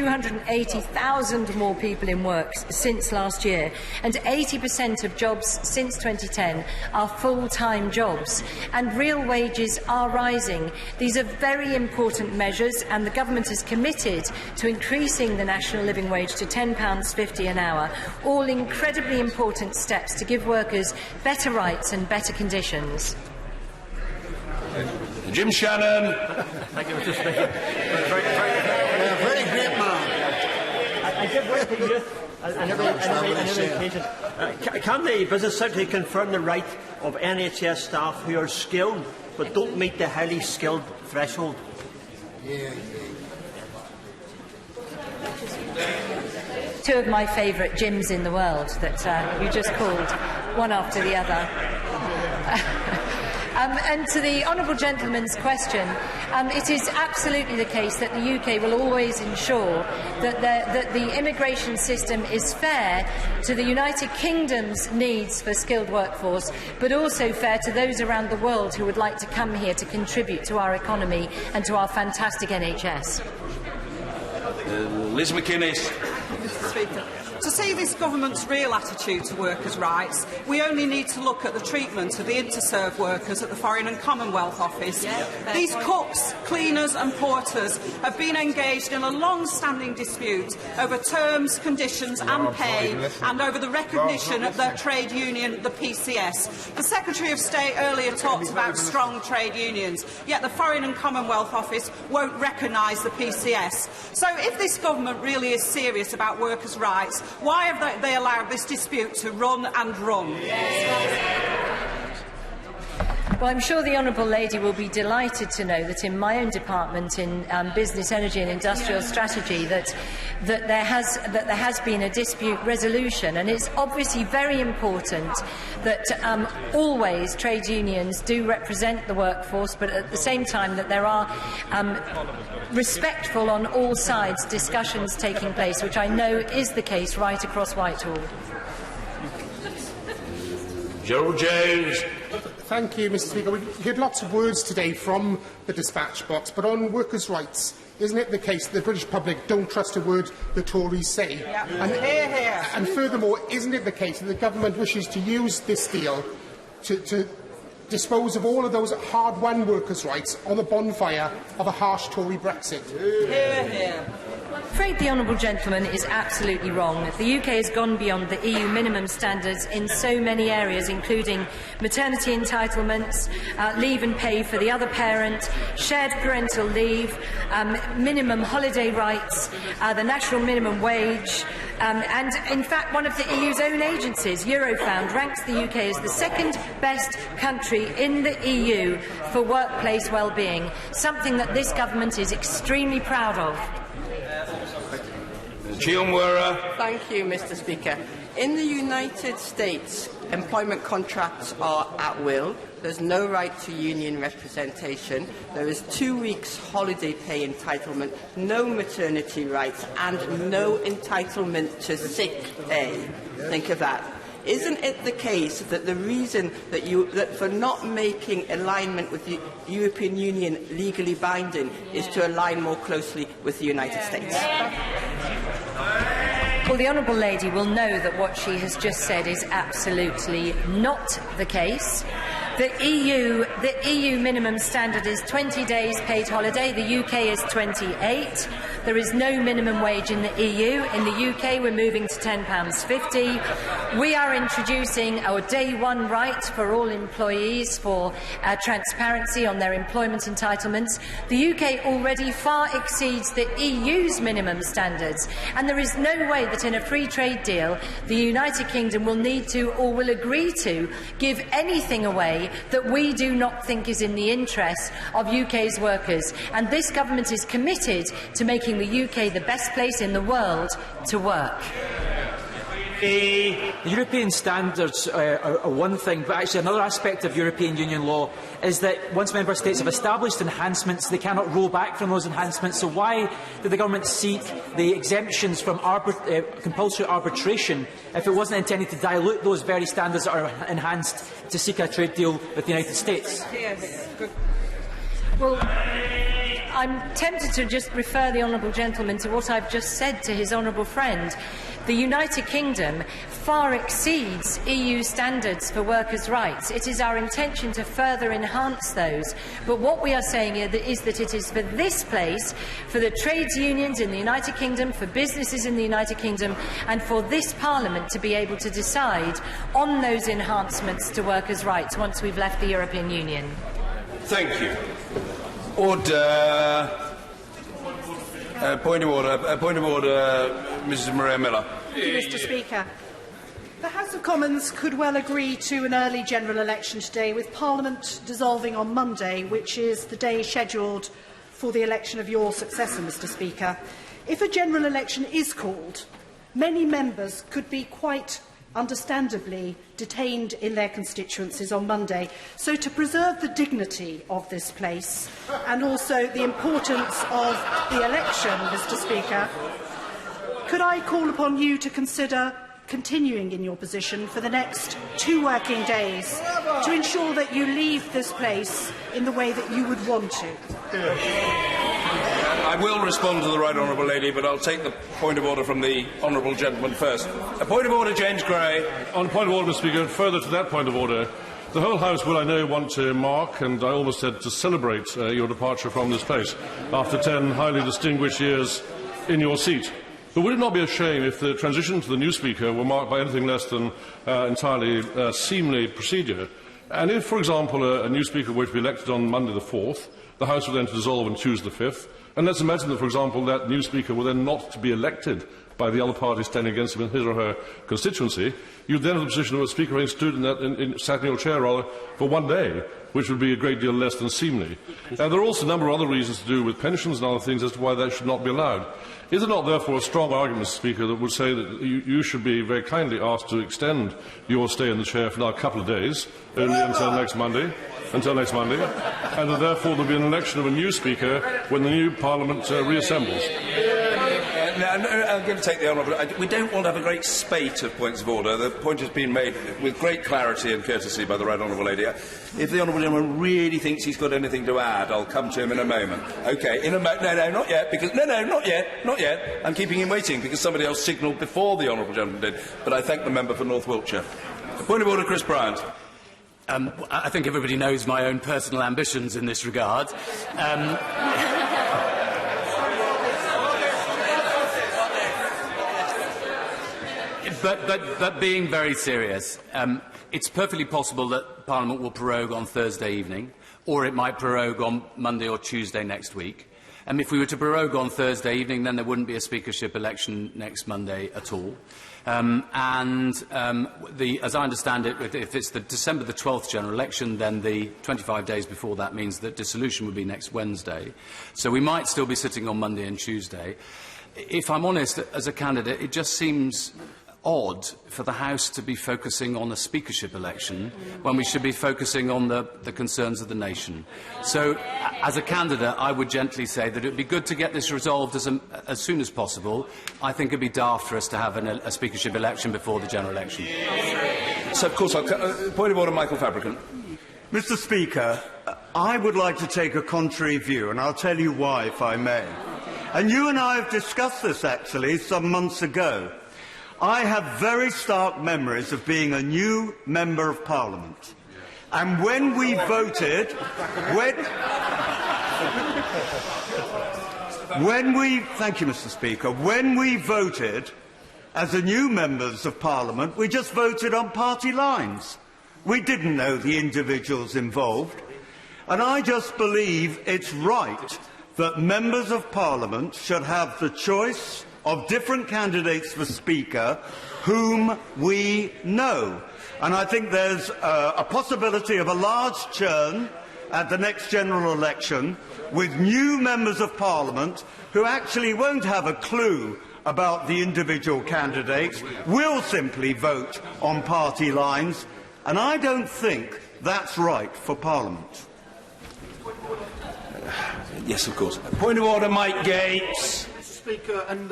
280,000 more people in work since last year, and 80% of jobs since 2010 are full-time jobs, and real wages are rising. These are very important measures, and the Government is committed to increasing the national living wage to £10.50 an hour, all incredibly important steps to give workers better rights and better conditions. Jim Shannon. Thank you, Mr. Speaker. Very great man. I give working youth and every occasion. Can the Business Secretary confirm the right of NHS staff who are skilled but don't meet the highly skilled threshold? Two of my favourite gyms in the world that you just called, one after the other. And to the honourable gentleman's question, it is absolutely the case that the UK will always ensure that the immigration system is fair to the United Kingdom's needs for skilled workforce, but also fair to those around the world who would like to come here to contribute to our economy and to our fantastic NHS. Liz McInnes. Mr. Speaker, to see this government's real attitude to workers' rights, we only need to look at the treatment of the interserve workers at the Foreign and Commonwealth Office. These cooks, cleaners and porters have been engaged in a long-standing dispute over terms, conditions and pay, and over the recognition of their trade union, the PCS. The Secretary of State earlier talked about strong trade unions, yet the Foreign and Commonwealth Office won't recognise the PCS. So if this government really is serious about workers' rights, why have they allowed this dispute to run and run? Well, I'm sure the honourable lady will be delighted to know that in my own department, in Business, Energy and Industrial Strategy, that there has been a dispute resolution, and it's obviously very important that always trade unions do represent the workforce, but at the same time that there are respectful on all sides discussions taking place, which I know is the case right across Whitehall. Gerald James. Thank you, Mr. Speaker. We've heard lots of words today from the dispatch box, but on workers' rights, isn't it the case that the British public don't trust a word the Tories say? And furthermore, isn't it the case that the government wishes to use this deal to dispose of all of those hard-won workers' rights on the bonfire of a harsh Tory Brexit? I'm afraid the honourable gentleman is absolutely wrong. The UK has gone beyond the EU minimum standards in so many areas, including maternity entitlements, leave and pay for the other parent, shared parental leave, minimum holiday rights, the national minimum wage, and in fact one of the EU's own agencies, Eurofound, ranks the UK as the second best country in the EU for workplace well-being, something that this government is extremely proud of. Thank you, Mr. Speaker. In the United States, employment contracts are at will. There's no right to union representation. There is 2 weeks holiday pay entitlement, no maternity rights, and no entitlement to sick pay. Think of that. Isn't it the case that the reason that for not making alignment with the European Union legally binding is to align more closely with the United States? Well, the honourable lady will know that what she has just said is absolutely not the case. The EU minimum standard is 20 days paid holiday. The UK is 28. There is no minimum wage in the EU. In the UK, we're moving to £10.50. We are introducing our day one right for all employees for transparency on their employment entitlements. The UK already far exceeds the EU's minimum standards, and there is no way that in a free trade deal the United Kingdom will need to or will agree to give anything away that we do not think is in the interests of UK's workers. And this government is committed to making the UK the best place in the world to work. The European standards are one thing, but actually another aspect of European Union law is that once Member States have established enhancements, they cannot roll back from those enhancements. So why did the government seek the exemptions from compulsory arbitration if it wasn't intending to dilute those very standards that are enhanced to seek a trade deal with the United States? Yes. Good. Well, I'm tempted to just refer the honourable gentleman to what I've just said to his honourable friend. The United Kingdom far exceeds EU standards for workers' rights. It is our intention to further enhance those. But what we are saying here is that it is for this place, for the trades unions in the United Kingdom, for businesses in the United Kingdom, and for this Parliament to be able to decide on those enhancements to workers' rights once we've left the European Union. Thank you. Order. Point of order. Point of order, Mrs. Maria Miller. Thank you, Mr. Speaker. The House of Commons could well agree to an early general election today, with Parliament dissolving on Monday, which is the day scheduled for the election of your successor, Mr. Speaker. If a general election is called, many members could be quite understandably detained in their constituencies on Monday. So to preserve the dignity of this place and also the importance of the election, Mr. Speaker, could I call upon you to consider continuing in your position for the next 2 working days to ensure that you leave this place in the way that you would want to? I will respond to the right honourable lady, but I'll take the point of order from the honourable gentleman first. A point of order, James Gray. On point of order, Mr. Speaker, further to that point of order, the whole House will, I know, want to mark, and I almost said to celebrate, your departure from this place after 10 highly distinguished years in your seat. But would it not be a shame if the transition to the new Speaker were marked by anything less than entirely seemly procedure? And if, for example, a new Speaker were to be elected on Monday the 4th, the House would then to dissolve on Tuesday the 5th, and let's imagine that, for example, that new Speaker were then not to be elected by the other party standing against him in his or her constituency, you'd then have the position of a Speaker having stood sat in your chair for 1 day, which would be a great deal less than seemly. There are also a number of other reasons to do with pensions and other things as to why that should not be allowed. Is there not, therefore, a strong argument, Mr. Speaker, that would say that you should be very kindly asked to extend your stay in the chair for now a couple of days, only until next Monday, and that therefore there will be an election of a new Speaker when the new Parliament reassembles? I'm going to take the honourable. We don't want to have a great spate of points of order. The point has been made with great clarity and courtesy by the right honourable lady. If the honourable gentleman really thinks he's got anything to add, I'll come to him in a moment. OK, no, not yet. Because not yet. I'm keeping him waiting because somebody else signalled before the honourable gentleman did. But I thank the member for North Wiltshire. Point of order, Chris Bryant. I think everybody knows my own personal ambitions in this regard. But being very serious, it's perfectly possible that Parliament will prorogue on Thursday evening, or it might prorogue on Monday or Tuesday next week. If we were to prorogue on Thursday evening, then there wouldn't be a speakership election next Monday at all. As I understand it, if it's the December the 12th general election, then the 25 days before that means that dissolution would be next Wednesday. So we might still be sitting on Monday and Tuesday. If I'm honest, as a candidate, it just seems odd for the House to be focusing on a speakership election when we should be focusing on the concerns of the nation. So, as a candidate, I would gently say that it would be good to get this resolved as soon as possible. I think it would be daft for us to have a speakership election before the general election. So, of course, point of order, Michael Fabricant. Mr. Speaker, I would like to take a contrary view, and I'll tell you why, if I may. And you and I have discussed this, actually, some months ago. I have very stark memories of being a new Member of Parliament. And when we voted... Thank you, Mr. Speaker. When we voted as a new Members of Parliament, we just voted on party lines. We didn't know the individuals involved. And I just believe it's right that Members of Parliament should have the choice of different candidates for Speaker whom we know. And I think there's a possibility of a large churn at the next general election with new Members of Parliament who actually won't have a clue about the individual candidates, will simply vote on party lines, and I don't think that's right for Parliament. Yes, of course. Point of order, Mike Gates. Speaker, and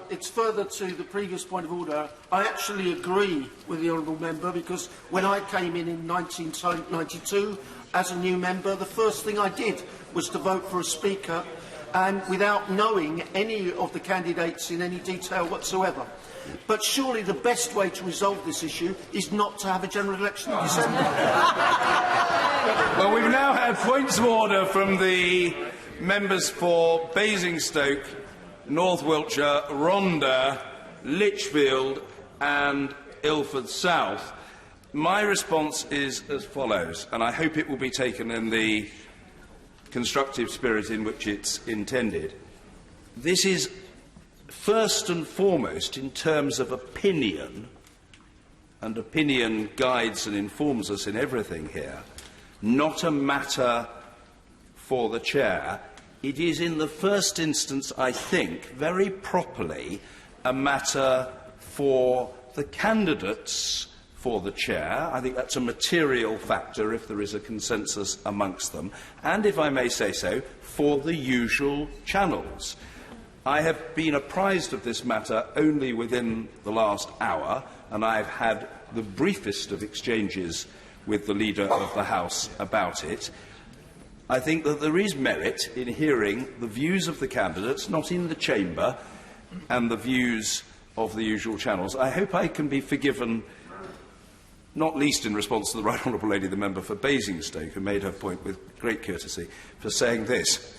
it's further to the previous point of order. I actually agree with the honourable member because when I came in 1992 as a new member, the first thing I did was to vote for a Speaker and without knowing any of the candidates in any detail whatsoever. But surely the best way to resolve this issue is not to have a general election in December. Well, we've now had points of order from the members for Basingstoke, North Wiltshire, Rhondda, Lichfield and Ilford South. My response is as follows, and I hope it will be taken in the constructive spirit in which it's intended. This is first and foremost in terms of opinion, and opinion guides and informs us in everything here, not a matter for the Chair. It is in the first instance, I think, very properly a matter for the candidates for the Chair. I think that's a material factor if there is a consensus amongst them, and, if I may say so, for the usual channels. I have been apprised of this matter only within the last hour, and I have had the briefest of exchanges with the Leader of the House about it. I think that there is merit in hearing the views of the candidates, not in the chamber, and the views of the usual channels. I hope I can be forgiven, not least in response to the Right Honourable Lady, the member for Basingstoke, who made her point with great courtesy, for saying this.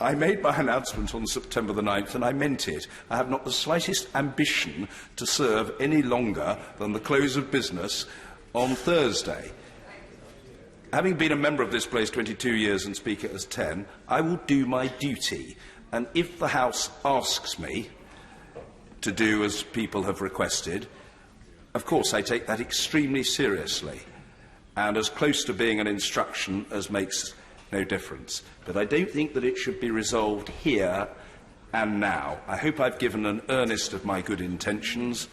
I made my announcement on September the 9th, and I meant it. I have not the slightest ambition to serve any longer than the close of business on Thursday. Having been a member of this place 22 years and Speaker as 10, I will do my duty. And if the House asks me to do as people have requested, of course I take that extremely seriously, and as close to being an instruction as makes no difference. But I don't think that it should be resolved here and now. I hope I've given an earnest of my good intentions,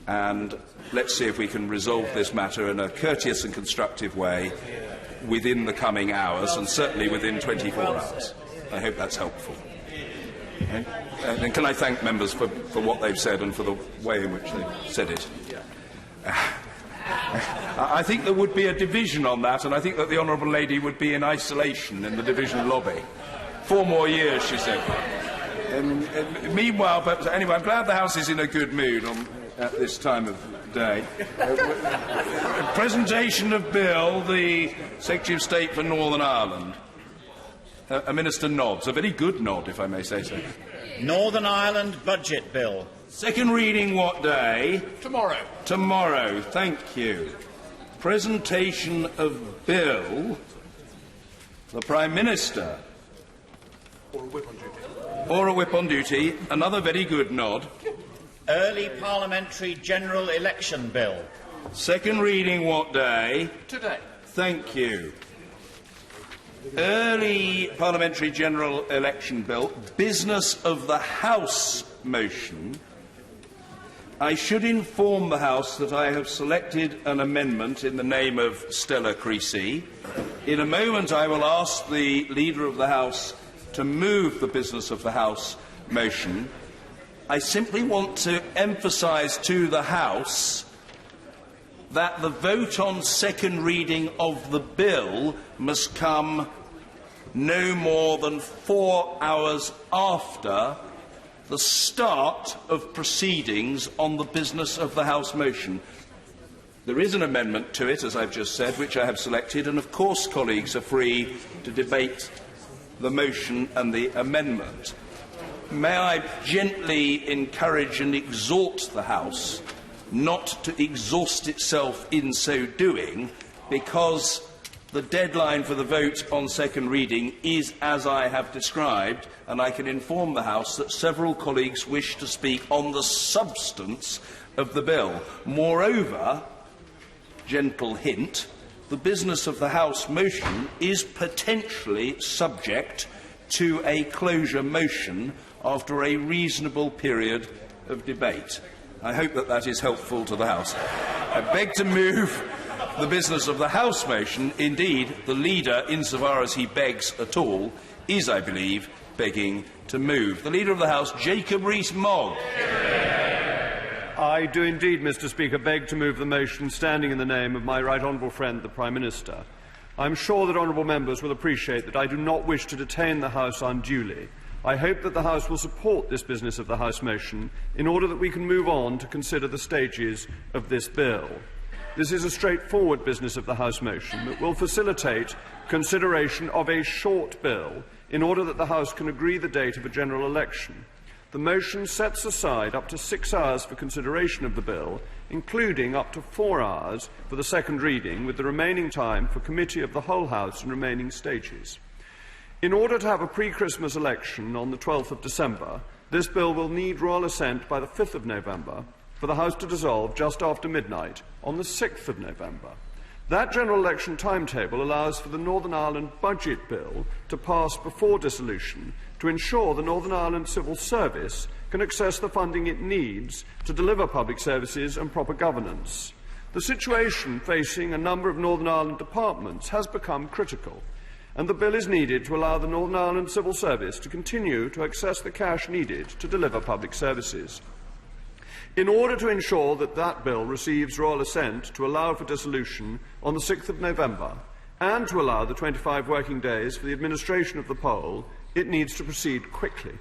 and let's see if we can resolve this matter in a courteous and constructive way within the coming hours, and certainly within 24 hours. I hope that's helpful. Okay? And can I thank members for what they've said and for the way in which they've said it. I think there would be a division on that, and I think that the Honourable Lady would be in isolation in the division lobby. 4 more years, she said. Meanwhile, but anyway, I'm glad the House is in a good mood at this time of day. Presentation of Bill, the Secretary of State for Northern Ireland. A Minister nods. A very good nod, if I may say so. Northern Ireland Budget Bill. Second reading what day? Tomorrow. Tomorrow, thank you. Presentation of Bill, the Prime Minister. Or a whip on duty. Or a whip on duty. Another very good nod. Early Parliamentary General Election Bill. Second reading what day? Today. Thank you. Early Parliamentary General Election Bill. Business of the House motion. I should inform the House that I have selected an amendment in the name of Stella Creasy. In a moment I will ask the Leader of the House to move the Business of the House motion. I simply want to emphasise to the House that the vote on second reading of the bill must come no more than 4 hours after the start of proceedings on the Business of the House motion. There is an amendment to it, as I've just said, which I have selected, and of course colleagues are free to debate the motion and the amendment. May I gently encourage and exhort the House not to exhaust itself in so doing, because the deadline for the vote on second reading is as I have described, and I can inform the House that several colleagues wish to speak on the substance of the bill. Moreover, gentle hint, the Business of the House motion is potentially subject to a closure motion after a reasonable period of debate. I hope that that is helpful to the House. I beg to move the Business of the House motion. Indeed, the Leader, insofar as he begs at all, is, I believe, begging to move. The Leader of the House, Jacob Rees-Mogg. I do indeed, Mr. Speaker, beg to move the motion standing in the name of my right honourable friend, the Prime Minister. I am sure that honourable members will appreciate that I do not wish to detain the House unduly. I hope that the House will support this business of the House motion in order that we can move on to consider the stages of this bill. This is a straightforward business of the House motion that will facilitate consideration of a short bill in order that the House can agree the date of a general election. The motion sets aside up to 6 hours for consideration of the bill, including up to 4 hours for the second reading, with the remaining time for committee of the whole House and remaining stages. In order to have a pre-Christmas election on the 12th of December, this bill will need royal assent by the 5th of November for the House to dissolve just after midnight on the 6th of November. That general election timetable allows for the Northern Ireland Budget Bill to pass before dissolution to ensure the Northern Ireland Civil Service can access the funding it needs to deliver public services and proper governance. The situation facing a number of Northern Ireland departments has become critical, and the bill is needed to allow the Northern Ireland Civil Service to continue to access the cash needed to deliver public services. In order to ensure that that bill receives royal assent to allow for dissolution on the 6th of November and to allow the 25 working days for the administration of the poll, it needs to proceed quickly.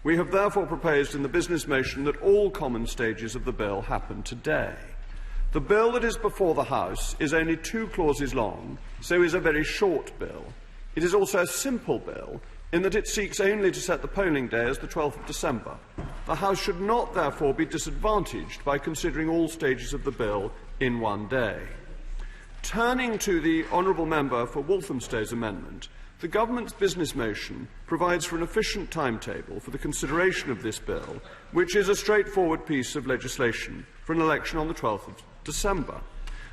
We have therefore proposed in the business motion that all common stages of the bill happen today. The bill that is before the House is only 2 clauses long, so is a very short bill. It is also a simple bill in that it seeks only to set the polling day as the 12th of December. The House should not therefore be disadvantaged by considering all stages of the bill in one day. Turning to the honourable member for Walthamstow's amendment, the Government's business motion provides for an efficient timetable for the consideration of this bill, which is a straightforward piece of legislation for an election on the 12th of December.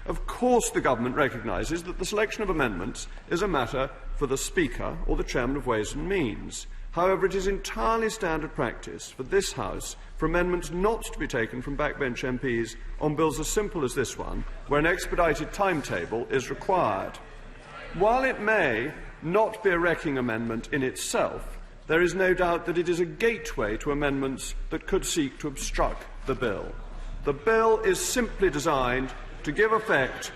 Of course, the Government recognises that the selection of amendments is a matter for the Speaker or the Chairman of Ways and Means. However, it is entirely standard practice for this House for amendments not to be taken from backbench MPs on bills as simple as this one, where an expedited timetable is required. While it may not be a wrecking amendment in itself, there is no doubt that it is a gateway to amendments that could seek to obstruct the bill. The bill is simply designed to give effect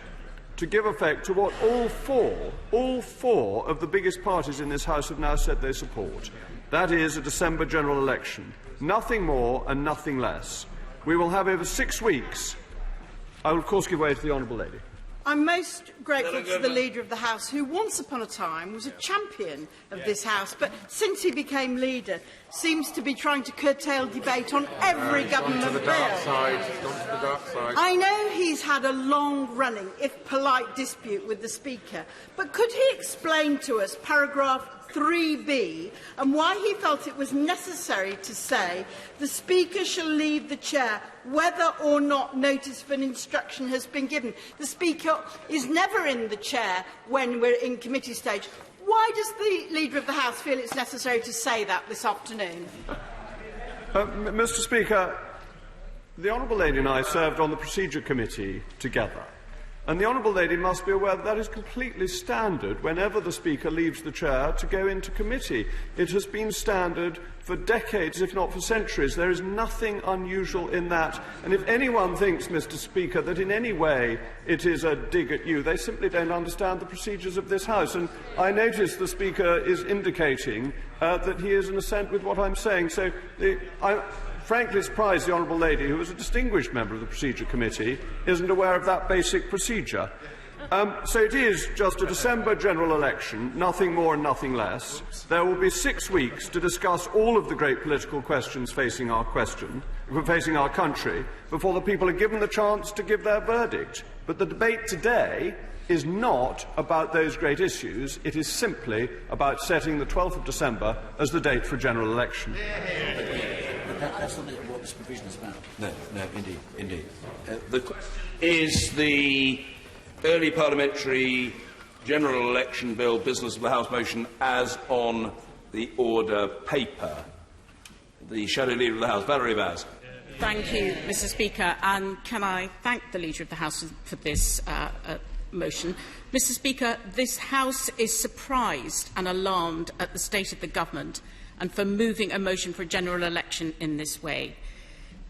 to what all four of the biggest parties in this House have now said they support. That is a December general election. Nothing more and nothing less. We will have over 6 weeks. I will, of course, give way to the honourable lady. I'm most grateful to the Leader of the House, who once upon a time was a champion of this House, but since he became Leader, seems to be trying to curtail debate on every government bill. I know he's had a long-running, if polite, dispute with the Speaker, but could he explain to us paragraph 3b and why he felt it was necessary to say the Speaker shall leave the chair whether or not notice of an instruction has been given? The Speaker is never in the chair when we're in committee stage. Why does the Leader of the House feel it's necessary to say that this afternoon? Mr. Speaker, the honourable lady and I served on the Procedure Committee together. And the honourable lady must be aware that that is completely standard whenever the Speaker leaves the chair to go into committee. It has been standard for decades, if not for centuries. There is nothing unusual in that. And if anyone thinks, Mr. Speaker, that in any way it is a dig at you, they simply don't understand the procedures of this House. And I notice the Speaker is indicating that he is in assent with what I'm saying. So I'm frankly surprised the honourable lady, who is a distinguished member of the Procedure Committee, isn't aware of that basic procedure. So it is just a December general election, nothing more and nothing less. There will be 6 weeks to discuss all of the great political questions facing our country before the people are given the chance to give their verdict. But the debate today is not about those great issues. It is simply about setting the 12th of December as the date for a general election. That's not what this provision is about. No, indeed. Is the early parliamentary general election bill business of the House motion as on the order paper? The Shadow Leader of the House, Valerie Vaz. Thank you, Mr. Speaker, and can I thank the Leader of the House for this motion. Mr. Speaker, this House is surprised and alarmed at the state of the government and for moving a motion for a general election in this way.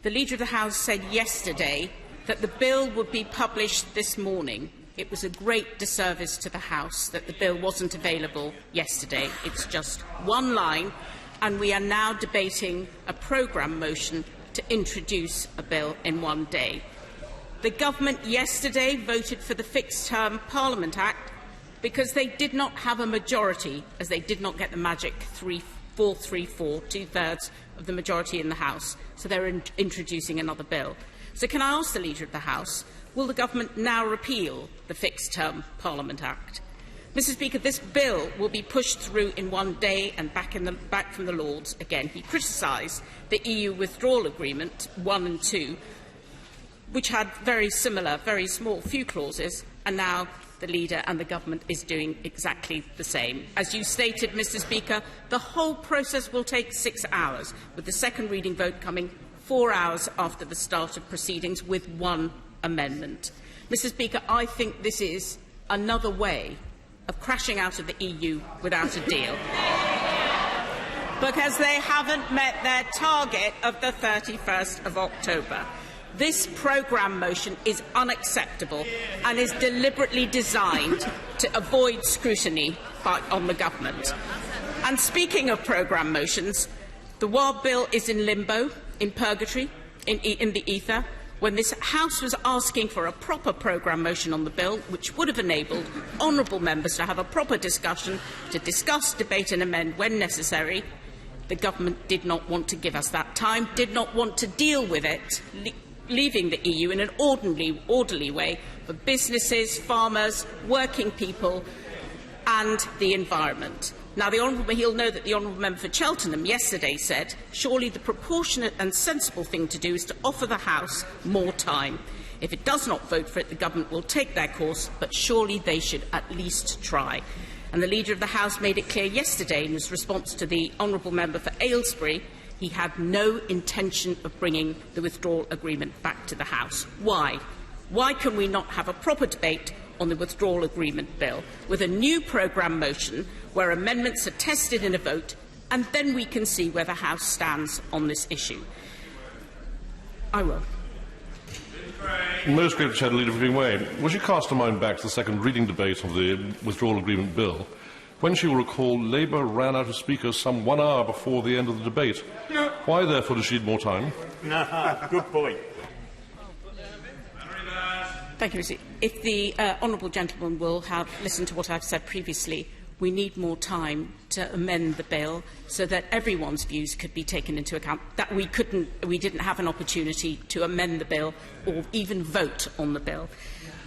The Leader of the House said yesterday that the bill would be published this morning. it was a great disservice to the House that the bill wasn't available yesterday. It's just one line, and we are now debating a programme motion to introduce a bill in one day. The government yesterday voted for the Fixed-Term Parliament Act because they did not have a majority, as they did not get the magic 434, two-thirds of the majority in the House. So they're introducing another bill. So can I ask the Leader of the House, will the government now repeal the Fixed-Term Parliament Act? Mr. Speaker, this bill will be pushed through in one day and back from the Lords again. He criticised the EU withdrawal agreement 1 and 2, which had very similar, very small few clauses, and now the Leader and the government is doing exactly the same. As you stated, Mr. Speaker, the whole process will take 6 hours, with the second reading vote coming 4 hours after the start of proceedings with one amendment. Mr. Speaker, I think this is another way of crashing out of the EU without a deal, because they haven't met their target of the 31st of October. This programme motion is unacceptable and is deliberately designed to avoid scrutiny on the government. And speaking of programme motions, the WAB bill is in limbo, in purgatory, in the ether, when this House was asking for a proper programme motion on the bill, which would have enabled honourable members to have a proper discussion, to discuss, debate and amend when necessary. The government did not want to give us that time, did not want to deal with it, leaving the EU in an orderly way for businesses, farmers, working people and the environment. Now, he'll know that the Honourable Member for Cheltenham yesterday said, surely the proportionate and sensible thing to do is to offer the House more time. If it does not vote for it, the government will take their course, but surely they should at least try. And the Leader of the House made it clear yesterday in his response to the Honourable Member for Aylesbury he had no intention of bringing the withdrawal agreement back to the House. Why? Why can we not have a proper debate on the withdrawal agreement bill with a new programme motion where amendments are tested in a vote, and then we can see where the House stands on this issue? I will. Most great Chair, Leader of the Green Way, would you cast a mind back to the second reading debate of the withdrawal agreement bill, when she will recall Labour ran out of speakers some 1 hour before the end of the debate? Why, therefore, does she need more time? Good point. Thank you, Mr. If the honourable gentleman will have listened to what I've said previously, we need more time to amend the bill so that everyone's views could be taken into account. That we didn't have an opportunity to amend the bill or even vote on the bill.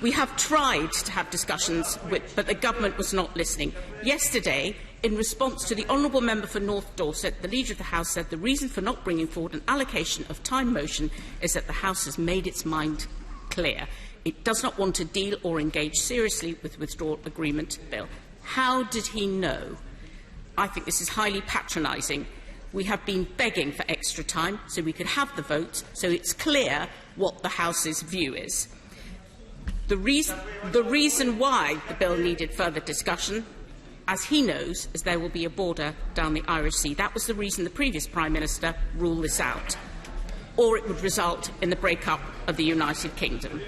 We have tried to have discussions, but the government was not listening. Yesterday, in response to the Honourable Member for North Dorset, the Leader of the House said the reason for not bringing forward an allocation of time motion is that the House has made its mind clear. It does not want to deal or engage seriously with the withdrawal agreement bill. How did he know? I think this is highly patronising. We have been begging for extra time so we could have the vote, so it's clear what the House's view is. The reason why the bill needed further discussion, as he knows, is there will be a border down the Irish Sea. That was the reason the previous Prime Minister ruled this out. Or it would result in the break-up of the United Kingdom.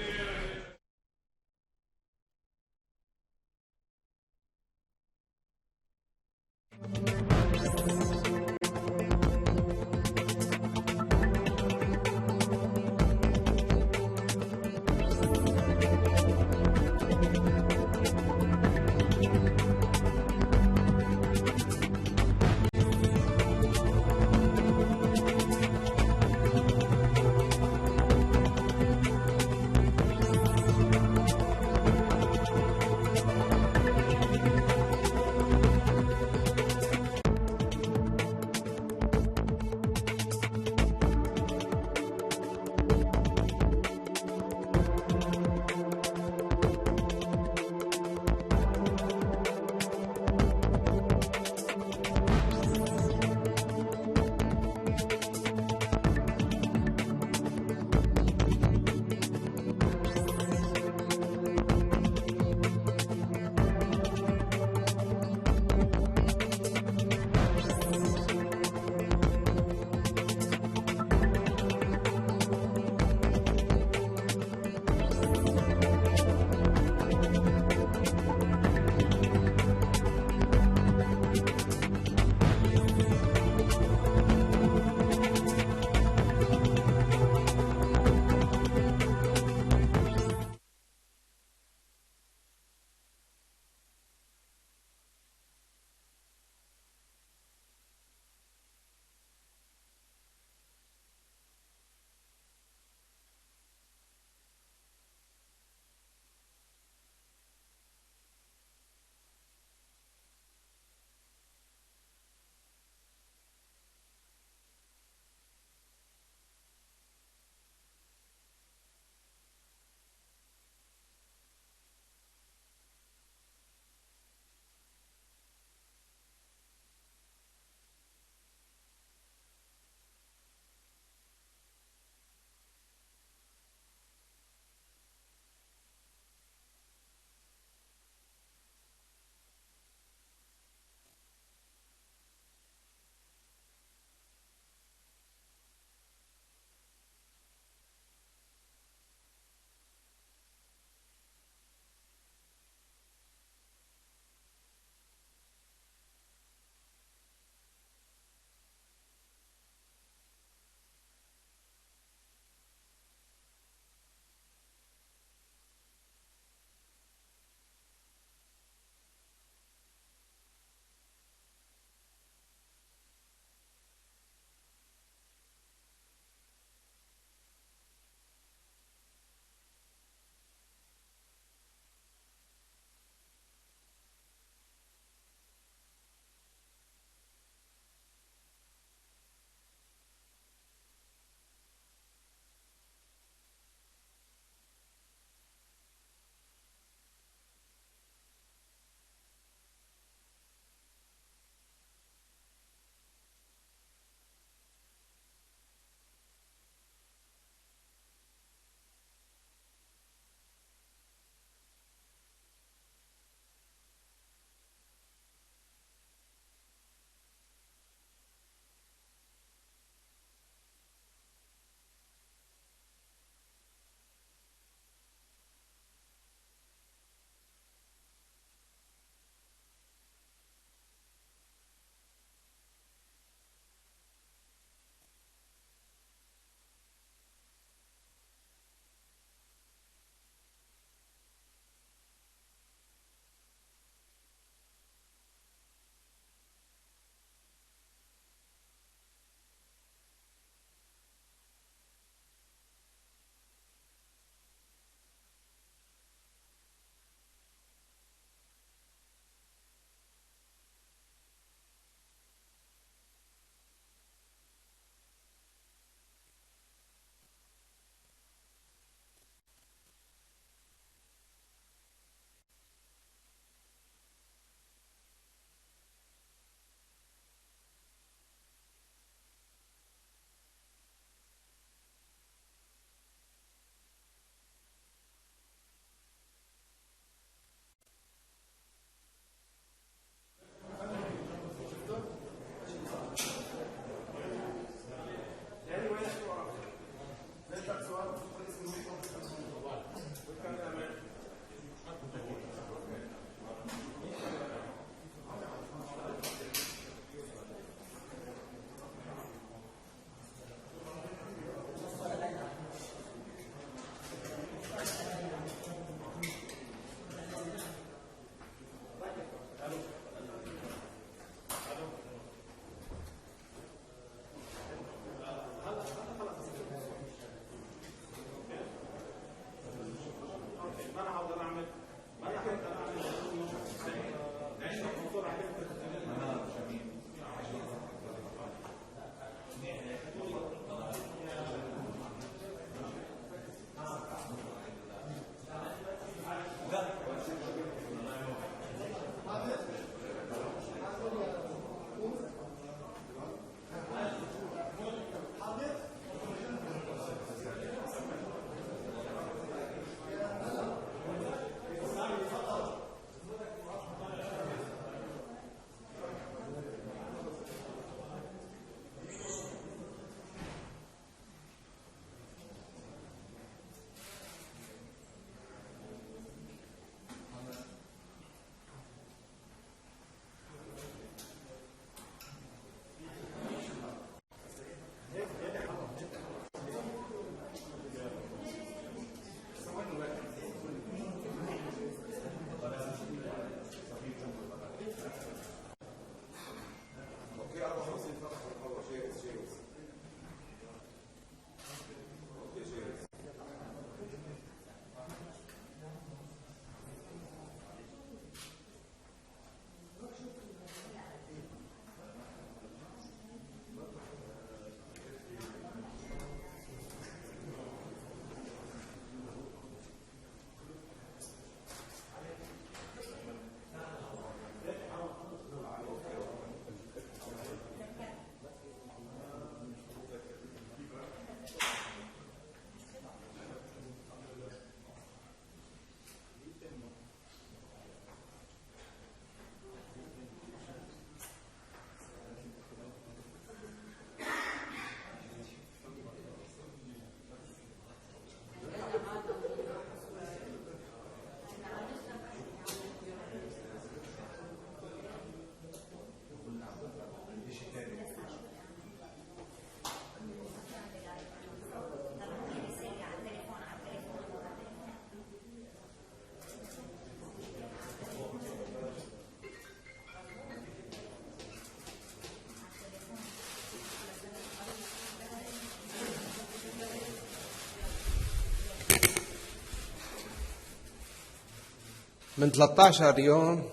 من 13 يوم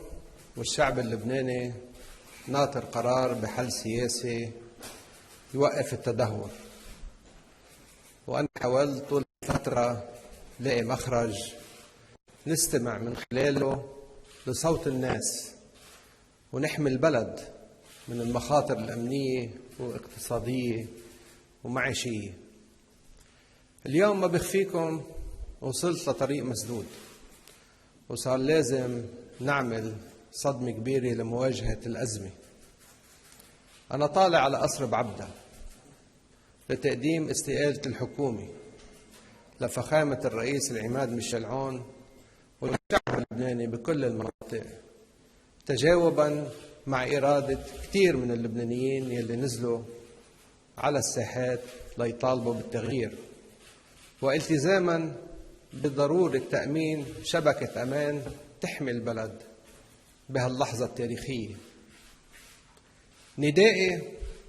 والشعب اللبناني ناطر قرار بحل سياسي يوقف التدهور، وأنا حاولت طول الفترة لاقي مخرج نستمع من خلاله لصوت الناس ونحمي البلد من المخاطر الأمنية واقتصادية ومعيشية. اليوم ما بخفيكم وصلت لطريق مسدود، وصار لازم نعمل صدمة كبيرة لمواجهة الأزمة. أنا طالع على قصر بعبدة لتقديم استقالة الحكومة لفخامة الرئيس العماد ميشيل عون والشعب اللبناني بكل المناطق، تجاوبا مع إرادة كثير من اللبنانيين يلي نزلوا على الساحات ليطالبوا بالتغيير، والتزاما بضرورة تأمين شبكة أمان تحمي البلد بهاللحظة التاريخية. ندائي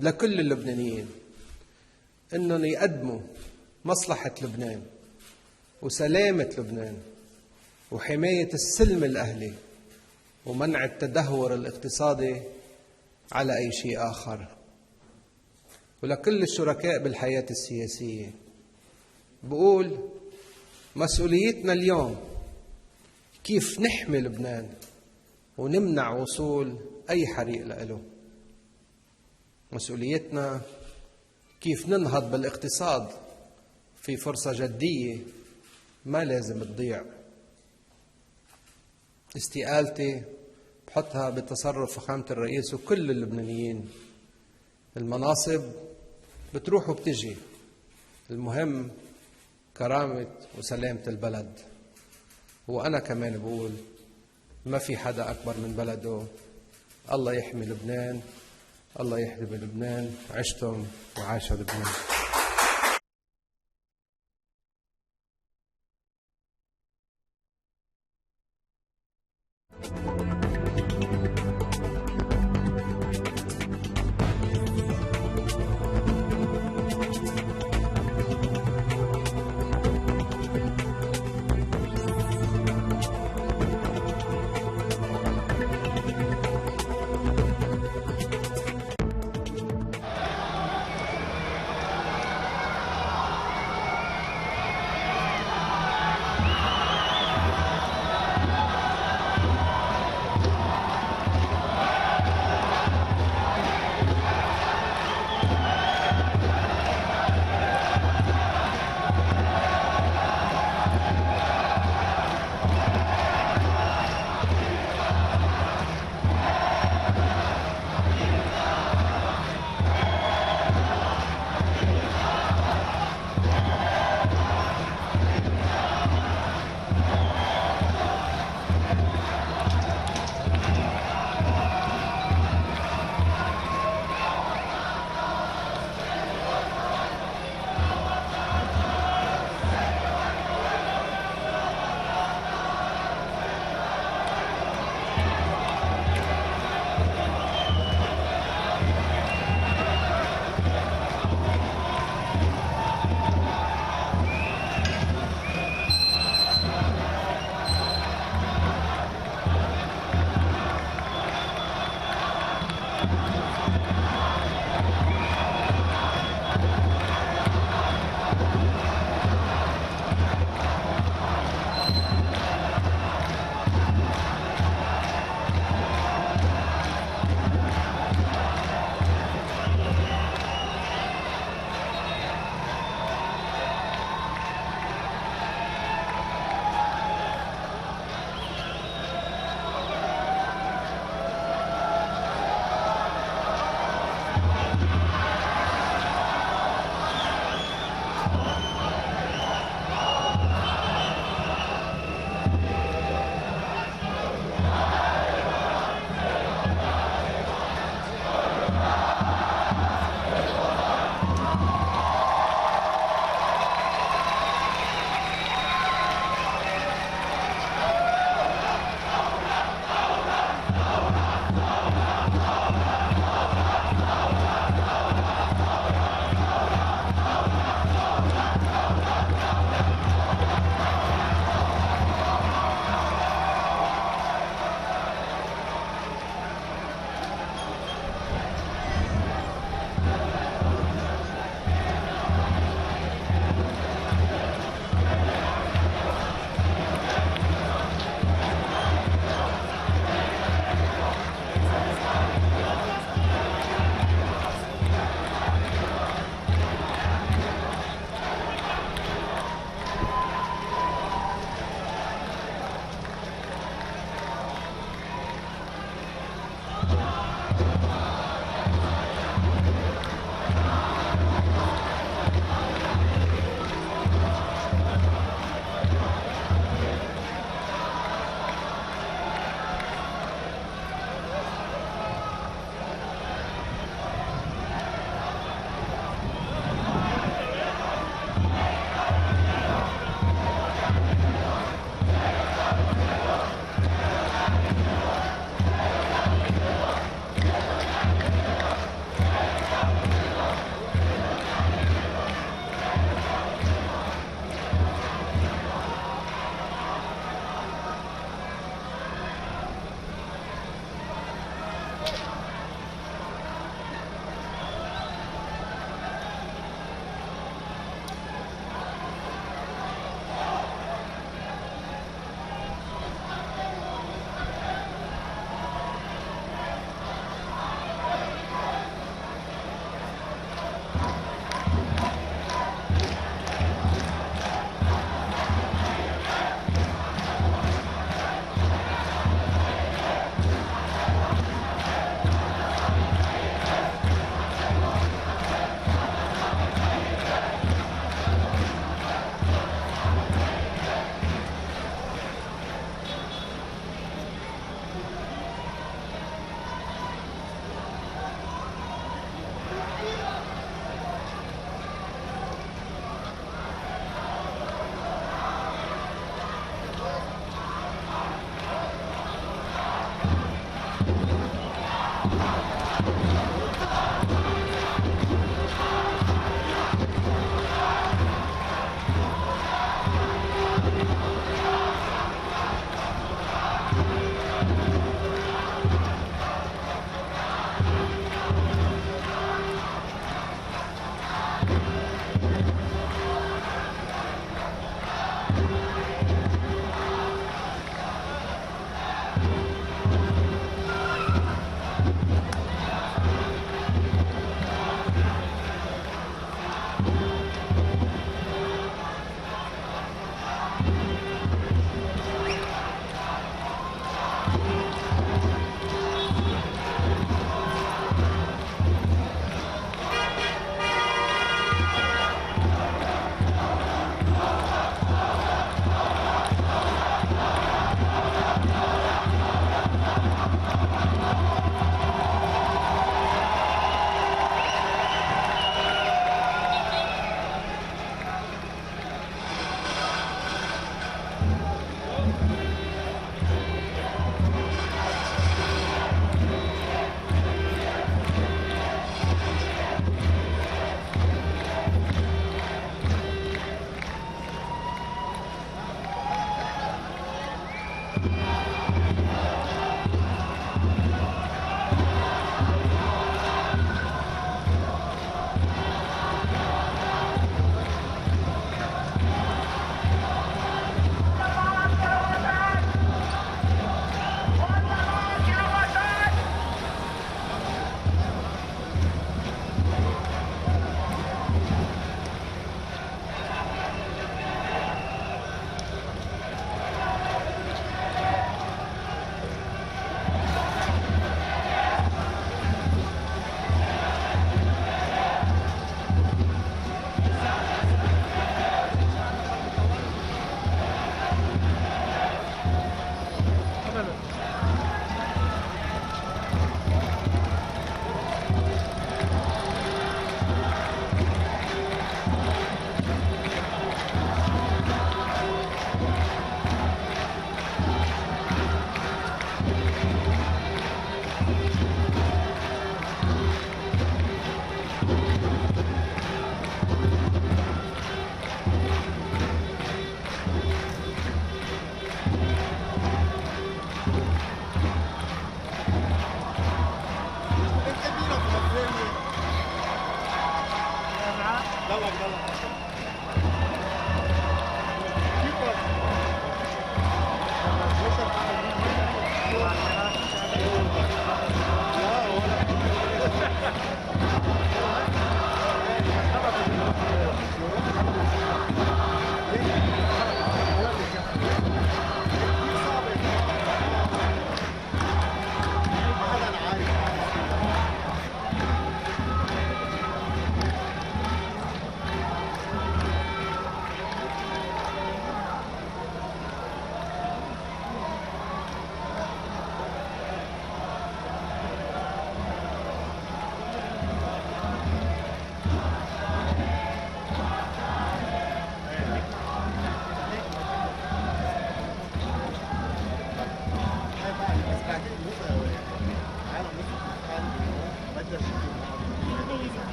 لكل اللبنانيين أنهم يقدموا مصلحة لبنان وسلامة لبنان وحماية السلم الأهلي ومنع التدهور الاقتصادي على أي شيء آخر. ولكل الشركاء بالحياة السياسية بقول مسؤوليتنا اليوم كيف نحمي لبنان ونمنع وصول أي حريق له. مسؤوليتنا كيف ننهض بالاقتصاد في فرصة جدية ما لازم تضيع. استقالتي بحطها بتصرف فخامة الرئيس وكل اللبنانيين. المناصب بتروح وبتجي، المهم كرامة وسلامة البلد. وأنا كمان بقول ما في حدا أكبر من بلده. الله يحمي لبنان، الله يحمي لبنان. عشتم وعاش لبنان.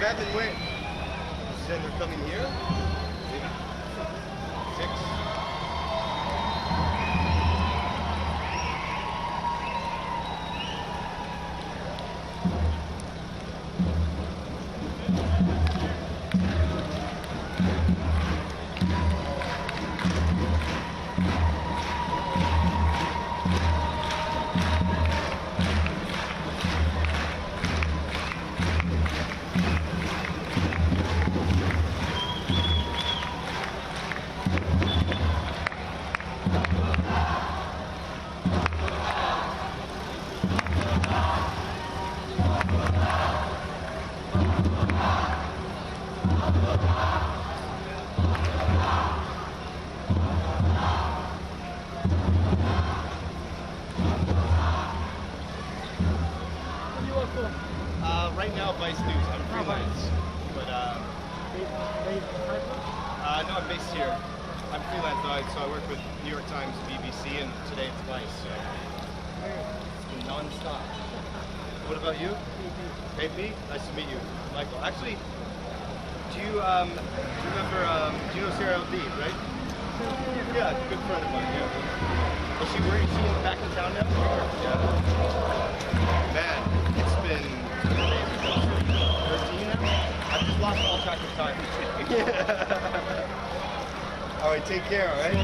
Shabbat and where? Then they're coming here? 6. Right now, Vice News. I'm freelance, but no, I'm based here. I'm freelance, so I work with New York Times, BBC, and today it's Vice. So it's been non-stop. What about you? AP. Nice to meet you, Michael. Actually, do you remember? Do you know Sarah Lee, right? Yeah, good friend of mine. Yeah. Is she back in town now? Yeah. Man, it's been 13 now? I've just lost all track of time. All right, take care, all right?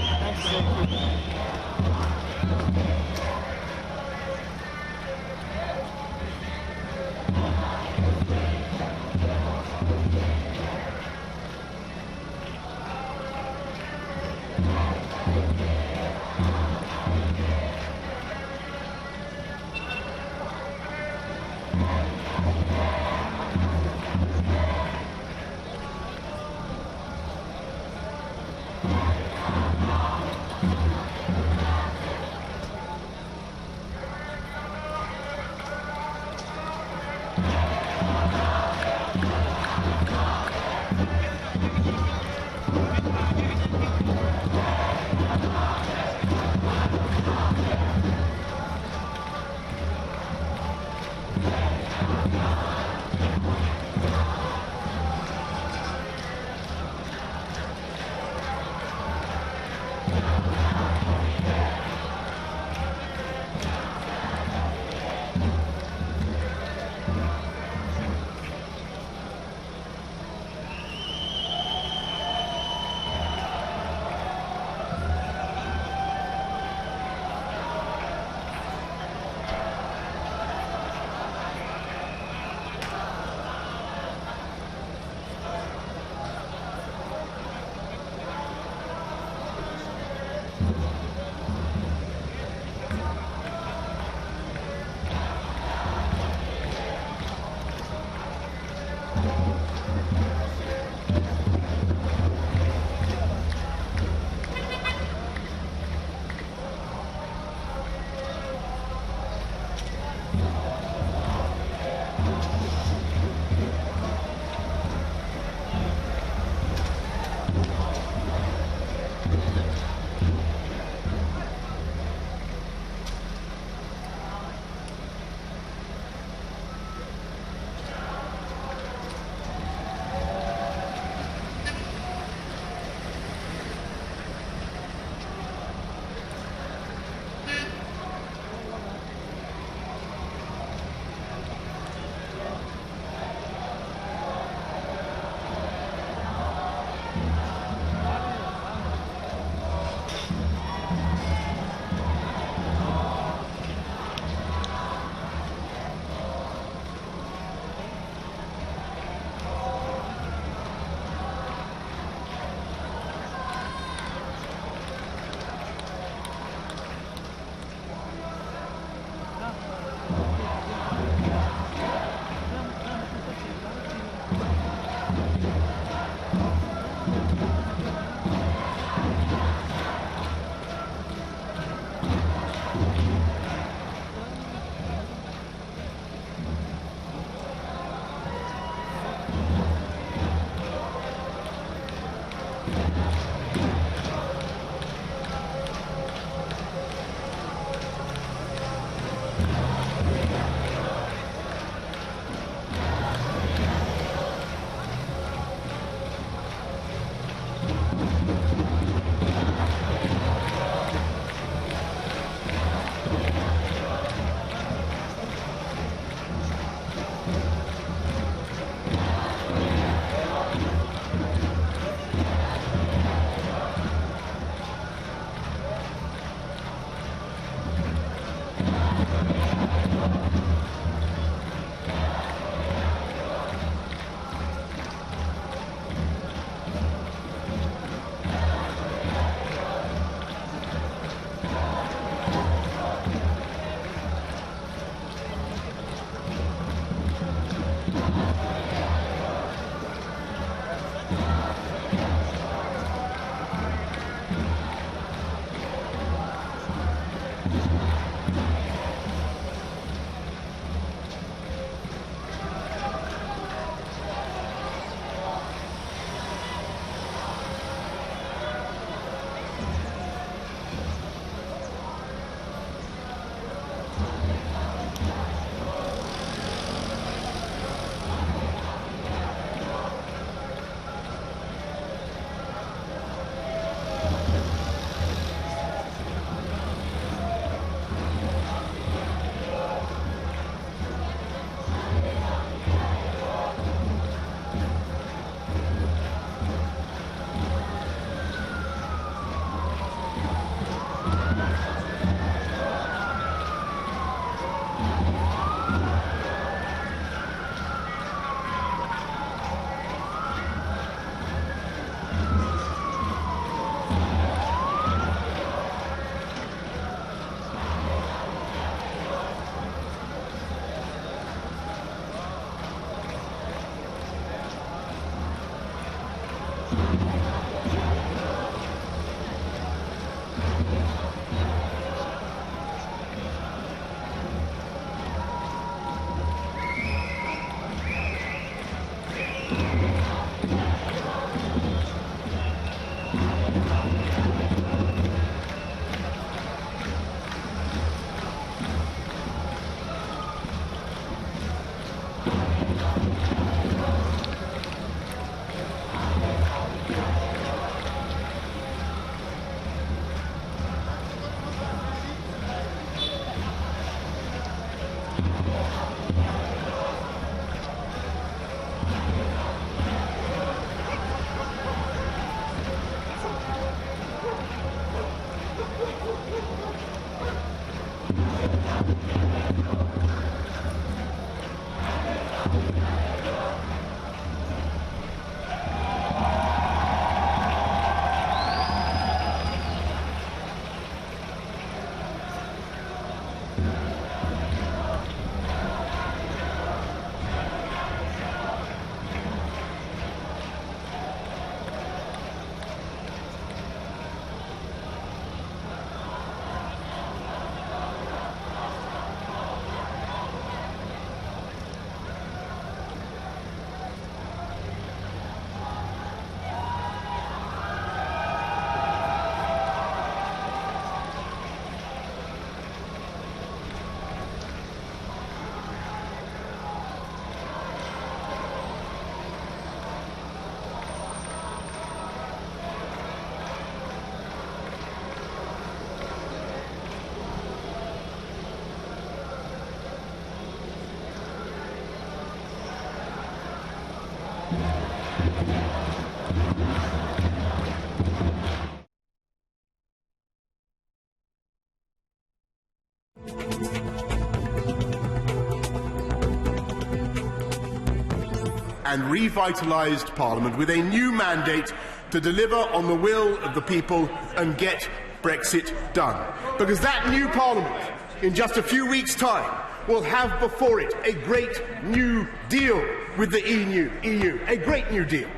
and revitalised Parliament with a new mandate to deliver on the will of the people and get Brexit done. Because that new Parliament, in just a few weeks' time, will have before it a great new deal with the EU, a great new deal.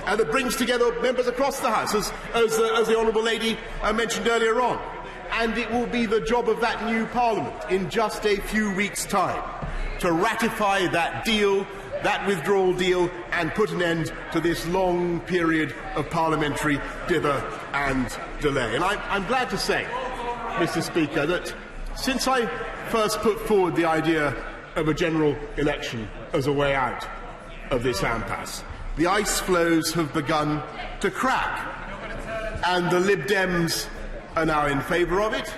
That brings together members across the House, as the Honourable Lady mentioned earlier on. And it will be the job of that new Parliament, in just a few weeks' time, to ratify that deal, that withdrawal deal, and put an end to this long period of parliamentary dither and delay. And I'm glad to say, Mr. Speaker, that since I first put forward the idea of a general election as a way out of this impasse, the ice floes have begun to crack, and the Lib Dems are now in favour of it,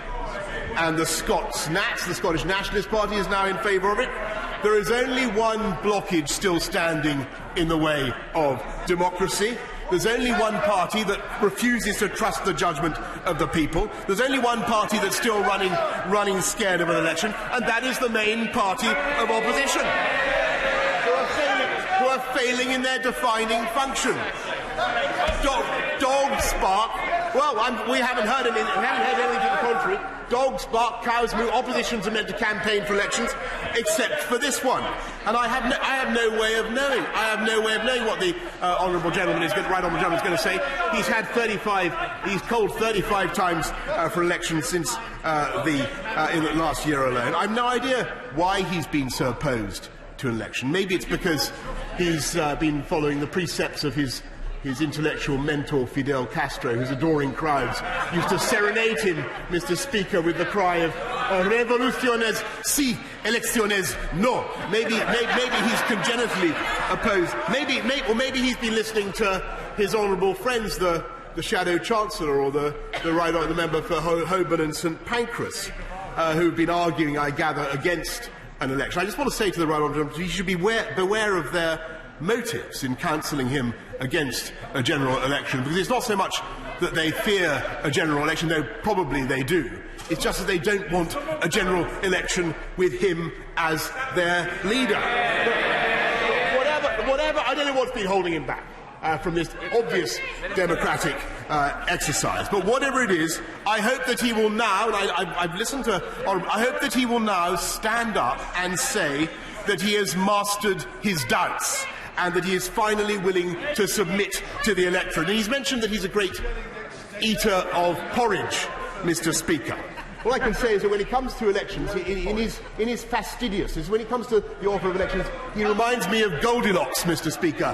and the Scots Nats, the Scottish Nationalist Party, is now in favour of it. There is only one blockage still standing in the way of democracy. There's only one party that refuses to trust the judgment of the people. There's only one party that's still running scared of an election, and that is the main party of opposition, who are failing in their defining function. Dogs bark. Well, we haven't heard anything to the contrary. Dogs bark, cows moo. Oppositions are meant to campaign for elections, except for this one. And I have no way of knowing. I have no way of knowing what the honourable gentleman is going to say. He's had 35. He's called 35 times for elections since in the last year alone. I've no idea why he's been so opposed to an election. Maybe it's because he's been following the precepts of his intellectual mentor, Fidel Castro, whose adoring crowds used to serenade him, Mr. Speaker, with the cry of revoluciones sí, elecciones no. Maybe he's congenitally opposed. Maybe he's been listening to his honourable friends, the Shadow Chancellor or the member for Holborn and St Pancras, who've been arguing, I gather, against an election. I just want to say to the right honourable, he should beware of their motives in cancelling him against a general election, because it's not so much that they fear a general election, though probably they do. It's just that they don't want a general election with him as their leader. Whatever, I don't know what's been holding him back from this obvious democratic exercise. But whatever it is, I hope that he will now, and I've listened to, I hope that he will now stand up and say that he has mastered his doubts and that he is finally willing to submit to the electorate. And he's mentioned that he's a great eater of porridge, Mr. Speaker. All I can say is that when it comes to elections, in his fastidiousness, when it comes to the offer of elections, he reminds me of Goldilocks, Mr. Speaker.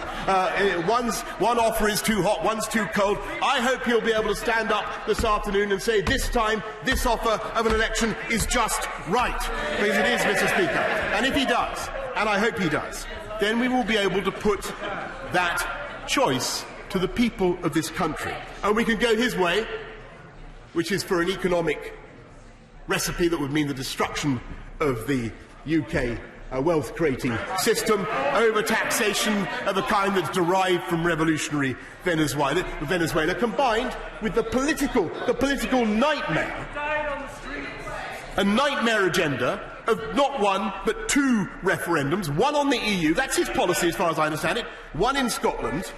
One offer is too hot, one's too cold. I hope he'll be able to stand up this afternoon and say, this time, this offer of an election is just right. Because it is, Mr. Speaker. And if he does, and I hope he does, then we will be able to put that choice to the people of this country. And we can go his way, which is for an economic recipe that would mean the destruction of the UK wealth-creating system, over taxation of the kind that's derived from revolutionary Venezuela, combined with the political nightmare, a nightmare agenda of not one but two referendums, one on the EU, that's his policy as far as I understand it, one in Scotland,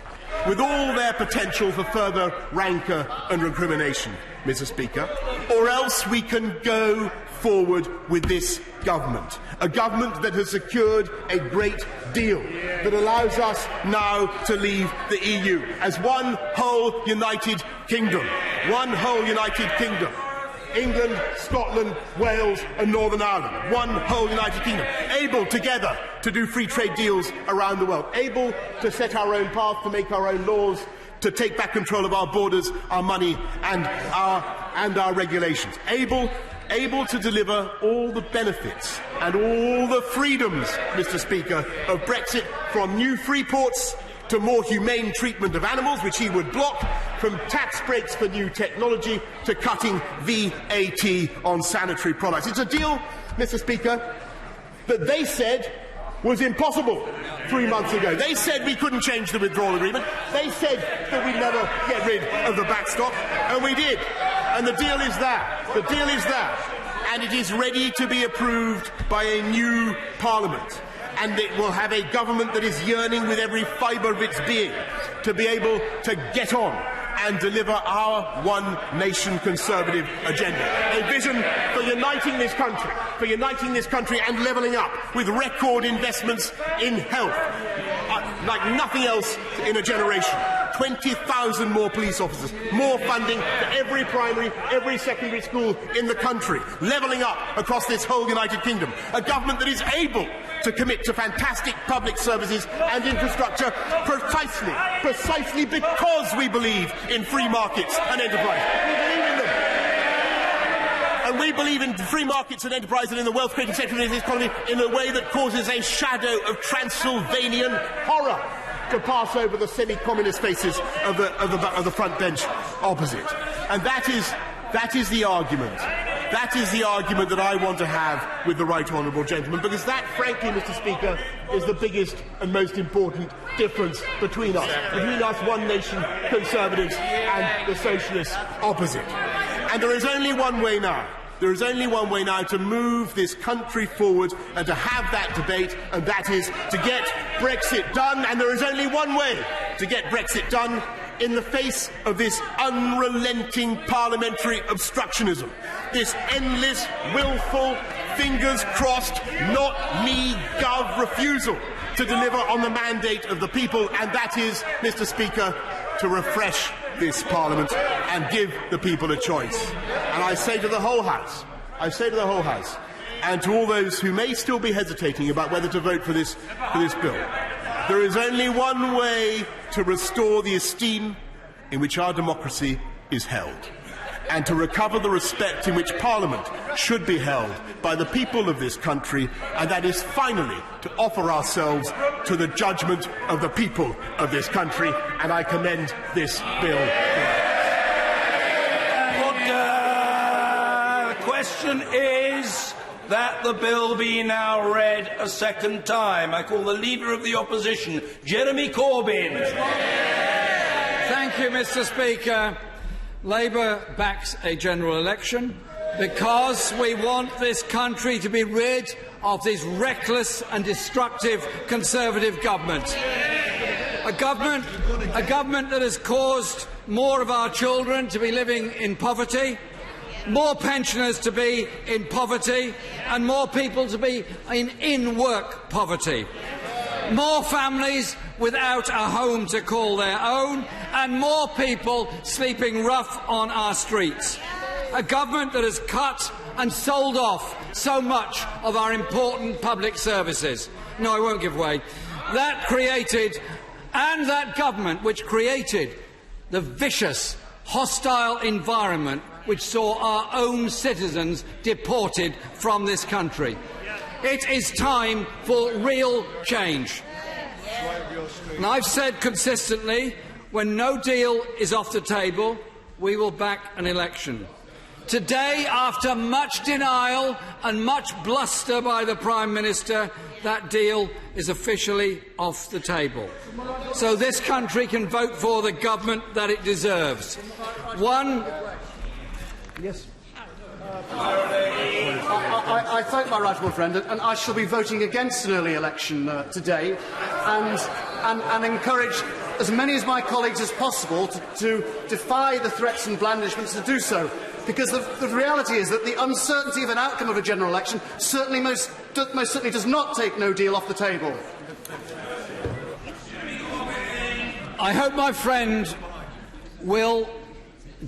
with all their potential for further rancour and recrimination, Mr. Speaker, or else we can go forward with this government, a government that has secured a great deal that allows us now to leave the EU as one whole United Kingdom. One whole United Kingdom. England, Scotland, Wales and Northern Ireland. One whole United Kingdom. Able together to do free trade deals around the world. Able to set our own path, to make our own laws, to take back control of our borders, our money and our regulations. Able to deliver all the benefits and all the freedoms, Mr. Speaker, of Brexit, from new free ports to more humane treatment of animals, which he would block, from tax breaks for new technology to cutting VAT on sanitary products. It's a deal, Mr. Speaker, that they said was impossible 3 months ago. They said we couldn't change the withdrawal agreement. They said that we'd never get rid of the backstop, and we did. And the deal is that. The deal is that. And it is ready to be approved by a new Parliament. And it will have a government that is yearning with every fibre of its being to be able to get on and deliver our one-nation Conservative agenda. A vision for uniting this country and levelling up with record investments in health, like nothing else in a generation. 20,000 more police officers, more funding for every primary, every secondary school in the country, levelling up across this whole United Kingdom. A government that is able to commit to fantastic public services and infrastructure precisely because we believe in free markets and enterprise. We believe in them. And we believe in free markets and enterprise and in the wealth-creating sector of this economy in a way that causes a shadow of Transylvanian horror to pass over the semi-communist faces of the front bench opposite. And that is the argument. That is the argument that I want to have with the right honourable gentleman, because that, frankly, Mr. Speaker, is the biggest and most important difference between us one nation Conservatives and the Socialist opposite. And there is only one way now. There is only one way now to move this country forward and to have that debate, and that is to get Brexit done. And there is only one way to get Brexit done: in the face of this unrelenting parliamentary obstructionism, this endless, willful, fingers crossed, not me, gov refusal to deliver on the mandate of the people, and that is, Mr. Speaker, to refresh this Parliament and give the people a choice. And I say to the whole House, and to all those who may still be hesitating about whether to vote for this bill, there is only one way to restore the esteem in which our democracy is held, and to recover the respect in which Parliament should be held by the people of this country, and that is finally to offer ourselves to the judgment of the people of this country. And I commend this bill. The question is that the bill be now read a second time. I call the Leader of the Opposition, Jeremy Corbyn. Thank you, Mr. Speaker. Labour backs a general election. Because we want this country to be rid of this reckless and destructive Conservative government. A government that has caused more of our children to be living in poverty, more pensioners to be in poverty, and more people to be in work poverty. More families without a home to call their own, and more people sleeping rough on our streets. A government that has cut and sold off so much of our important public services. No, I won't give way. That government which created the vicious, hostile environment which saw our own citizens deported from this country. It is time for real change. And I've said consistently, when no deal is off the table, we will back an election. Today, after much denial and much bluster by the Prime Minister, that deal is officially off the table. So this country can vote for the government that it deserves. One... Yes. I thank my right honourable friend, and I shall be voting against an early election today, and encourage as many of my colleagues as possible to defy the threats and blandishments to do so. Because the reality is that the uncertainty of an outcome of a general election certainly most certainly does not take no deal off the table. I hope my friend will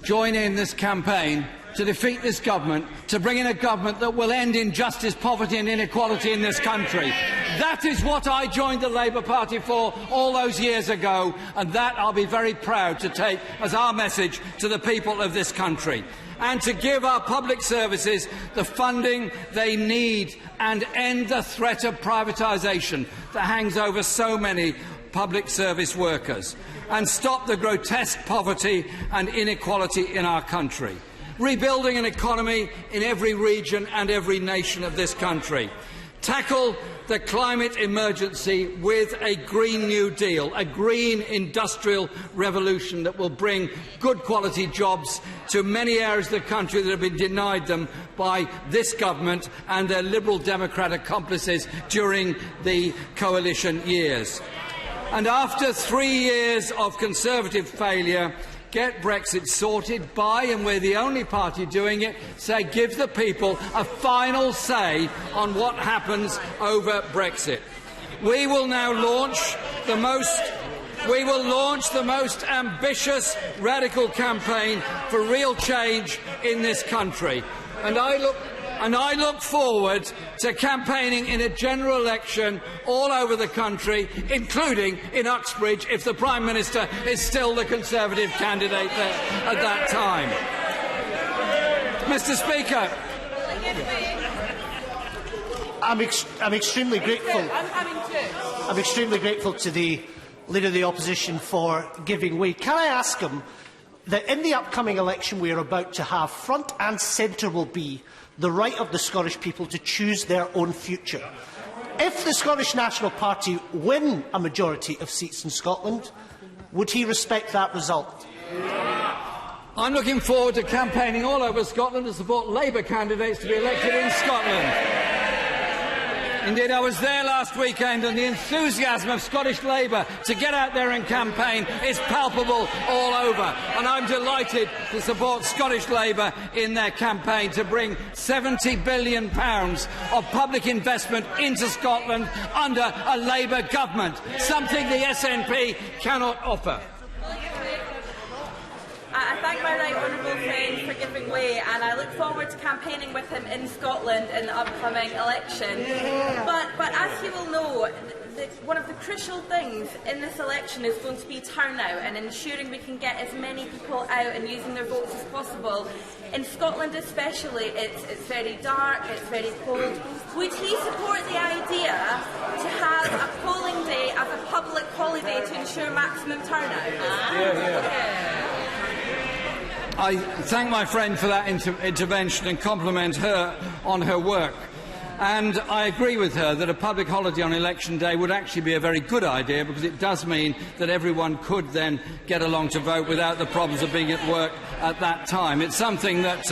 join in this campaign to defeat this government, to bring in a government that will end injustice, poverty and inequality in this country. That is what I joined the Labour Party for all those years ago, and that I'll be very proud to take as our message to the people of this country. And to give our public services the funding they need and end the threat of privatisation that hangs over so many public service workers, and stop the grotesque poverty and inequality in our country. Rebuilding an economy in every region and every nation of this country. Tackle the climate emergency with a Green New Deal, a green industrial revolution that will bring good quality jobs to many areas of the country that have been denied them by this government and their Liberal Democrat accomplices during the coalition years. And after 3 years of Conservative failure, get Brexit sorted by, and we're the only party doing it, say give the people a final say on what happens over Brexit. We will now launch the most ambitious radical campaign for real change in this country. And I look forward to campaigning in a general election all over the country, including in Uxbridge, if the Prime Minister is still the Conservative candidate there at that time. Mr. Speaker, I'm extremely grateful. I'm extremely grateful to the Leader of the Opposition for giving way. Can I ask him that in the upcoming election we are about to have, front and centre will be the right of the Scottish people to choose their own future. If the Scottish National Party win a majority of seats in Scotland, would he respect that result? I'm looking forward to campaigning all over Scotland to support Labour candidates to be elected in Scotland. Indeed, I was there last weekend, and the enthusiasm of Scottish Labour to get out there and campaign is palpable all over. And I'm delighted to support Scottish Labour in their campaign to bring £70 billion of public investment into Scotland under a Labour government, something the SNP cannot offer. I thank my right honourable friend for giving way, and I look forward to campaigning with him in Scotland in the upcoming election. But as you will know, one of the crucial things in this election is going to be turnout and ensuring we can get as many people out and using their votes as possible. In Scotland especially, it's very dark, it's very cold. Would he support the idea to have a polling day as a public holiday to ensure maximum turnout? I thank my friend for that intervention and compliment her on her work. And I agree with her that a public holiday on election day would actually be a very good idea, because it does mean that everyone could then get along to vote without the problems of being at work at that time. It's something that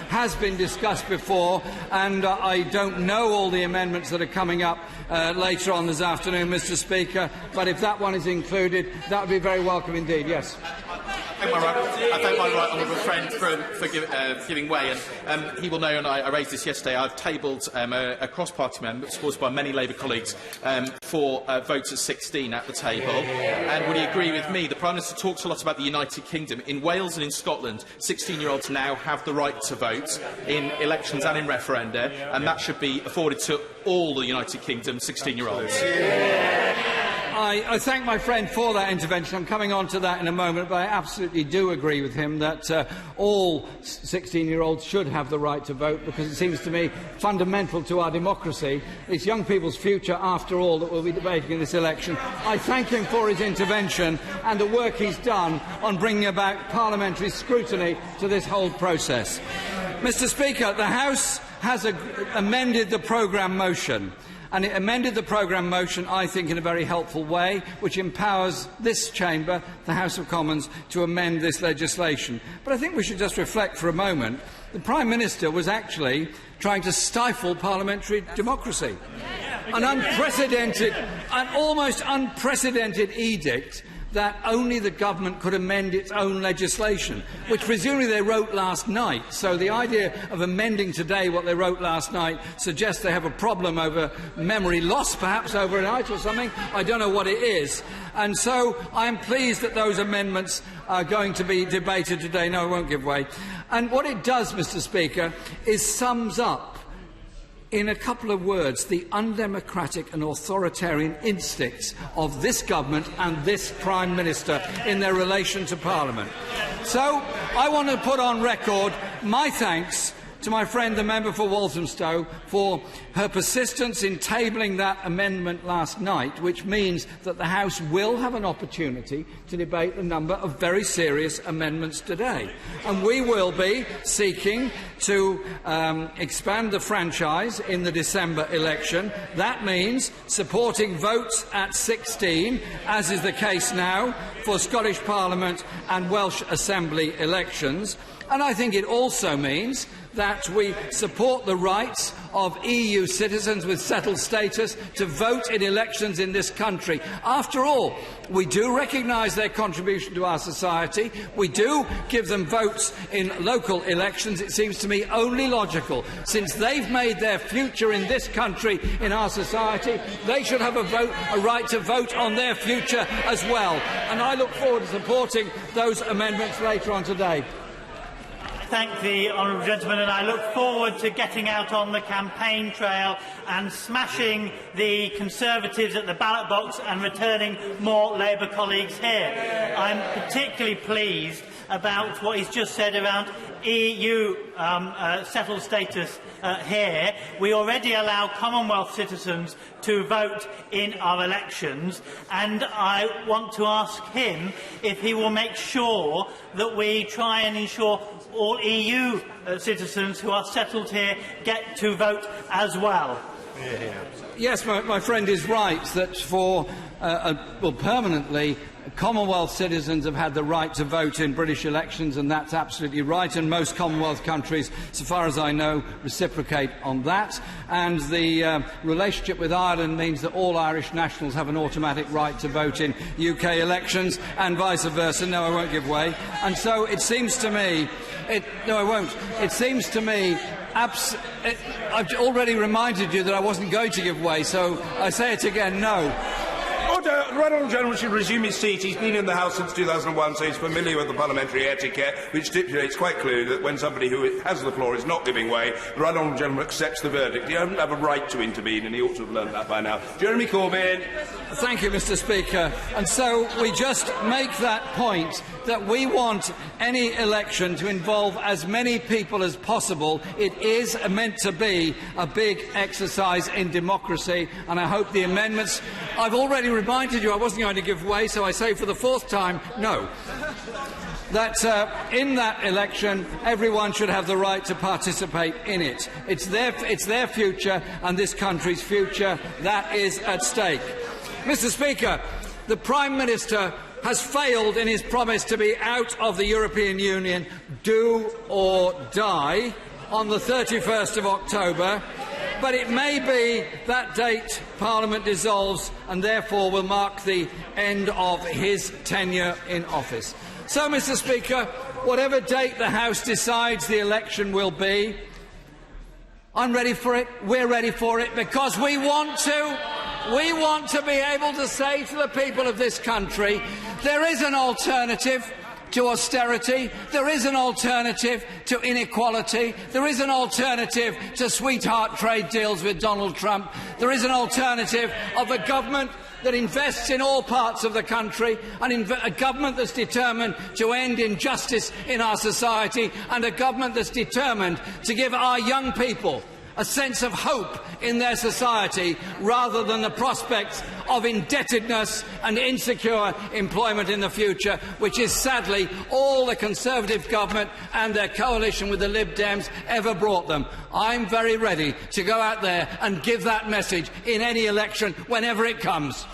has been discussed before, and I don't know all the amendments that are coming up later on this afternoon, Mr. Speaker, but if that one is included, that would be very welcome indeed. Yes. I thank my right honourable friend for giving way, and he will know, and I raised this yesterday, I've tabled a cross-party amendment supported by many Labour colleagues for votes at 16 at the table. And would he agree with me? The Prime Minister talks a lot about the United Kingdom. In Wales and in Scotland, 16-year-olds now have the right to vote in elections and in referenda, and that should be afforded to all the United Kingdom 16-year-olds. I thank my friend for that intervention. I'm coming on to that in a moment, but I absolutely do agree with him that all 16-year-olds should have the right to vote, because it seems to me fundamental to our democracy. It's young people's future, after all, that we'll be debating in this election. I thank him for his intervention and the work he's done on bringing about parliamentary scrutiny to this whole process. Mr. Speaker, the House has amended the programme motion. And it amended the programme motion, I think, in a very helpful way, which empowers this chamber, the House of Commons, to amend this legislation. But I think we should just reflect for a moment. The Prime Minister was actually trying to stifle parliamentary democracy. An unprecedented, an almost unprecedented edict that only the government could amend its own legislation, which presumably they wrote last night. So the idea of amending today what they wrote last night suggests they have a problem over memory loss, perhaps over a night or something. I don't know what it is. And so I am pleased that those amendments are going to be debated today. No, I won't give way. And what it does, Mr. Speaker, is sums up in a couple of words the undemocratic and authoritarian instincts of this government and this Prime Minister in their relation to Parliament. So I want to put on record my thanks to my friend, the member for Walthamstow, for her persistence in tabling that amendment last night, which means that the House will have an opportunity to debate a number of very serious amendments today. And we will be seeking to expand the franchise in the December election. That means supporting votes at 16, as is the case now for Scottish Parliament and Welsh Assembly elections. And I think it also means that we support the rights of EU citizens with settled status to vote in elections in this country. After all, we do recognise their contribution to our society. We do give them votes in local elections. It seems to me only logical. Since they've made their future in this country, in our society, they should have a right to vote on their future as well. And I look forward to supporting those amendments later on today. Thank the honourable gentleman, and I look forward to getting out on the campaign trail and smashing the Conservatives at the ballot box and returning more Labour colleagues here. I'm particularly pleased about what he's just said around EU settled status here. We already allow Commonwealth citizens to vote in our elections, and I want to ask him if he will make sure that we try and ensure all EU citizens who are settled here get to vote as well. Yes, my friend is right that for permanently, Commonwealth citizens have had the right to vote in British elections, and that's absolutely right. And most Commonwealth countries, so far as I know, reciprocate on that. And the relationship with Ireland means that all Irish nationals have an automatic right to vote in UK elections, and vice versa. No, I won't give way. And so it seems to me... no, I won't. It seems to me... I've already reminded you that I wasn't going to give way, so I say it again, no. Order. The Right Honourable Gentleman should resume his seat. He's been in the House since 2001, so he's familiar with the parliamentary etiquette, which stipulates quite clearly that when somebody who has the floor is not giving way, the Right Honourable Gentleman accepts the verdict. He doesn't have a right to intervene, and he ought to have learned that by now. Jeremy Corbyn. Thank you, Mr. Speaker. And so we just make that point that we want any election to involve as many people as possible. It is meant to be a big exercise in democracy, and I hope the amendments... I've already reminded you I wasn't going to give way, so I say for the fourth time, no. that in that election everyone should have the right to participate in it. It's their future and this country's future that is at stake. Mr. Speaker, the Prime Minister has failed in his promise to be out of the European Union, do or die, on the 31st of October, but it may be that date Parliament dissolves and therefore will mark the end of his tenure in office. So, Mr. Speaker, whatever date the House decides the election will be, I'm ready for it, we're ready for it, because we want to be able to say to the people of this country, there is an alternative to austerity, there is an alternative to inequality, there is an alternative to sweetheart trade deals with Donald Trump, there is an alternative of a government that invests in all parts of the country, and a government that's determined to end injustice in our society, and a government that's determined to give our young people a sense of hope in their society rather than the prospects of indebtedness and insecure employment in the future, which is sadly all the Conservative government and their coalition with the Lib Dems ever brought them. I'm very ready to go out there and give that message in any election whenever it comes.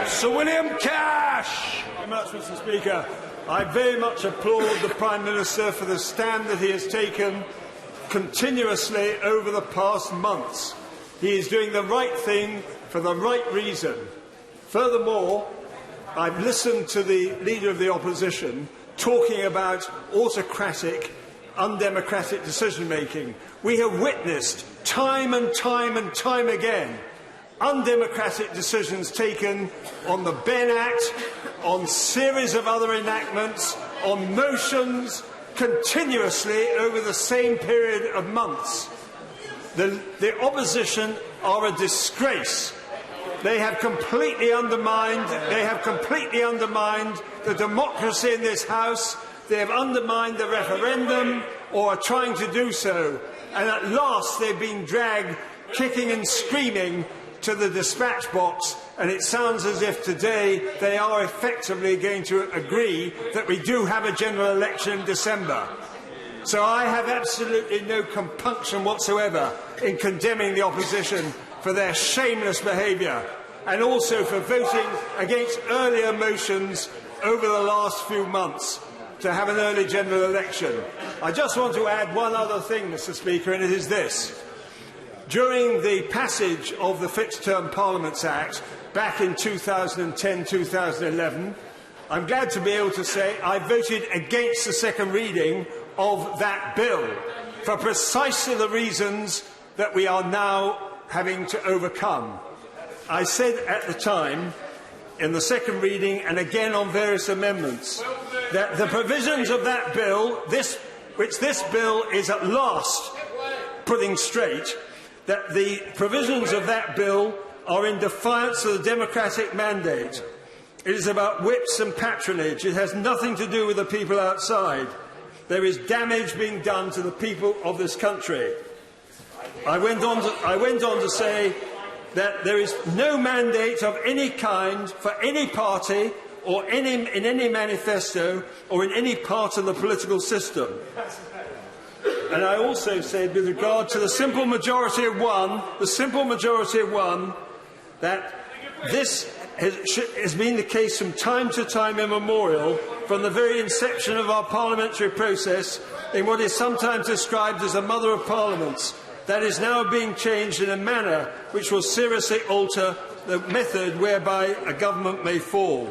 Sir William Cash. Very much, Mr. Speaker. I very much applaud the Prime Minister for the stand that he has taken continuously over the past months. He is doing the right thing for the right reason. Furthermore, I've listened to the Leader of the Opposition talking about autocratic, undemocratic decision-making. We have witnessed time and time and time again undemocratic decisions taken on the Ben Act, on series of other enactments, on motions, continuously over the same period of months. The opposition are a disgrace. They have completely undermined the democracy in this House. They have undermined the referendum, or are trying to do so. And at last they've been dragged kicking and screaming to the dispatch box, and it sounds as if today they are effectively going to agree that we do have a general election in December. So I have absolutely no compunction whatsoever in condemning the opposition for their shameless behaviour, and also for voting against earlier motions over the last few months to have an early general election. I just want to add one other thing, Mr. Speaker, and it is this. During the passage of the Fixed-Term Parliaments Act back in 2010-2011, I'm glad to be able to say I voted against the second reading of that bill for precisely the reasons that we are now having to overcome. I said at the time, in the second reading and again on various amendments, that the provisions of that bill, which this bill is at last putting straight, that the provisions of that bill are in defiance of the democratic mandate. It is about whips and patronage. It has nothing to do with the people outside. There is damage being done to the people of this country. I went on to say that there is no mandate of any kind for any party or in any manifesto or in any part of the political system. And I also said, with regard to the simple majority of one, that this has been the case from time to time immemorial, from the very inception of our parliamentary process, in what is sometimes described as a mother of parliaments. That is now being changed in a manner which will seriously alter the method whereby a government may fall.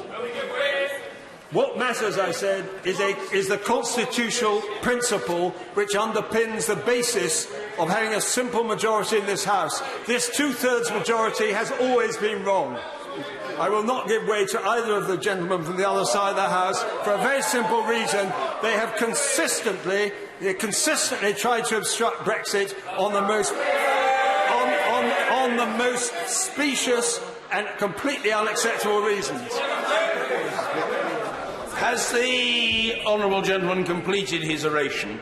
What matters, I said, is the constitutional principle which underpins the basis of having a simple majority in this House. This two-thirds majority has always been wrong. I will not give way to either of the gentlemen from the other side of the House for a very simple reason. They have consistently tried to obstruct Brexit on the most specious and completely unacceptable reasons. Has the honourable gentleman completed his oration?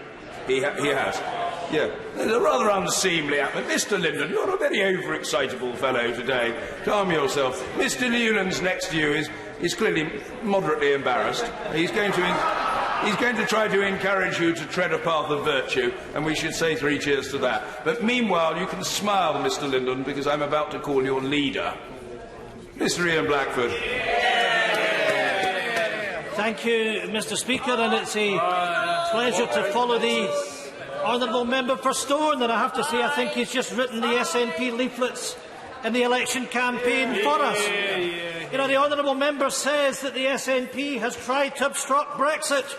He has. Yeah, it's a rather unseemly act. But Mr. Lyndon, you're a very overexcitable fellow today. Calm yourself. Mr. Newlands next to you is clearly moderately embarrassed. He's going to try to encourage you to tread a path of virtue, and we should say 3 cheers to that. But meanwhile, you can smile, Mr. Lyndon, because I'm about to call your leader, Mr. Ian Blackford. Thank you, Mr. Speaker, and it's a pleasure to follow the honourable member for Stone, and I have to say I think he's just written the SNP leaflets in the election campaign for us. You know, the honourable member says that the SNP has tried to obstruct Brexit.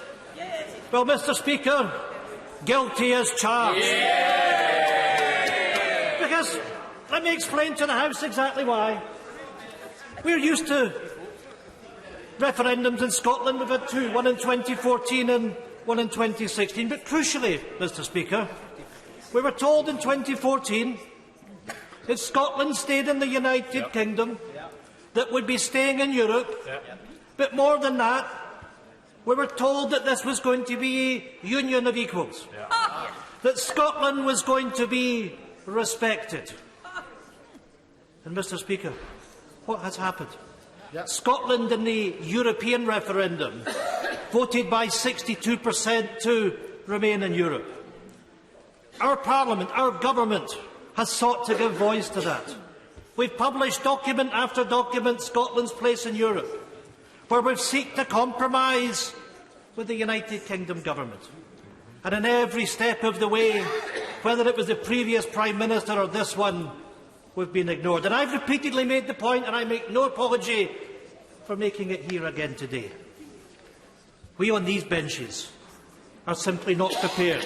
Well, Mr. Speaker, guilty as charged. Because, let me explain to the House exactly why. We're used to referendums in Scotland. We've had 2, one in 2014 and one in 2016. But crucially, Mr. Speaker, we were told in 2014 that Scotland stayed in the United Kingdom, that would be staying in Europe. But more than that, we were told that this was going to be a union of equals, that Scotland was going to be respected. And, Mr. Speaker, what has happened? Scotland in the European referendum voted by 62% to remain in Europe. Our Parliament, our government, has sought to give voice to that. We've published document after document, Scotland's place in Europe, where we've sought to compromise with the United Kingdom government. And in every step of the way, whether it was the previous Prime Minister or this one, we've been ignored. And I've repeatedly made the point, and I make no apology for making it here again today. We on these benches are simply not prepared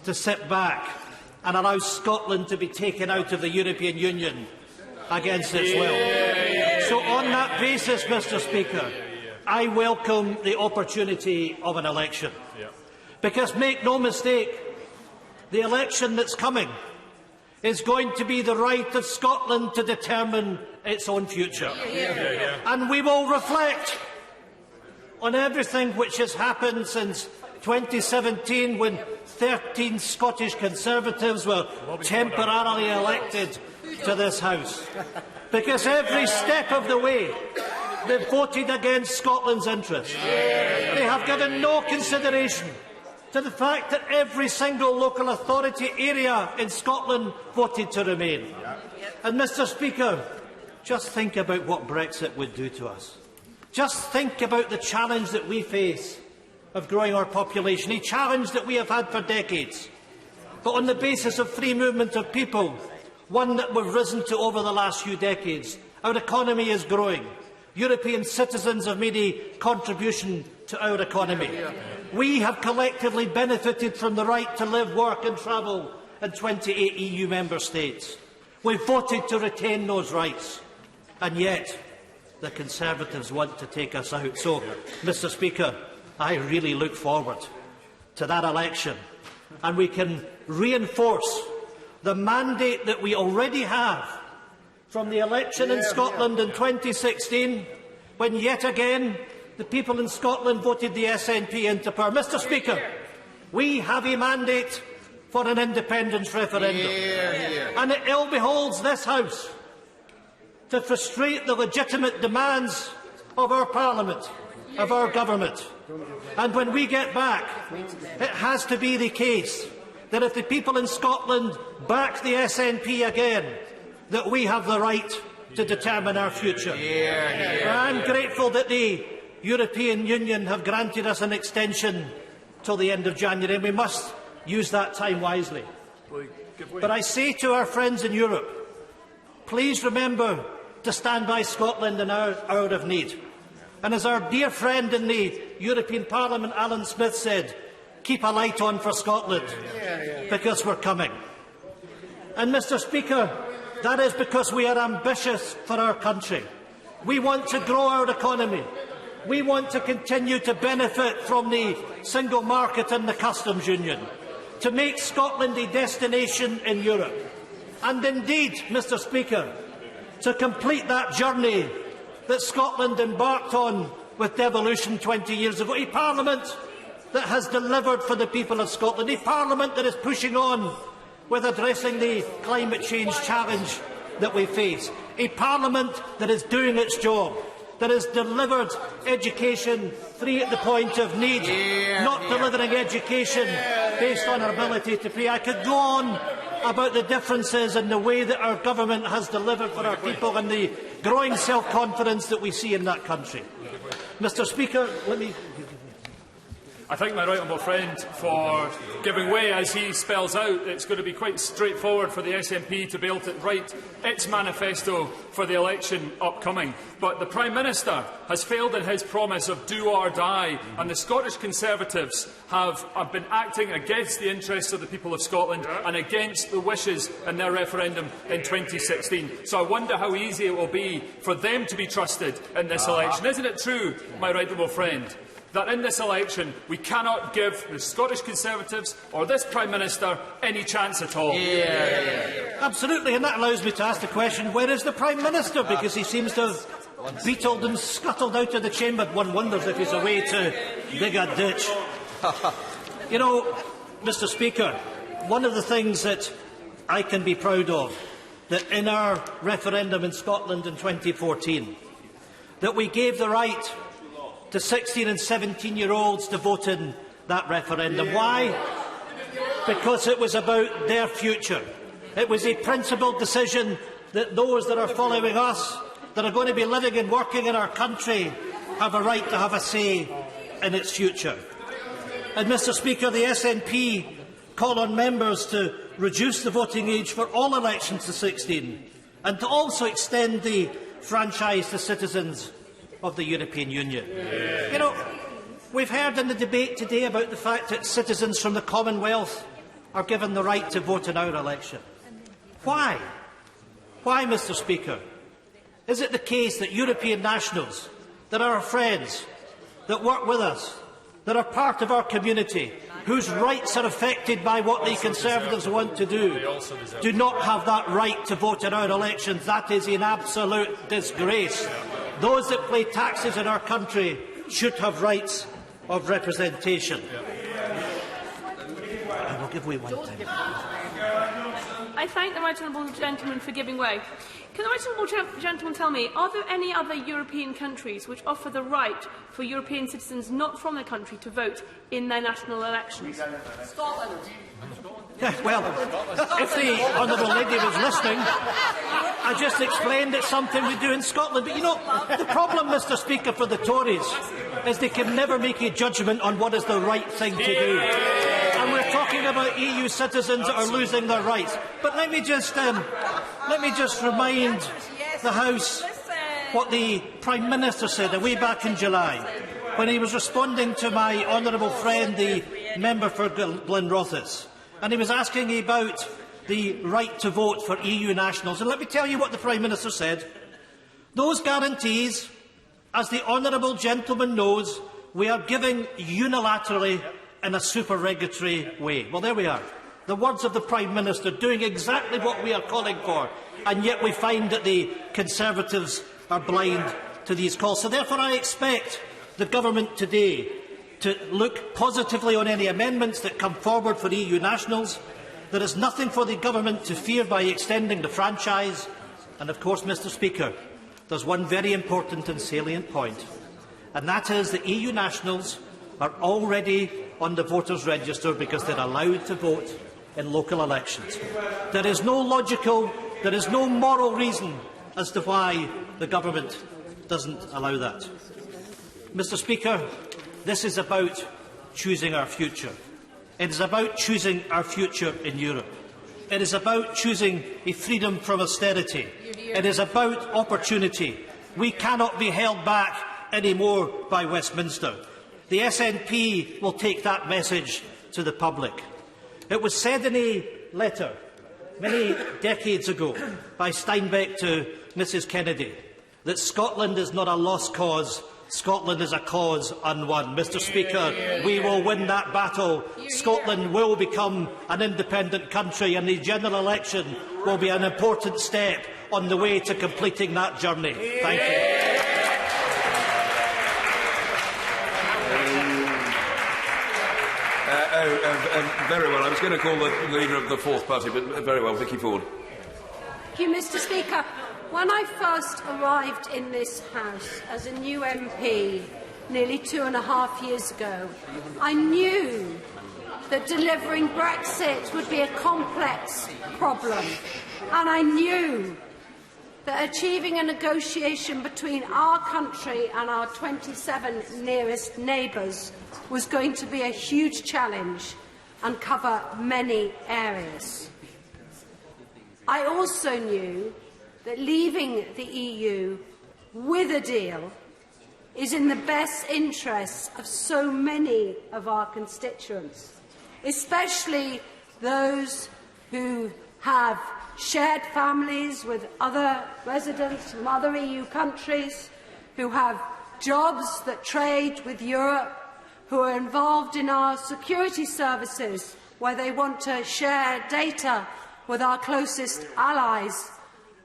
to sit back and allow Scotland to be taken out of the European Union against its will. So on that basis, Mr. Speaker, I welcome the opportunity of an election. Because make no mistake, the election that's coming is going to be the right of Scotland to determine its own future. And we will reflect on everything which has happened since 2017, when 13 Scottish Conservatives were temporarily elected to this House. Because every step of the way, they've voted against Scotland's interests. They have given no consideration to the fact that every single local authority area in Scotland voted to remain. And, Mr. Speaker, just think about what Brexit would do to us. Just think about the challenge that we face of growing our population, a challenge that we have had for decades. But on the basis of free movement of people, one that we've risen to over the last few decades, our economy is growing. European citizens have made a contribution to our economy. We have collectively benefited from the right to live, work and travel in 28 EU member states. We've voted to retain those rights, and yet the Conservatives want to take us out. So, Mr. Speaker, I really look forward to that election, and we can reinforce the mandate that we already have from the election in Scotland in 2016, when yet again the people in Scotland voted the SNP into power. Mr. Speaker, we have a mandate for an independence referendum, and it ill beholds this House to frustrate the legitimate demands of our Parliament, of our government. And when we get back, it has to be the case that if the people in Scotland back the SNP again, that we have the right to determine our future. I'm grateful that the European Union have granted us an extension till the end of January, and we must use that time wisely. But I say to our friends in Europe, please remember to stand by Scotland in our hour of need. And as our dear friend in the European Parliament, Alan Smith, said, keep a light on for Scotland, because we're coming. And, Mr. Speaker, that is because we are ambitious for our country. We want to grow our economy. We want to continue to benefit from the single market and the customs union, to make Scotland a destination in Europe. And indeed, Mr. Speaker, to complete that journey that Scotland embarked on with devolution 20 years ago, a Parliament that has delivered for the people of Scotland, a Parliament that is pushing on with addressing the climate change challenge that we face, a Parliament that is doing its job, that has delivered education free at the point of need, not delivering education based on our ability to pay. I could go on about the differences in the way that our government has delivered for our people and the growing self-confidence that we see in that country. Mr. Speaker, I thank my right honourable friend for giving way. As he spells out, it's going to be quite straightforward for the SNP to be able to write its manifesto for the election upcoming. But the Prime Minister has failed in his promise of do or die, and the Scottish Conservatives have been acting against the interests of the people of Scotland and against the wishes in their referendum in 2016. So I wonder how easy it will be for them to be trusted in this election. Isn't it true, my right honourable friend, that in this election we cannot give the Scottish Conservatives or this Prime Minister any chance at all? Absolutely, and that allows me to ask the question, where is the Prime Minister? Because he seems to have beetled and scuttled out of the chamber. One wonders if he's away to dig a ditch. You know, Mr. Speaker, one of the things that I can be proud of, that in our referendum in Scotland in 2014, that we gave the right to 16 and 17-year-olds to vote in that referendum. Why? Because it was about their future. It was a principled decision that those that are following us, that are going to be living and working in our country, have a right to have a say in its future. And, Mr. Speaker, the SNP call on members to reduce the voting age for all elections to 16 and to also extend the franchise to citizens of the European Union. You know, we've heard in the debate today about the fact that citizens from the Commonwealth are given the right to vote in our election. Why? Why, Mr. Speaker? Is it the case that European nationals, that are our friends, that work with us, that are part of our community, whose rights are affected by what the Conservatives want to do not have that right to vote in our elections? That is an absolute disgrace. Those that pay taxes in our country should have rights of representation. I will give way one time. I thank the right honourable gentleman for giving way. Can the right honourable gentleman tell me, are there any other European countries which offer the right for European citizens not from their country to vote in their national elections? Scotland. Well, if the honourable lady was listening, I just explained it's something we do in Scotland. But you know, the problem, Mr. Speaker, for the Tories is they can never make a judgment on what is the right thing to do. And we're talking about EU citizens that are losing their rights. But let me just remind the House what the Prime Minister said way back in July, when he was responding to my honourable friend, the member for Glenrothes. And he was asking about the right to vote for EU nationals. And let me tell you what the Prime Minister said. Those guarantees, as the honourable gentleman knows, we are giving unilaterally in a supererogatory way. Well, there we are. The words of the Prime Minister doing exactly what we are calling for. And yet we find that the Conservatives are blind to these calls. So therefore I expect the government today to look positively on any amendments that come forward for EU nationals. There is nothing for the government to fear by extending the franchise. And of course, Mr. Speaker, there's one very important and salient point, and that is that EU nationals are already on the voters' register because they're allowed to vote in local elections. There is no logical, there is no moral reason as to why the government doesn't allow that. Mr. Speaker, this is about choosing our future. It is about choosing our future in Europe. It is about choosing a freedom from austerity. It is about opportunity. We cannot be held back anymore by Westminster. The SNP will take that message to the public. It was said in a letter many decades ago by Steinbeck to Mrs Kennedy that Scotland is not a lost cause, Scotland is a cause unwon. Mr. Speaker, we will win that battle. Scotland will become an independent country, and the general election will be an important step on the way to completing that journey. Thank you. Very well. I was going to call the leader of the fourth party, but very well. Vicky Ford. Thank you, Mr. Speaker. When I first arrived in this House as a new MP nearly 2.5 years ago, I knew that delivering Brexit would be a complex problem, and I knew that achieving a negotiation between our country and our 27 nearest neighbours was going to be a huge challenge and cover many areas. I also knew that leaving the EU with a deal is in the best interests of so many of our constituents, especially those who have shared families with other residents from other EU countries, who have jobs that trade with Europe, who are involved in our security services, where they want to share data with our closest allies,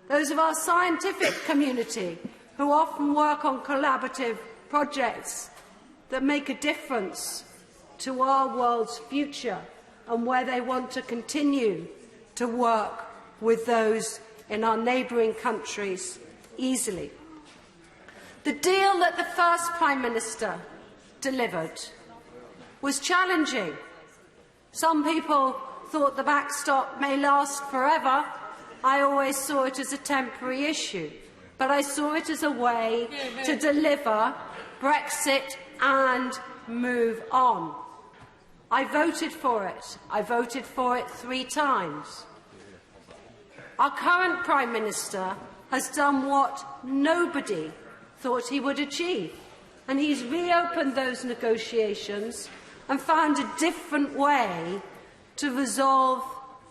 those of our scientific community, who often work on collaborative projects that make a difference to our world's future, and where they want to continue to work with those in our neighbouring countries easily. The deal that the first Prime Minister delivered was challenging. Some people thought the backstop may last forever. I always saw it as a temporary issue, but I saw it as a way to deliver Brexit and move on. I voted for it. I voted for it 3 times. Our current Prime Minister has done what nobody thought he would achieve, and he's reopened those negotiations and found a different way to resolve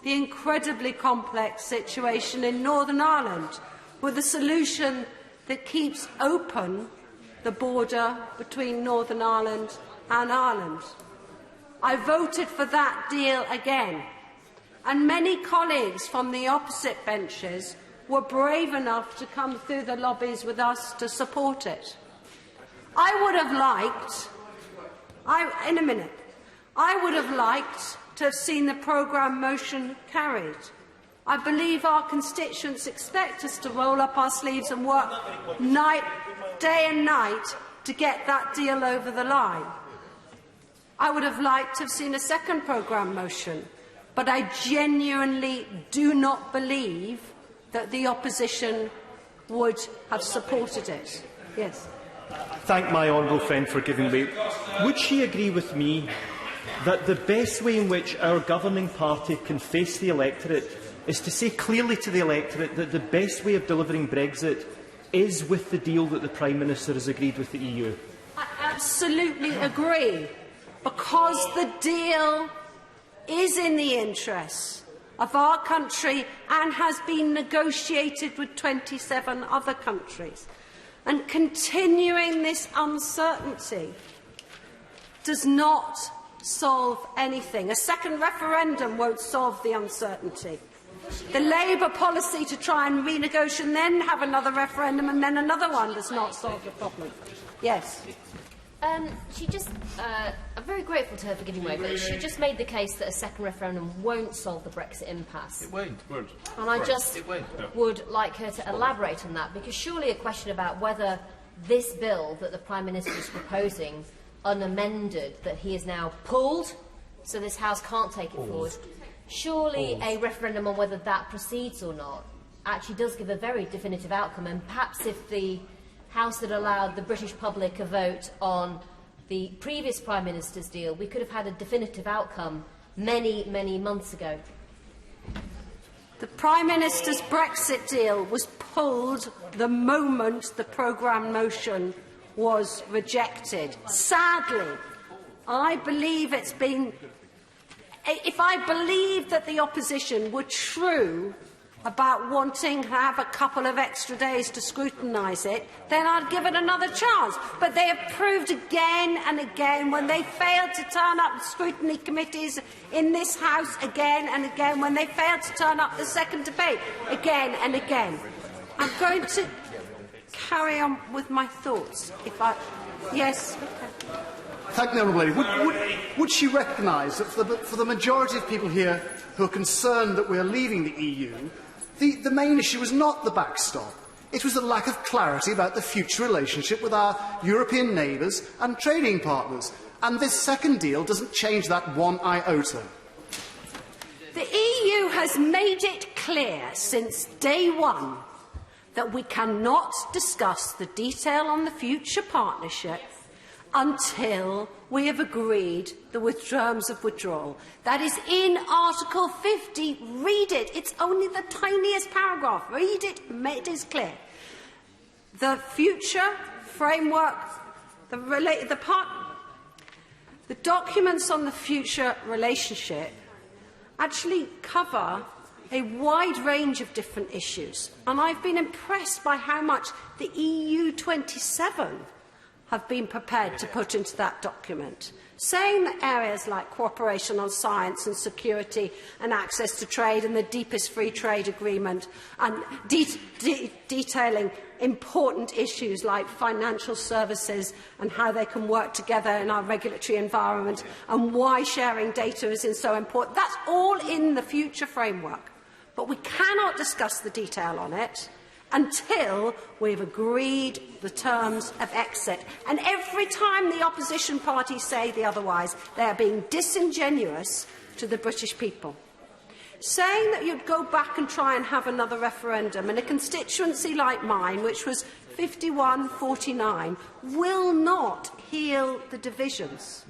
the incredibly complex situation in Northern Ireland, with a solution that keeps open the border between Northern Ireland and Ireland. I voted for that deal again, and many colleagues from the opposite benches were brave enough to come through the lobbies with us to support it. I would have liked to have seen the programme motion carried. I believe our constituents expect us to roll up our sleeves and work day and night to get that deal over the line. I would have liked to have seen a second programme motion, but I genuinely do not believe that the opposition would have supported it. Yes. Thank my honourable friend for giving way. Would she agree with me that the best way in which our governing party can face the electorate is to say clearly to the electorate that the best way of delivering Brexit is with the deal that the Prime Minister has agreed with the EU? I absolutely agree, because the deal is in the interests of our country and has been negotiated with 27 other countries. And continuing this uncertainty does not solve anything. A second referendum won't solve the uncertainty. The Labour policy to try and renegotiate and then have another referendum and then another one does not solve the problem. Yes. I'm very grateful to her for giving way, but she just made the case that a second referendum won't solve the Brexit impasse. It won't. And I just would like her to elaborate on that, because surely a question about whether this bill that the Prime Minister is proposing, unamended, that he has now pulled, so this House can't take it forward, surely a referendum on whether that proceeds or not actually does give a very definitive outcome, and perhaps if the House had allowed the British public a vote on the previous Prime Minister's deal, we could have had a definitive outcome many, many months ago. The Prime Minister's Brexit deal was pulled the moment the programme motion was rejected. Sadly, I believe it's been... If I believed that the opposition were true about wanting to have a couple of extra days to scrutinise it, then I'd give it another chance. But they have proved again and again, when they failed to turn up scrutiny committees in this House again and again, when they failed to turn up the second debate again and again. I'm going to carry on with my thoughts. Yes. Okay. thank the Honourable Lady. Would she recognise that for the majority of people here who are concerned that we are leaving the EU, the main issue was not the backstop. It was the lack of clarity about the future relationship with our European neighbours and trading partners. And this second deal doesn't change that one iota. The EU has made it clear since day one that we cannot discuss the detail on the future partnership until we have agreed the terms of withdrawal. That is in Article 50. Read it. It's only the tiniest paragraph. Read it. It is clear. The future framework, the documents on the future relationship actually cover a wide range of different issues. And I've been impressed by how much the EU 27 have been prepared to put into that document, saying that areas like cooperation on science and security and access to trade and the deepest free trade agreement, and detailing important issues like financial services and how they can work together in our regulatory environment and why sharing data is so important. That's all in the future framework. But we cannot discuss the detail on it until we've agreed the terms of exit. And every time the opposition parties say the otherwise, they are being disingenuous to the British people. Saying that you'd go back and try and have another referendum in a constituency like mine, which was 51-49, will not heal the divisions.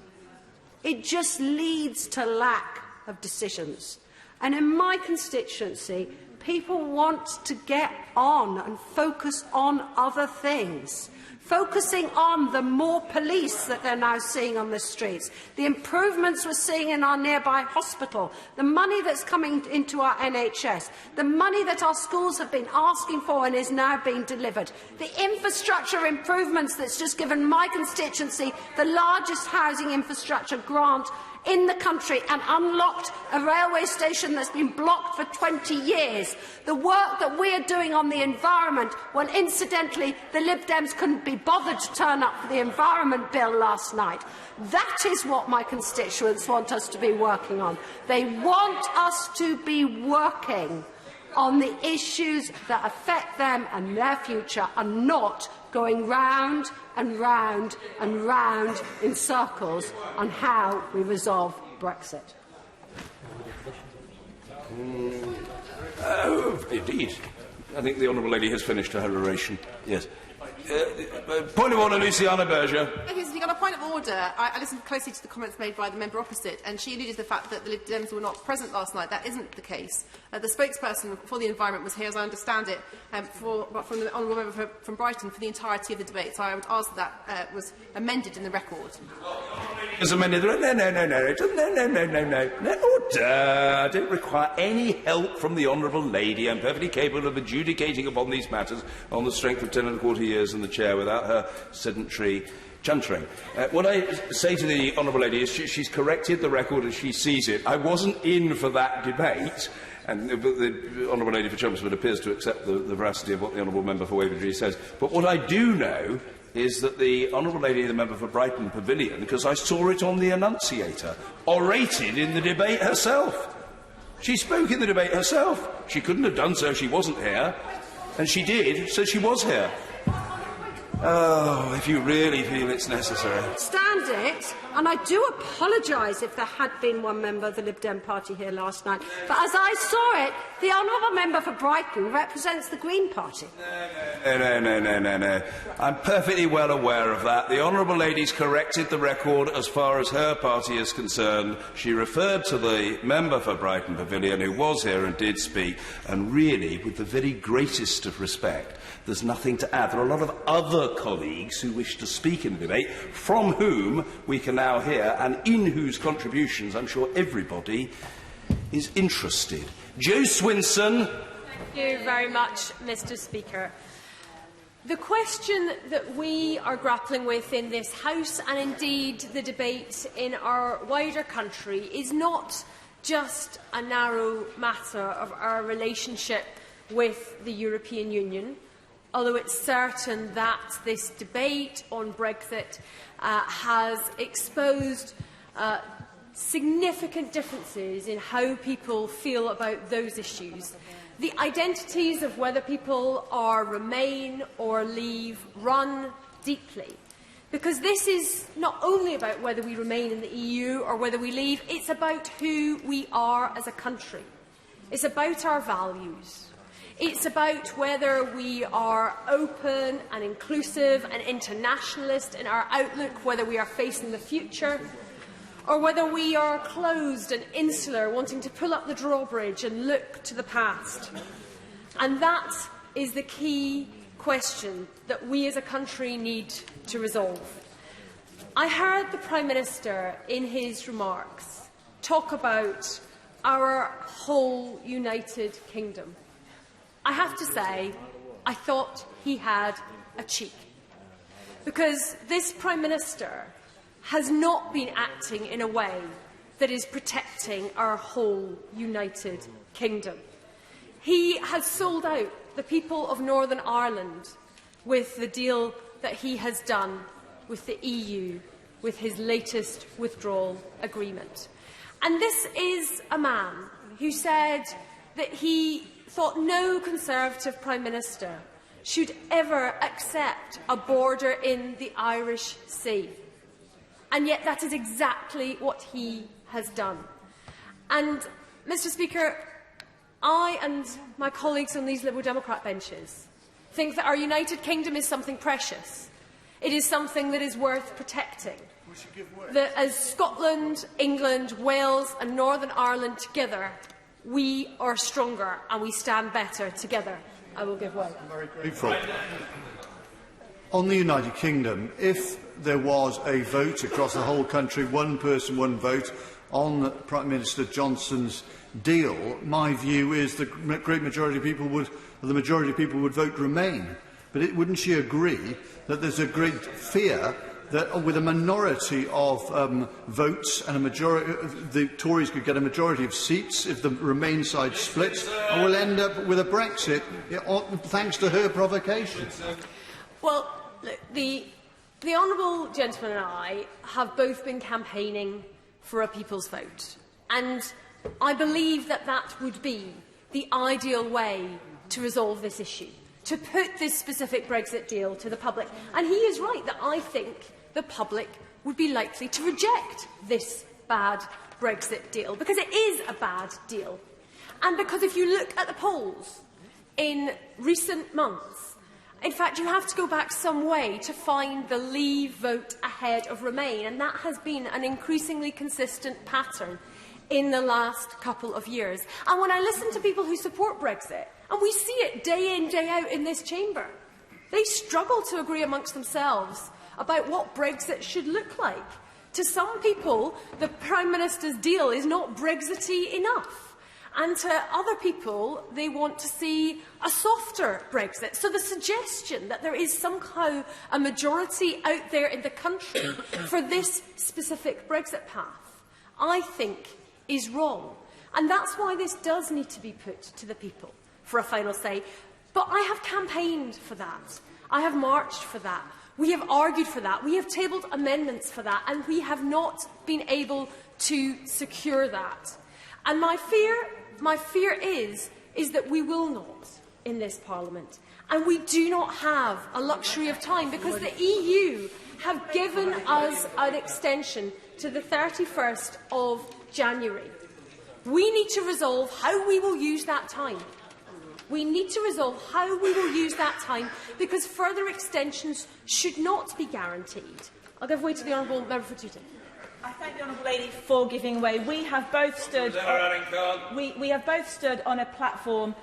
It just leads to lack of decisions. And in my constituency, people want to get on and focus on other things, focusing on the more police that they're now seeing on the streets, the improvements we're seeing in our nearby hospital, the money that's coming into our NHS, the money that our schools have been asking for and is now being delivered, the infrastructure improvements that's just given my constituency the largest housing infrastructure grant in the country and unlocked a railway station that's been blocked for 20 years. The work that we are doing on the environment, well, incidentally, the Lib Dems couldn't be bothered to turn up for the Environment Bill last night. That is what my constituents want us to be working on. They want us to be working on the issues that affect them and their future, and not going round and round and round in circles on how we resolve Brexit. Indeed. I think the Honourable Lady has finished her oration. Yes. Point of order, Luciana Berger. Okay, so on a point of order, I listened closely to the comments made by the member opposite, and she alluded to the fact that the Lib Dems were not present last night. That isn't the case. The spokesperson for the environment was here, as I understand it, from the honourable member from Brighton for the entirety of the debate. So I would ask that was amended in the record. Is amended? No. Order. I don't require any help from the Honourable Lady. I'm perfectly capable of adjudicating upon these matters on the strength of 10 1/4 years in the chair without her sedentary chuntering. What I say to the Honourable Lady is she's corrected the record as she sees it. I wasn't in for that debate, and the Honourable Lady for Chelmsford appears to accept the veracity of what the Honourable Member for Wavertree says. But what I do know is that the Honourable Lady, the Member for Brighton Pavilion, because I saw it on the Annunciator, orated in the debate herself. She spoke in the debate herself. She couldn't have done so if she wasn't here, and she did, so she was here. Oh, if you really feel it's necessary. Stand it, and I do apologise if there had been one member of the Lib Dem Party here last night. But as I saw it, the honourable member for Brighton represents the Green Party. No. I'm perfectly well aware of that. The Honourable Lady's corrected the record as far as her party is concerned. She referred to the member for Brighton Pavilion who was here and did speak, and really, with the very greatest of respect, there's nothing to add. There are a lot of other colleagues who wish to speak in the debate, from whom we can now hear, and in whose contributions I'm sure everybody is interested. Jo Swinson. Thank you very much, Mr. Speaker. The question that we are grappling with in this House, and indeed the debate in our wider country, is not just a narrow matter of our relationship with the European Union, although it's certain that this debate on Brexit has exposed significant differences in how people feel about those issues. The identities of whether people are remain or leave run deeply, because this is not only about whether we remain in the EU or whether we leave, it's about who we are as a country. It's about our values. It's about whether we are open and inclusive and internationalist in our outlook, whether we are facing the future, or whether we are closed and insular, wanting to pull up the drawbridge and look to the past. And that is the key question that we as a country need to resolve. I heard the Prime Minister in his remarks talk about our whole United Kingdom. I have to say, I thought he had a cheek, because this Prime Minister has not been acting in a way that is protecting our whole United Kingdom. He has sold out the people of Northern Ireland with the deal that he has done with the EU, with his latest withdrawal agreement. And this is a man who said that he thought no Conservative Prime Minister should ever accept a border in the Irish Sea. And yet that is exactly what he has done. And, Mr Speaker, I and my colleagues on these Liberal Democrat benches think that our United Kingdom is something precious. It is something that is worth protecting. That as Scotland, England, Wales and Northern Ireland together, we are stronger and we stand better together. I will give way. On the United Kingdom, if there was a vote across the whole country, one person, one vote, on Prime Minister Johnson's deal, my view is the great majority of people would vote Remain. But wouldn't she agree that there's a great fear that with a minority of votes and a majority, the Tories could get a majority of seats if the Remain side splits, and we'll end up with a Brexit thanks to her provocation? Well, look, the honourable gentleman and I have both been campaigning for a people's vote, and I believe that that would be the ideal way to resolve this issue, to put this specific Brexit deal to the public. And he is right that I think the public would be likely to reject this bad Brexit deal, because it is a bad deal. And because if you look at the polls in recent months, in fact, you have to go back some way to find the Leave vote ahead of Remain, and that has been an increasingly consistent pattern in the last couple of years. And when I listen to people who support Brexit, and we see it day in, day out in this chamber, they struggle to agree amongst themselves about what Brexit should look like. To some people, the Prime Minister's deal is not Brexity enough. And to other people, they want to see a softer Brexit. So the suggestion that there is somehow a majority out there in the country for this specific Brexit path, I think, is wrong. And that's why this does need to be put to the people for a final say. But I have campaigned for that. I have marched for that. We have argued for that. We have tabled amendments for that. And we have not been able to secure that. And my fear is that we will not in this Parliament. And we do not have a luxury of time, because the EU have given us an extension to the 31st of January. We need to resolve how we will use that time. We need to resolve how we will use that time, because further extensions should not be guaranteed. I'll give way to the Honourable Member for Tooting. I thank the Honourable Lady for giving way. We have both stood on a platform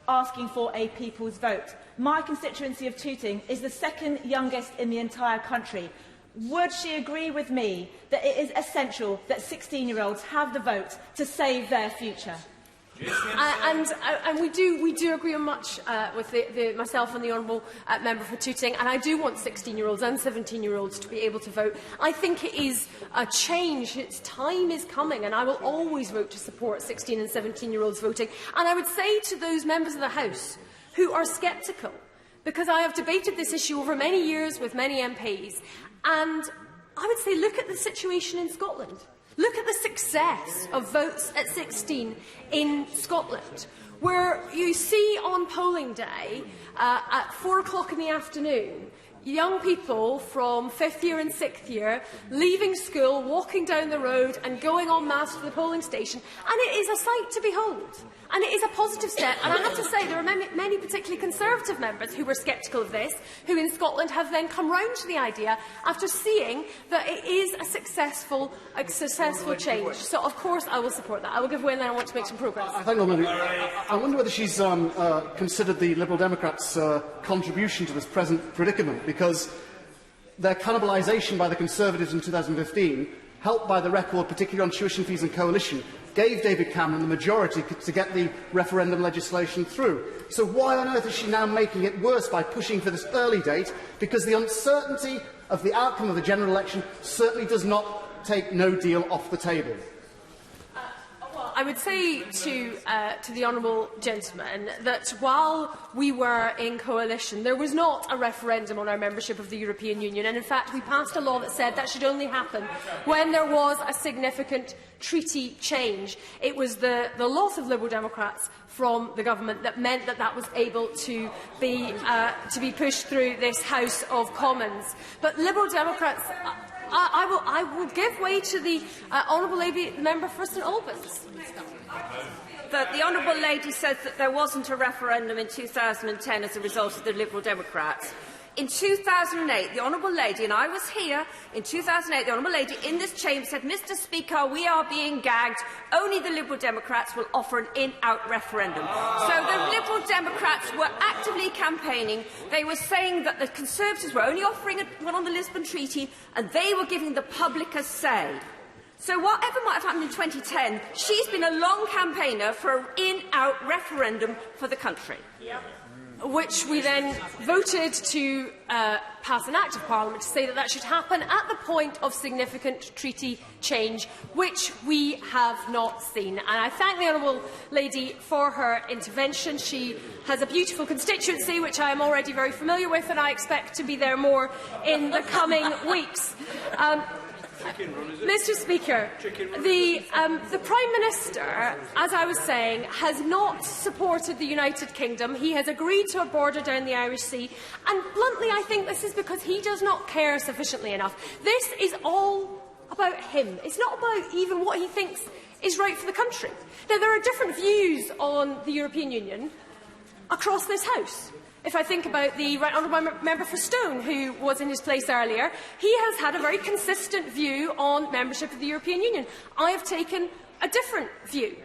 asking for a people's vote. My constituency of Tooting is the second youngest in the entire country. Would she agree with me that it is essential that 16-year-olds have the vote to save their future? And we do agree on much with myself and the Honourable Member for Tooting, and I do want 16-year-olds and 17-year-olds to be able to vote. I think it is a change. Its time is coming, and I will always vote to support 16 and 17-year-olds voting. And I would say to those members of the House who are sceptical because I have debated this issue over many years with many MPs, and I would say look at the situation in Scotland. Look at the success of votes at 16 in Scotland, where you see on polling day at 4 o'clock in the afternoon young people from 5th year and 6th year leaving school, walking down the road and going en masse to the polling station. And it is a sight to behold. And it is a positive step. And I have to say, there are many particularly Conservative members who were sceptical of this, who in Scotland have then come round to the idea after seeing that it is a successful change. So, of course, I will support that. I will give way and then I want to make some progress. I wonder whether she's considered the Liberal Democrats' contribution to this present predicament, because their cannibalisation by the Conservatives in 2015, helped by the record, particularly on tuition fees and coalition, gave David Cameron the majority to get the referendum legislation through. So why on earth is she now making it worse by pushing for this early date? Because the uncertainty of the outcome of the general election certainly does not take no deal off the table. I would say to the honourable gentleman that while we were in coalition, there was not a referendum on our membership of the European Union. And in fact, we passed a law that said that should only happen when there was a significant treaty change. It was the loss of Liberal Democrats from the government that meant that that was able to be pushed through this House of Commons. But Liberal Democrats... I will give way to the honourable lady member for St Albans. The honourable lady says that there wasn't a referendum in 2010 as a result of the Liberal Democrats. In 2008, the honourable lady, and I was here in 2008, the honourable lady in this chamber said, "Mr Speaker, we are being gagged. Only the Liberal Democrats will offer an in-out referendum." So the Liberal Democrats were actively campaigning. They were saying that the Conservatives were only offering one on the Lisbon Treaty, and they were giving the public a say. So whatever might have happened in 2010, she's been a long campaigner for an in-out referendum for the country. Yep. Which we then voted to pass an Act of Parliament to say that that should happen at the point of significant treaty change, which we have not seen. And I thank the honourable lady for her intervention. She has a beautiful constituency, which I am already very familiar with, and I expect to be there more in the coming weeks. Mr Speaker, the Prime Minister, as I was saying, has not supported the United Kingdom. He has agreed to a border down the Irish Sea, and bluntly I think this is because he does not care sufficiently enough. This is all about him. It's not about even what he thinks is right for the country. Now, there are different views on the European Union across this House. If I think about the Right Honourable Member for Stone, who was in his place earlier, he has had a very consistent view on membership of the European Union. I have taken a different view.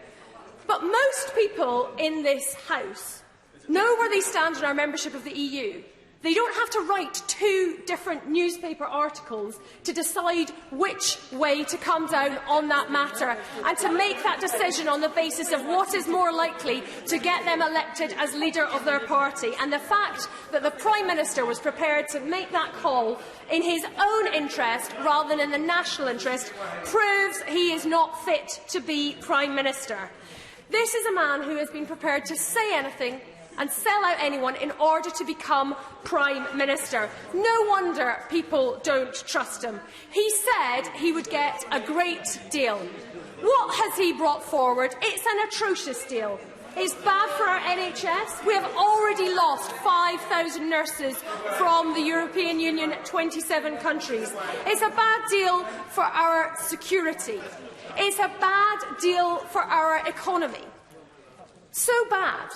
But most people in this House know where they stand on our membership of the EU. They don't have to write 2 different newspaper articles to decide which way to come down on that matter and to make that decision on the basis of what is more likely to get them elected as leader of their party. And the fact that the Prime Minister was prepared to make that call in his own interest rather than in the national interest proves he is not fit to be Prime Minister. This is a man who has been prepared to say anything and sell out anyone in order to become Prime Minister. No wonder people don't trust him. He said he would get a great deal. What has he brought forward? It's an atrocious deal. It's bad for our NHS. We have already lost 5,000 nurses from the European Union, 27 countries. It's a bad deal for our security. It's a bad deal for our economy. So bad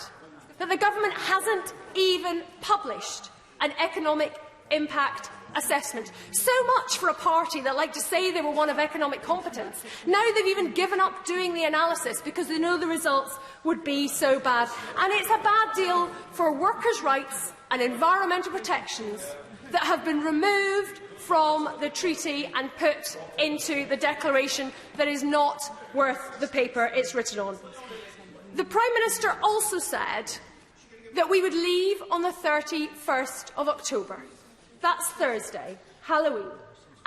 that the government hasn't even published an economic impact assessment. So much for a party that like to say they were one of economic competence. Now they've even given up doing the analysis because they know the results would be so bad. And it's a bad deal for workers' rights and environmental protections that have been removed from the treaty and put into the declaration that is not worth the paper it's written on. The Prime Minister also said that we would leave on the 31st of October. That's Thursday, Halloween.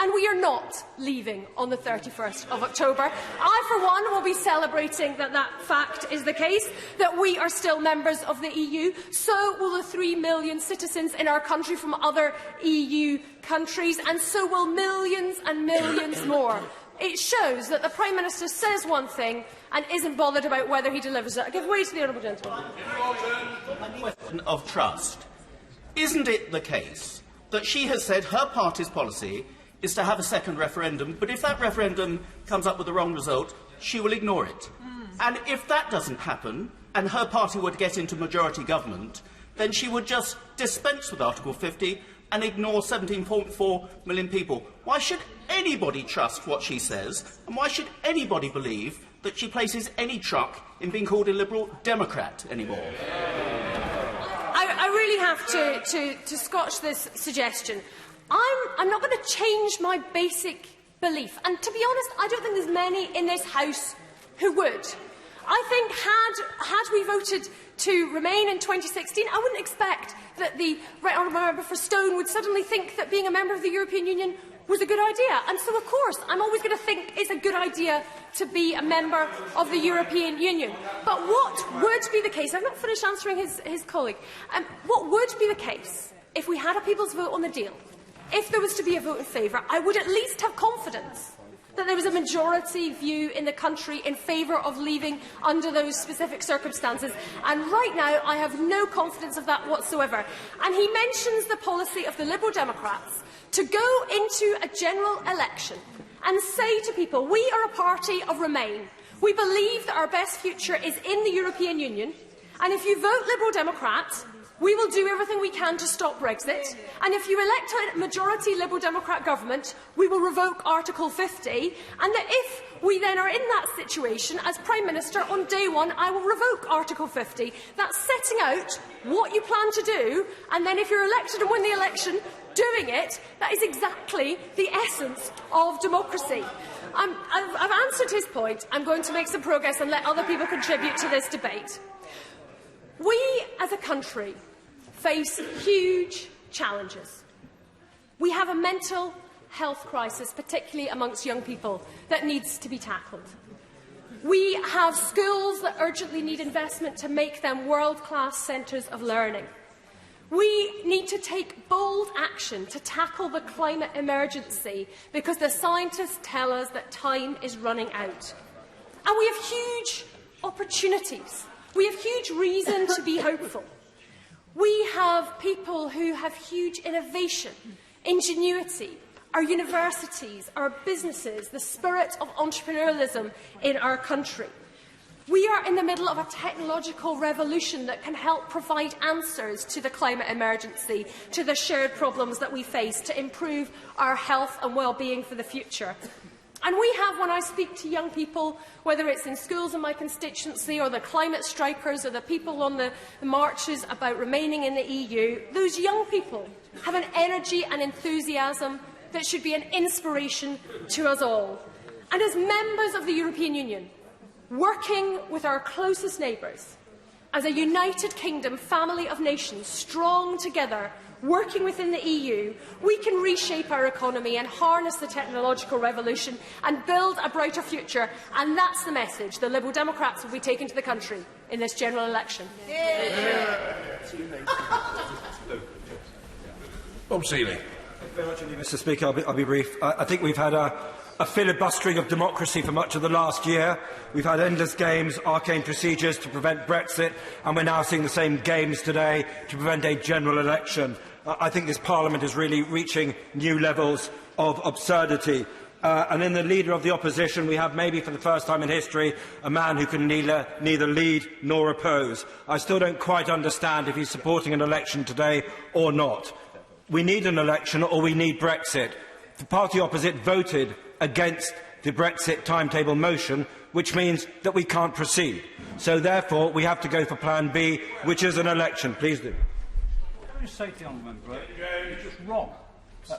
And we are not leaving on the 31st of October. I, for one, will be celebrating that that fact is the case, that we are still members of the EU. So will the 3 million citizens in our country from other EU countries, and so will millions and millions more. It shows that the Prime Minister says one thing and isn't bothered about whether he delivers it. I give way to the honourable gentleman. Question of trust. Isn't it the case that she has said her party's policy is to have a second referendum, but if that referendum comes up with the wrong result, she will ignore it? And if that doesn't happen, and her party would get into majority government, then she would just dispense with Article 50 and ignore 17.4 million people. Why should anybody trust what she says, and why should anybody believe that she places any truck in being called a Liberal Democrat anymore? I really have to scotch this suggestion. I'm not going to change my basic belief. And to be honest, I don't think there's many in this House who would. I think had we voted to remain in 2016, I wouldn't expect that the Right Honourable Member for Stone would suddenly think that being a member of the European Union was a good idea. And so, of course, I'm always going to think it's a good idea to be a member of the European Union. But what would be the case? I've not finished answering his colleague. What would be the case if we had a people's vote on the deal? If there was to be a vote in favour, I would at least have confidence that there was a majority view in the country in favour of leaving under those specific circumstances. And right now, I have no confidence of that whatsoever. And he mentions the policy of the Liberal Democrats to go into a general election and say to people, we are a party of Remain. We believe that our best future is in the European Union, and if you vote Liberal Democrat, we will do everything we can to stop Brexit, and if you elect a majority Liberal Democrat government, we will revoke Article 50, and that if we then are in that situation, as Prime Minister, on day one, I will revoke Article 50. That's setting out what you plan to do, and then if you're elected and win the election, doing it. That is exactly the essence of democracy. I've answered his point. I'm going to make some progress and let other people contribute to this debate. We, as a country, face huge challenges. We have a mental health crisis, particularly amongst young people, that needs to be tackled. We have schools that urgently need investment to make them world-class centres of learning. We need to take bold action to tackle the climate emergency because the scientists tell us that time is running out. And we have huge opportunities. We have huge reason to be hopeful. We have people who have huge innovation, ingenuity, our universities, our businesses, the spirit of entrepreneurialism in our country. We are in the middle of a technological revolution that can help provide answers to the climate emergency, to the shared problems that we face, to improve our health and well-being for the future. And we have, when I speak to young people, whether it's in schools in my constituency or the climate strikers or the people on the marches about remaining in the EU, those young people have an energy and enthusiasm that should be an inspiration to us all. And as members of the European Union, working with our closest neighbours, as a united kingdom, family of nations, strong together, working within the EU, we can reshape our economy and harness the technological revolution and build a brighter future. And that's the message the Liberal Democrats will be taking to the country in this general election. Bob Seeley. Thank you very much, indeed, Mr. Speaker. I'll be brief. I think we've had a filibustering of democracy for much of the last year. We've had endless games, arcane procedures to prevent Brexit, and we're now seeing the same games today to prevent a general election. I think this Parliament is really reaching new levels of absurdity. And in the Leader of the Opposition, we have, maybe for the first time in history, a man who can neither lead nor oppose. I still don't quite understand if he's supporting an election today or not. We need an election or we need Brexit. The party opposite voted against the Brexit timetable motion, which means that we can't proceed. So, therefore, we have to go for Plan B, which is an election. Please do. Can I just say to the honourable member, it's just wrong.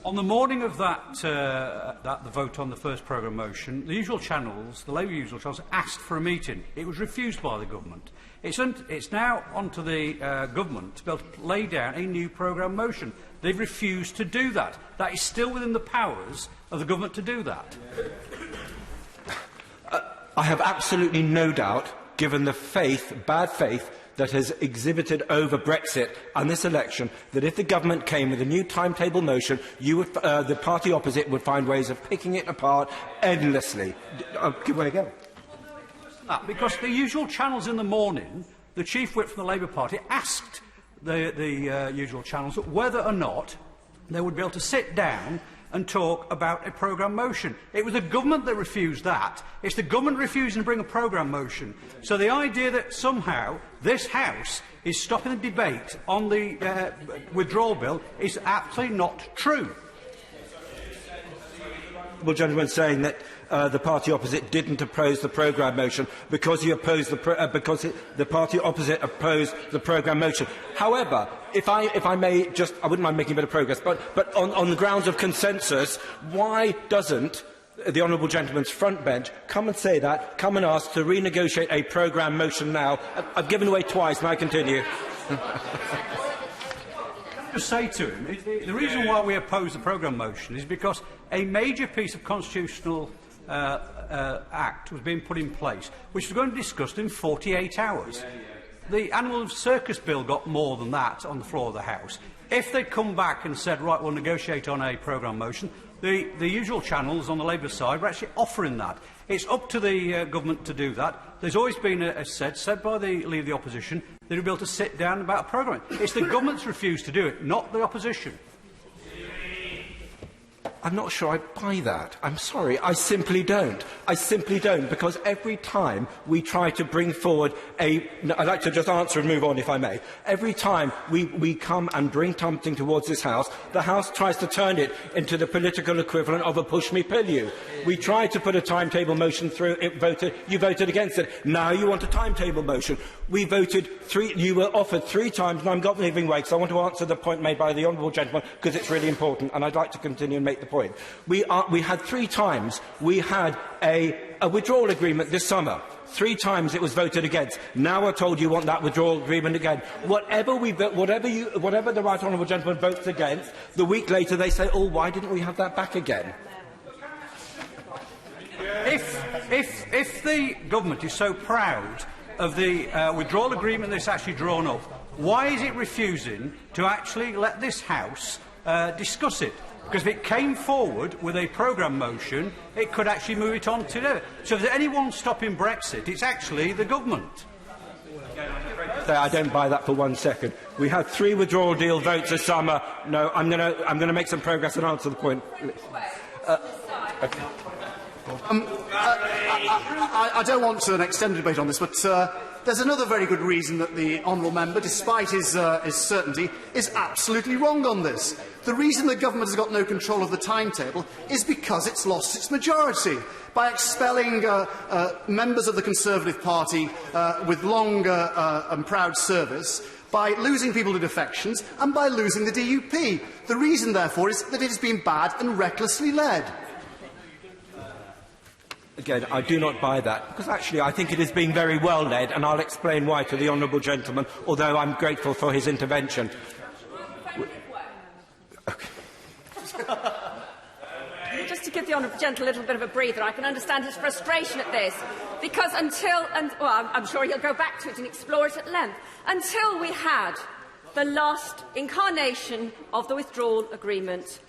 On the morning of the vote on the first programme motion, the usual channels, the Labour usual channels, asked for a meeting. It was refused by the government. It's now on to the government to be able to lay down a new programme motion. They've refused to do that. That is still within the powers of the government to do that? I have absolutely no doubt, given the bad faith that has exhibited over Brexit and this election, that if the government came with a new timetable motion, the party opposite would find ways of picking it apart endlessly. Give way again. Because the usual channels in the morning, the Chief Whip from the Labour Party asked the usual channels whether or not they would be able to sit down and talk about a programme motion. It was the government that refused that. It's the government refusing to bring a programme motion. So the idea that somehow this House is stopping the debate on the withdrawal bill is absolutely not true. Well, gentleman, saying that the party opposite didn't oppose the programme motion because he opposed the party opposite opposed the programme motion. However, if I may just, I wouldn't mind making a bit of progress, but on the grounds of consensus, why doesn't the honourable gentleman's front bench come and say that, come and ask to renegotiate a programme motion now? I've given away twice, may I continue? To say to him, the reason why we oppose the programme motion is because a major piece of constitutional act was being put in place, which was going to be discussed in 48 hours. The Animal Circus Bill got more than that on the floor of the House. If they'd come back and said, right, we'll negotiate on a programme motion, the usual channels on the Labour side were actually offering that. It's up to the government to do that. There's always been said by the Leader of the Opposition that he'll be able to sit down about a programme. It's the government's refused to do it, not the opposition. I'm not sure I buy that. I'm sorry, I simply don't. I simply don't, because every time we try to bring forward I'd like to just answer and move on, if I may. Every time we come and bring something towards this House, the House tries to turn it into the political equivalent of a push-me-pill-you. We tried to put a timetable motion through, you voted against it. Now you want a timetable motion. We voted you were offered 3 times, and I'm not giving way, because I want to answer the point made by the honourable gentleman, because it's really important, and I'd like to continue and make the point. We had 3 times. We had a withdrawal agreement this summer. 3 times it was voted against. Now we're told you want that withdrawal agreement again. Whatever the right honourable gentleman votes against, the week later they say, oh, why didn't we have that back again? If the government is so proud of the withdrawal agreement that's actually drawn up, why is it refusing to actually let this House discuss it? Because if it came forward with a programme motion, it could actually move it on today. So if there's anyone stopping Brexit, it's actually the government. I don't buy that for 1 second. We had 3 withdrawal deal votes this summer. No, I'm going to make some progress and answer the point. Okay. I don't want an extended debate on this, but there's another very good reason that the honourable member, despite his certainty, is absolutely wrong on this. The reason the government has got no control of the timetable is because it's lost its majority. By expelling members of the Conservative Party with long and proud service, by losing people to defections, and by losing the DUP. The reason, therefore, is that it has been bad and recklessly led. Again, I do not buy that, because actually I think it is being very well led, and I'll explain why to the honourable gentleman, although I'm grateful for his intervention. Just to give the honourable gentleman a little bit of a breather, I can understand his frustration at this, because I'm sure he'll go back to it and explore it at length, until we had the last incarnation of the withdrawal agreement,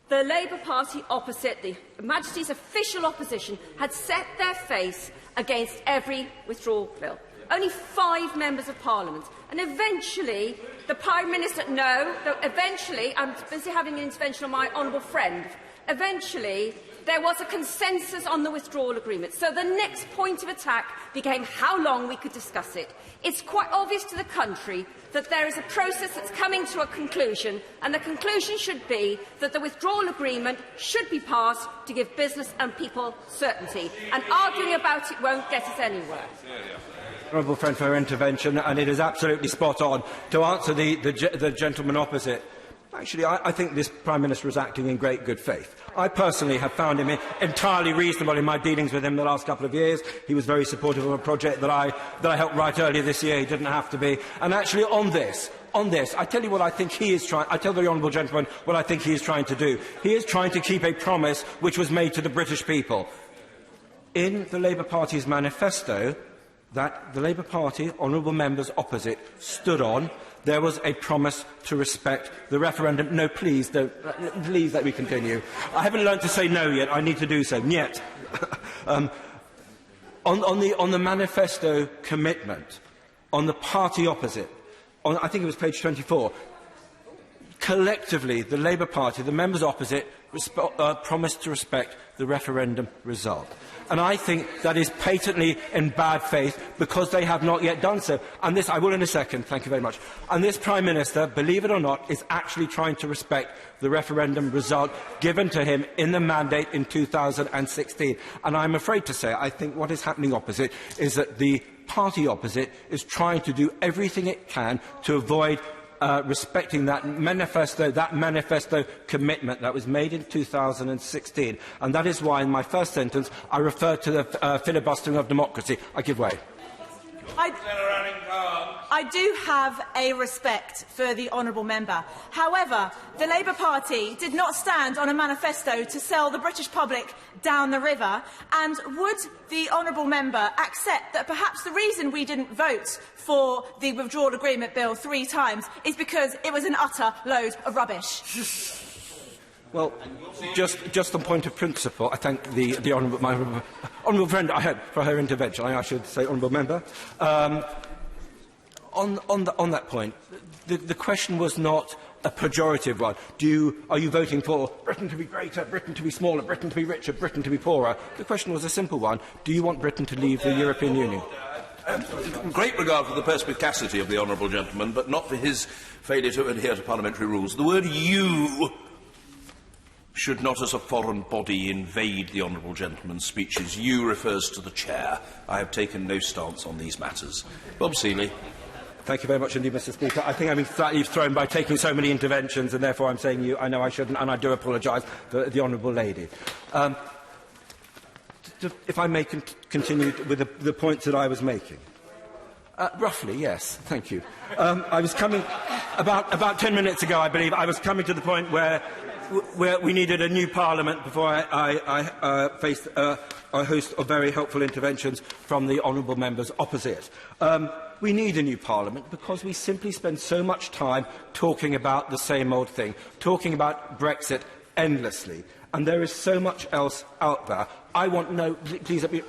the Labour Party opposite, the Majesty's official opposition, had set their face against every withdrawal bill. Only 5 members of Parliament. And eventually, the Prime Minister... I'm busy having an intervention on my honourable friend. Eventually, there was a consensus on the withdrawal agreement. So the next point of attack became how long we could discuss it. It's quite obvious to the country that there is a process that's coming to a conclusion, and the conclusion should be that the withdrawal agreement should be passed to give business and people certainty. And arguing about it won't get us anywhere. Honourable friend, for her intervention, and it is absolutely spot on. To answer the gentleman opposite, actually, I think this Prime Minister is acting in great good faith. I personally have found him entirely reasonable in my dealings with him the last couple of years. He was very supportive of a project that I helped write earlier this year. He didn't have to be. And actually, on this, on this, I tell you what I think he is trying. I tell the honourable gentleman what I think he is trying to do. He is trying to keep a promise which was made to the British people. In the Labour Party's manifesto, that the Labour Party, honourable members opposite, stood on, there was a promise to respect the referendum. No, please, don't. Please let me continue. I haven't learned to say no yet. I need to do so. Yet. On the manifesto commitment, on the party opposite, on, I think it was page 24, collectively, the Labour Party, the members opposite, promised to respect the referendum result. And I think that is patently in bad faith because they have not yet done so. And this, I will in a second, thank you very much. And this Prime Minister, believe it or not, is actually trying to respect the referendum result given to him in the mandate in 2016. And I'm afraid to say, I think what is happening opposite is that the party opposite is trying to do everything it can to avoid respecting that manifesto commitment that was made in 2016. And that is why, in my first sentence, I referred to the filibustering of democracy. I give way. I do have a respect for the honourable member. However, the Labour Party did not stand on a manifesto to sell the British public down the river. And would the honourable member accept that perhaps the reason we didn't vote for the withdrawal agreement bill 3 times is because it was an utter load of rubbish? Well, just on point of principle, I thank the honourable friend I had for her intervention. I should say honourable member. On that point, the question was not a pejorative one. Are you voting for Britain to be greater, Britain to be smaller, Britain to be richer, Britain to be poorer? The question was a simple one. Do you want Britain to leave the European Union? Great regard for the perspicacity of the honourable gentleman, but not for his failure to adhere to parliamentary rules. The word "you" should not, as a foreign body, invade the honourable gentleman's speeches. "You" refers to the chair. I have taken no stance on these matters. Bob Seeley. Thank you very much indeed, Mr. Speaker. I think I've been slightly thrown by taking so many interventions, and therefore I'm saying "you." I know I shouldn't, and I do apologise for the honourable lady. If I may continue with the points that I was making. Roughly, yes. Thank you. I was coming about 10 minutes ago, I believe. I was coming to the point where we needed a new Parliament before I faced a host of very helpful interventions from the honourable members opposite. We need a new Parliament because we simply spend so much time talking about the same old thing, talking about Brexit endlessly. And there is so much else out there. I want no. Please let me,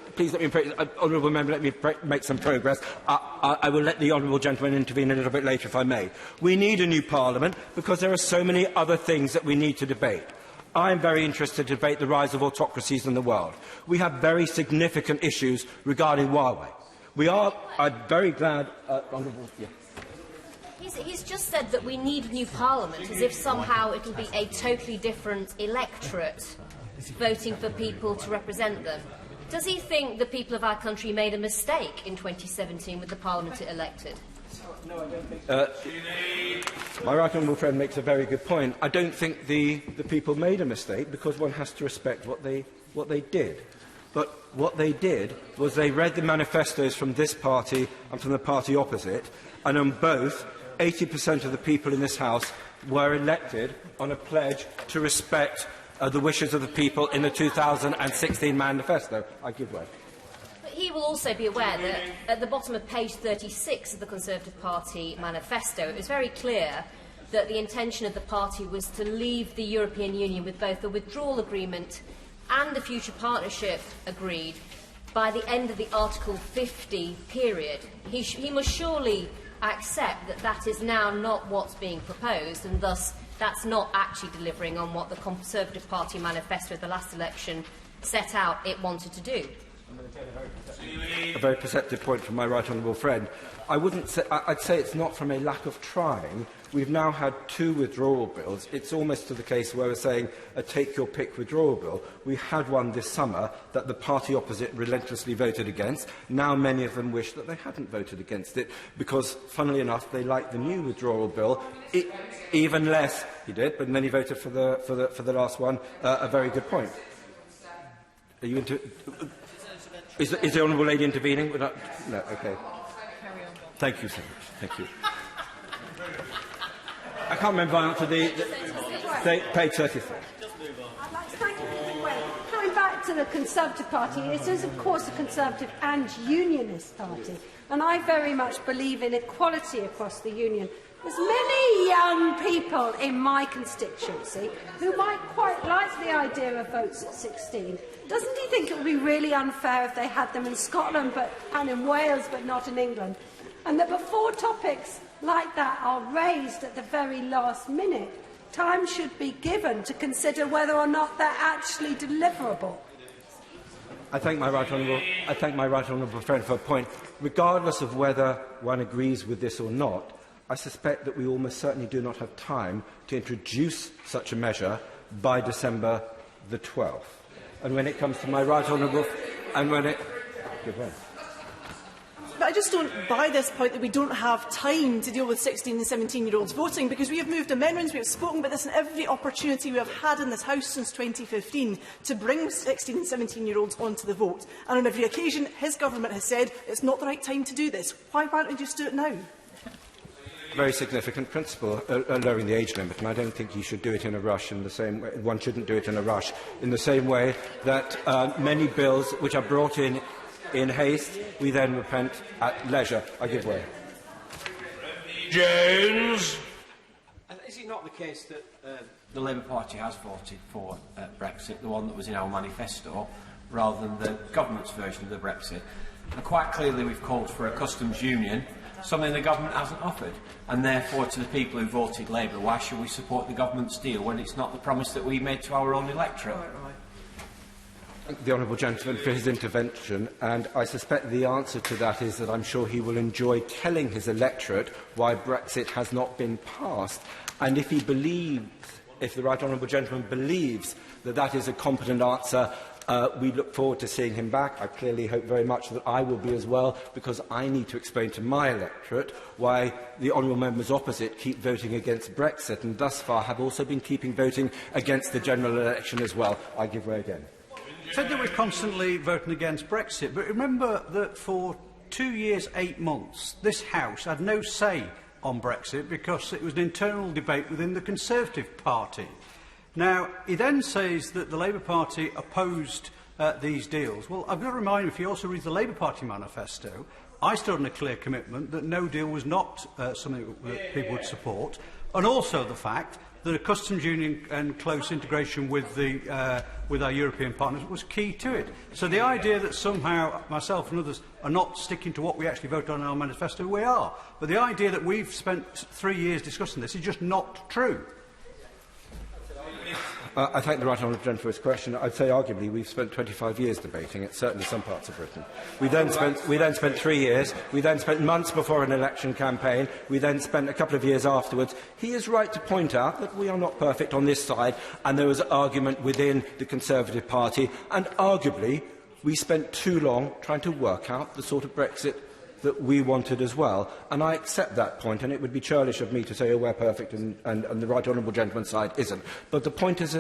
honourable member, let me make some progress. I will let the honourable gentleman intervene a little bit later, if I may. We need a new Parliament because there are so many other things that we need to debate. I am very interested to debate the rise of autocracies in the world. We have very significant issues regarding Huawei. I'm very glad, honourable. Yeah. He's just said that we need a new Parliament, as if somehow it will be a totally different electorate voting for people to represent them. Does he think the people of our country made a mistake in 2017 with the Parliament it elected? No, I don't think my right honourable friend makes a very good point. I don't think the people made a mistake because one has to respect what they did. But what they did was they read the manifestos from this party and from the party opposite, and on both, 80% of the people in this House were elected on a pledge to respect the wishes of the people in the 2016 manifesto. I give way. But he will also be aware that at the bottom of page 36 of the Conservative Party manifesto, it was very clear that the intention of the party was to leave the European Union with both a withdrawal agreement and a future partnership agreed by the end of the Article 50 period. He must surely accept that that is now not what's being proposed, and thus that's not actually delivering on what the Conservative Party manifesto of the last election set out it wanted to do. A very perceptive point from my right honourable friend. I'd say it's not from a lack of trying. We've now had 2 withdrawal bills. It's almost to the case where we're saying a take-your-pick withdrawal bill. We had one this summer that the party opposite relentlessly voted against. Now many of them wish that they hadn't voted against it because, funnily enough, they liked the new withdrawal bill even less. He did, but then he voted for the last one. A very good point. Are you into? Is the honourable lady intervening? No. Okay. Thank you so much. Thank you. can't remember my answer. Page 33. Coming back to the Conservative Party, it is, of course, a Conservative and Unionist party, and I very much believe in equality across the Union. There's many young people in my constituency who might quite like the idea of votes at 16. Doesn't he think it would be really unfair if they had them in Scotland and in Wales but not in England? And that before topics like that are raised at the very last minute, time should be given to consider whether or not they're actually deliverable. I thank my right honourable friend for a point. Regardless of whether one agrees with this or not, I suspect that we almost certainly do not have time to introduce such a measure by December the 12th. And when it comes to my right honourable... But I just don't buy this point that we don't have time to deal with 16 and 17-year-olds voting, because we have moved amendments, we have spoken about this in every opportunity we have had in this House since 2015 to bring 16 and 17-year-olds onto the vote. And on every occasion, his government has said it's not the right time to do this. Why don't we just do it now? Very significant principle, lowering the age limit, and I don't think you should do it in a rush in the same way. One shouldn't do it in a rush in the same way that many bills which are brought in haste, we then repent at leisure. I give way. Jones. Is it not the case that the Labour Party has voted for Brexit, the one that was in our manifesto, rather than the government's version of the Brexit? And quite clearly we've called for a customs union, something the government hasn't offered. And therefore, to the people who voted Labour, why should we support the government's deal when it's not the promise that we made to our own electorate? Thank the honourable gentleman for his intervention, and I suspect the answer to that is that I'm sure he will enjoy telling his electorate why Brexit has not been passed. And if the right honourable gentleman believes that that is a competent answer, we look forward to seeing him back. I clearly hope very much that I will be as well, because I need to explain to my electorate why the honourable members opposite keep voting against Brexit, and thus far have also been keeping voting against the general election as well. I give way again. Said that we're constantly voting against Brexit, but remember that for 2 years, 8 months, this House had no say on Brexit because it was an internal debate within the Conservative Party. Now, he then says that the Labour Party opposed these deals. Well, I've got to remind him, if he also reads the Labour Party manifesto, I stood on a clear commitment that no deal was not something that people would support, and also the fact that a customs union and close integration with our European partners was key to it. So the idea that somehow myself and others are not sticking to what we actually voted on in our manifesto, we are. But the idea that we've spent 3 years discussing this is just not true. I thank the right honourable gentleman for his question. I'd say arguably we've spent 25 years debating it, certainly some parts of Britain. We then spent 3 years. We then spent months before an election campaign. We then spent a couple of years afterwards. He is right to point out that we are not perfect on this side, and there was an argument within the Conservative Party, and arguably we spent too long trying to work out the sort of Brexit that we wanted as well. And I accept that point, and it would be churlish of me to say, oh, we're perfect and the right honourable gentleman's side isn't. But the point is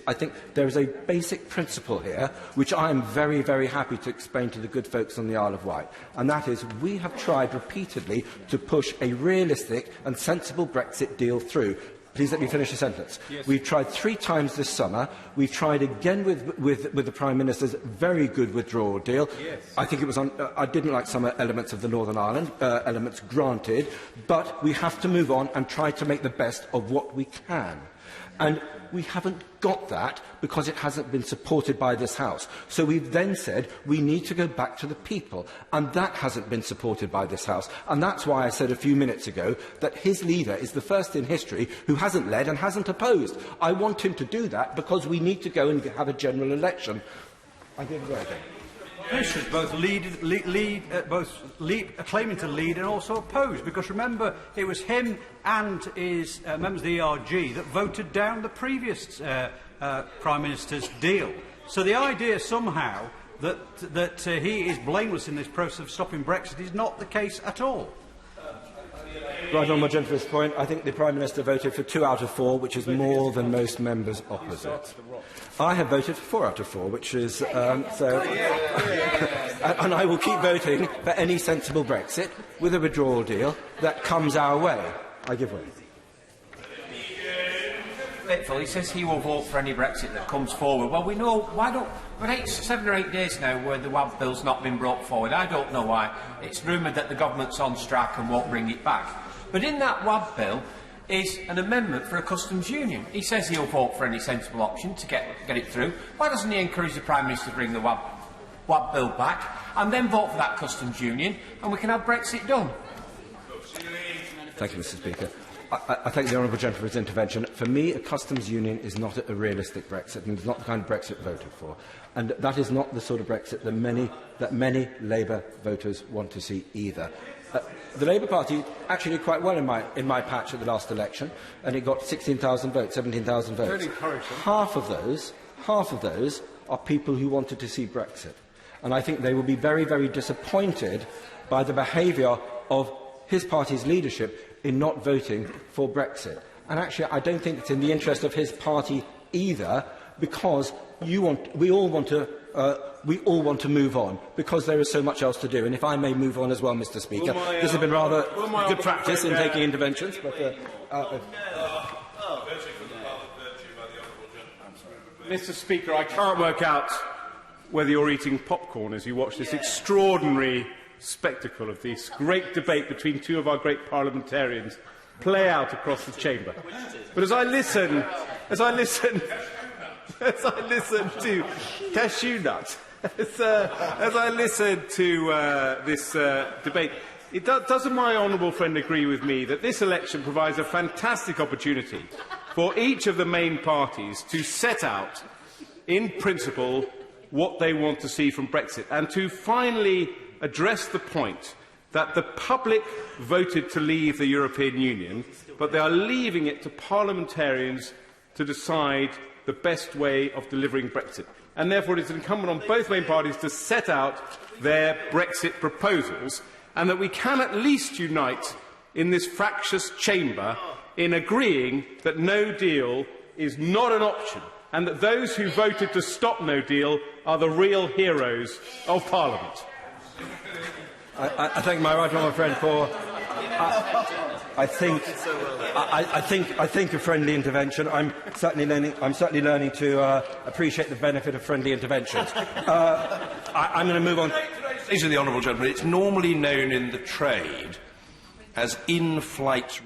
I think there is a basic principle here, which I am very, very happy to explain to the good folks on the Isle of Wight, and that is we have tried repeatedly to push a realistic and sensible Brexit deal through. Please let me finish a sentence. Yes. We've tried 3 times this summer. We've tried again with the Prime Minister's very good withdrawal deal. Yes. I think it was I didn't like some elements of the Northern Ireland, elements granted, but we have to move on and try to make the best of what we can. And we haven't got that because it hasn't been supported by this House. So we've then said we need to go back to the people, and that hasn't been supported by this House. And that's why I said a few minutes ago that his leader is the first in history who hasn't led and hasn't opposed. I want him to do that because we need to go and have a general election. I give it away again. Commissioners both claiming to lead and also oppose, because remember it was him and his members of the ERG that voted down the previous Prime Minister's deal. So the idea somehow that he is blameless in this process of stopping Brexit is not the case at all. Right on my gentleman's point, I think the Prime Minister voted for 2 out of 4, which is more than most members opposite. I have voted for 4 out of 4, which is and I will keep voting for any sensible Brexit with a withdrawal deal that comes our way. I give way. grateful. He says he will vote for any Brexit that comes forward. Well, we know why don't. For 7 or 8 days now where the WAB bill's not been brought forward. I don't know why. It's rumoured that the government's on strike and won't bring it back. But in that WAB bill is an amendment for a customs union. He says he'll vote for any sensible option to get it through. Why doesn't he encourage the Prime Minister to bring the WAB bill back and then vote for that customs union and we can have Brexit done? Thank you, Mr. Speaker. I thank the honourable gentleman for his intervention. For me, a customs union is not a realistic Brexit, and it's not the kind of Brexit voted for. And that is not the sort of Brexit that many Labour voters want to see either. The Labour Party actually did quite well in my patch at the last election, and it got 16,000 votes, 17,000 votes. Very encouraging. Half of those are people who wanted to see Brexit. And I think they will be very, very disappointed by the behaviour of his party's leadership in not voting for Brexit. And actually, I don't think it's in the interest of his party either, because we all want to move on, because there is so much else to do. And if I may move on as well, Mr. Speaker, this has been rather good practice in taking interventions. But, Mr. Speaker, I can't work out whether you're eating popcorn as you watch this extraordinary spectacle of this great debate between two of our great parliamentarians play out across the chamber. But as I listen to Cashew Nut, as I listen to this debate, doesn't my honourable friend agree with me that this election provides a fantastic opportunity for each of the main parties to set out, in principle, what they want to see from Brexit, and to finally address the point that the public voted to leave the European Union, but they are leaving it to parliamentarians to decide the best way of delivering Brexit. And therefore it is incumbent on both main parties to set out their Brexit proposals, and that we can at least unite in this fractious chamber in agreeing that no deal is not an option, and that those who voted to stop no deal are the real heroes of Parliament. I thank my right honourable friend for. I think a friendly intervention. I'm certainly learning to appreciate the benefit of friendly interventions. I'm going to move on. These are the honourable gentleman. It's normally known in the trade as in-flight.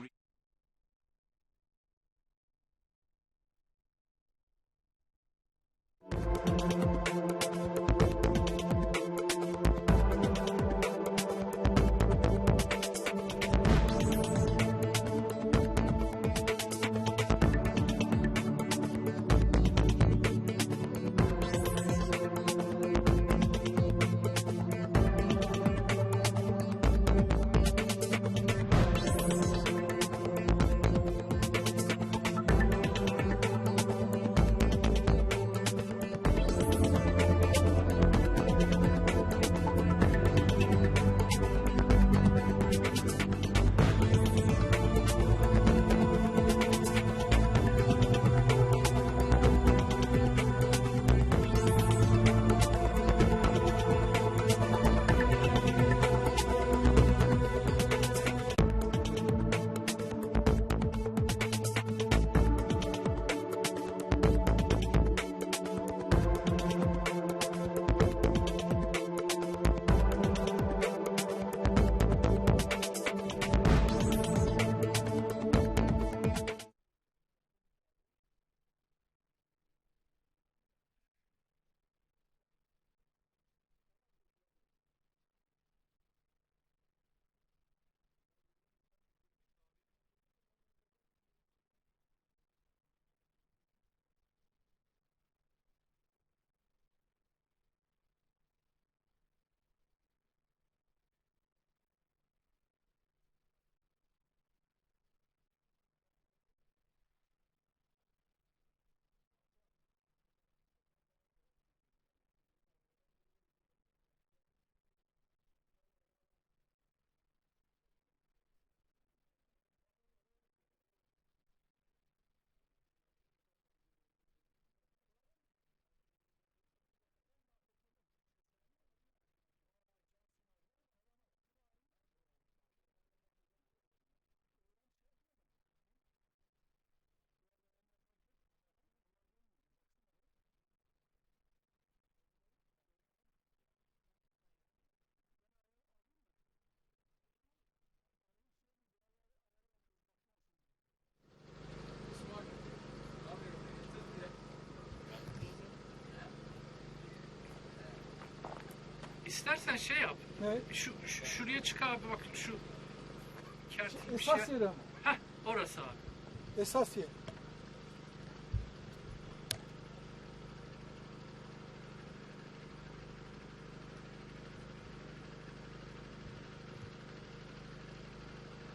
istersen şey yap. Ne? Şuraya çık abi, bak şu kertin bir Esas şey. yere mi? Heh, orası abi. Esas yer.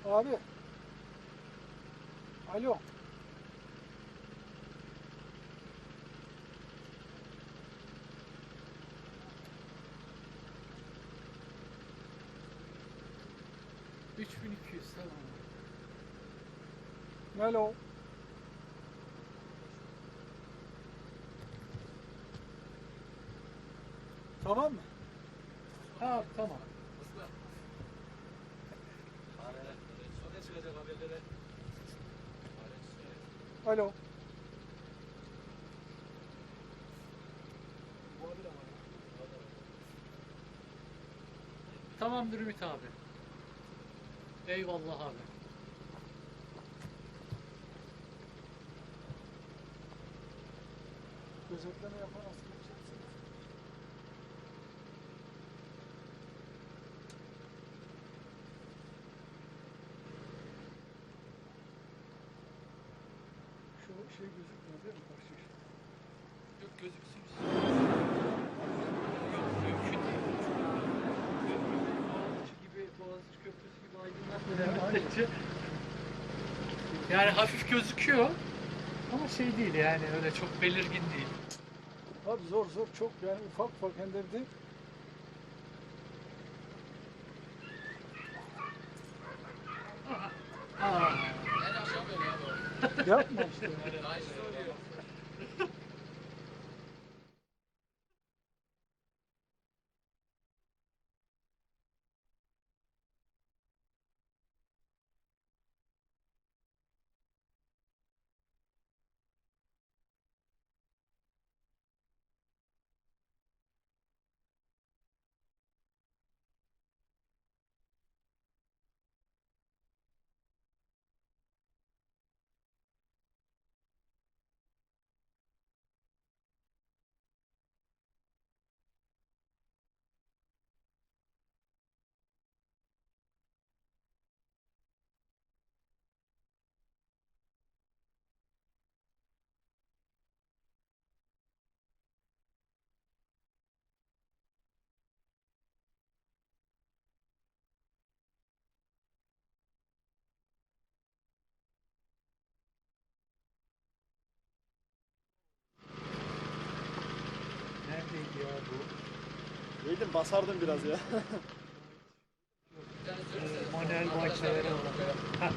Abi. Alo. Tamam. Alo. Tamam mı? Ha, tamam. Alo. Tamamdır Ümit abi. Eyvallah abi. Gözetleme yapan asker çeksin. Şu şey gözükmüyor değil mi? Karşı şey. Yok, gözüksün. Yok, mümkün değil. Gibi Boğaziçi Köprüsü gibi aydınlatmadan yani hafif gözüküyor ama şey değil, yani öyle çok belirgin değil. Abi zor çok, yani ufak hem de yapma işte. Neredeydi ya bu? Yedim, basardım biraz ya. Manuel bahçeleri olan.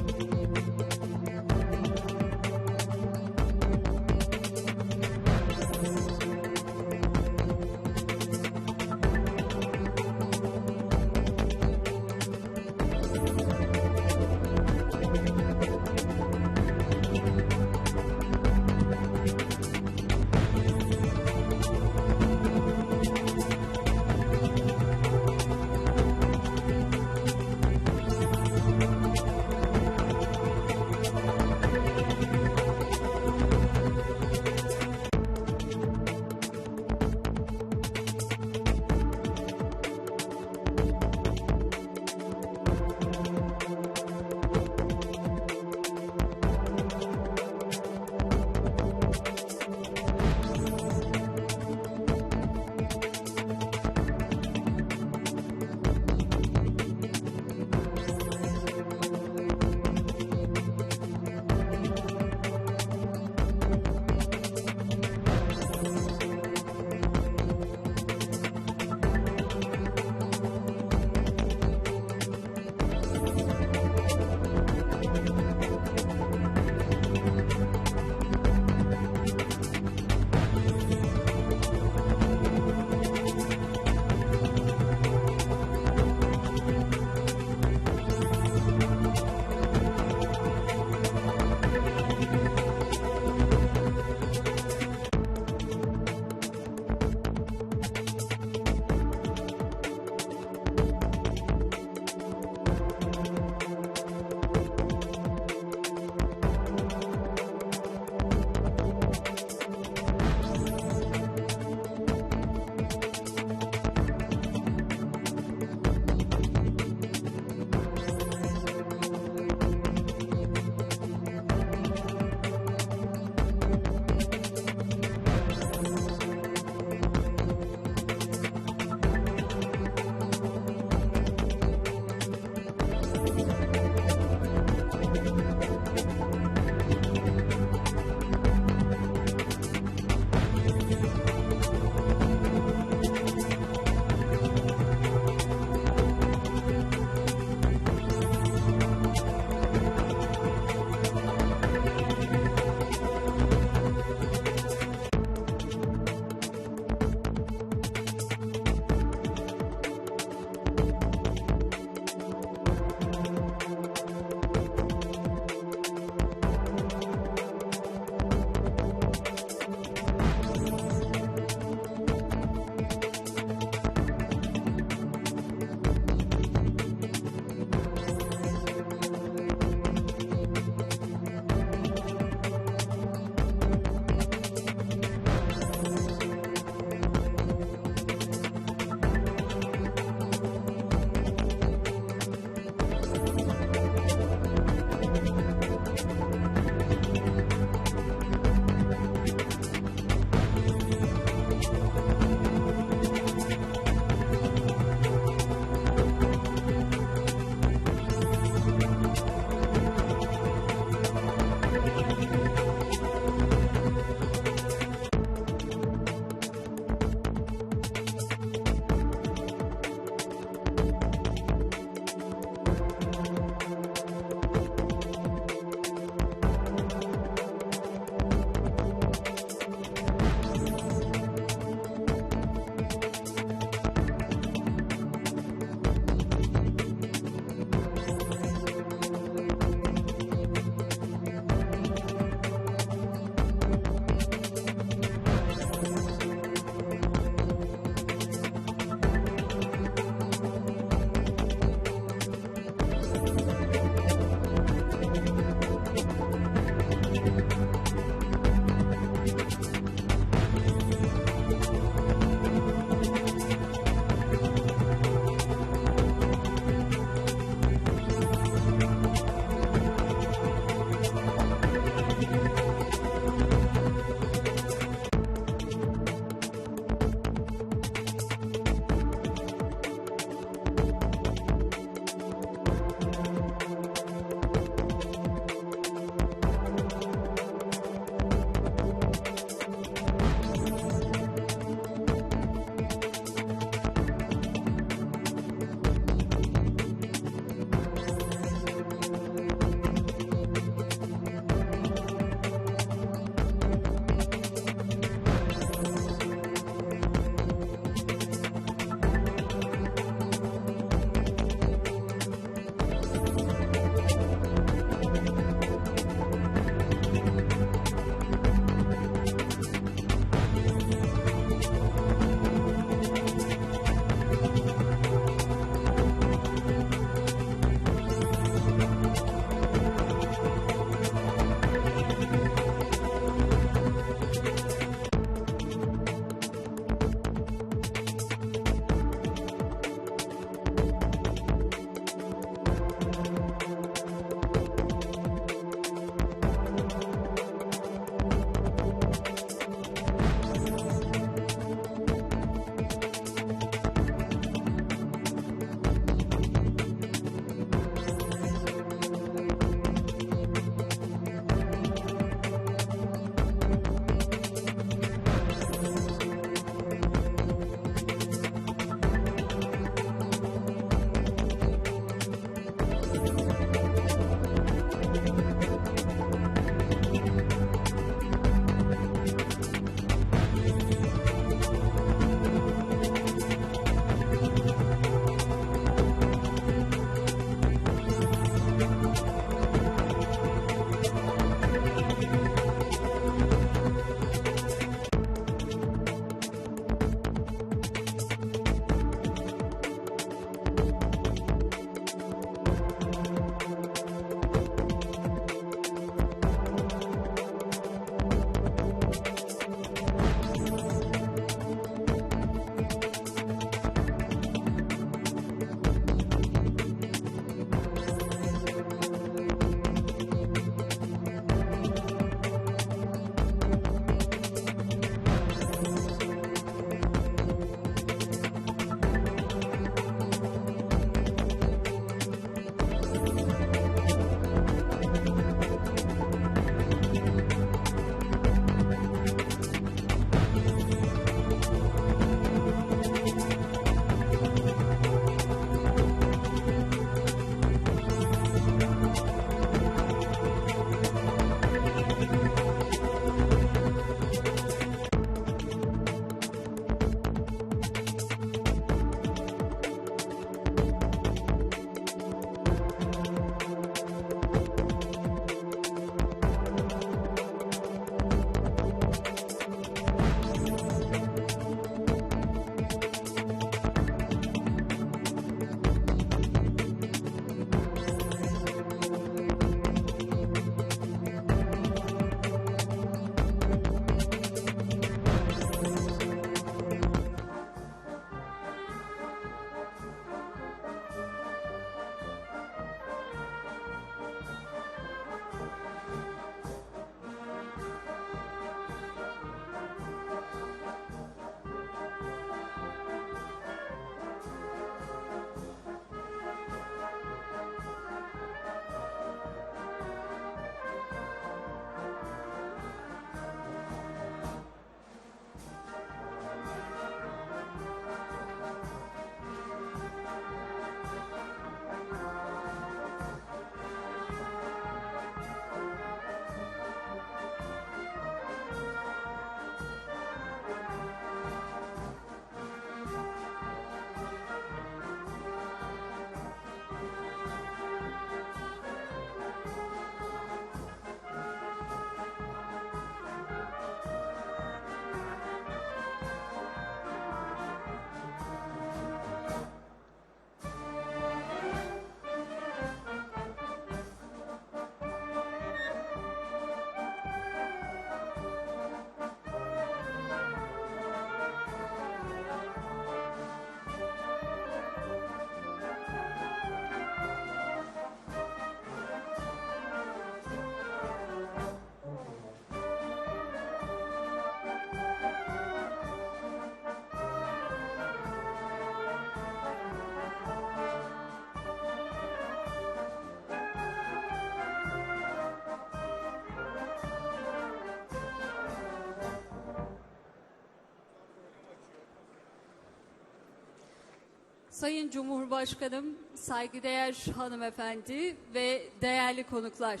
Sayın Cumhurbaşkanım, saygıdeğer hanımefendi ve değerli konuklar.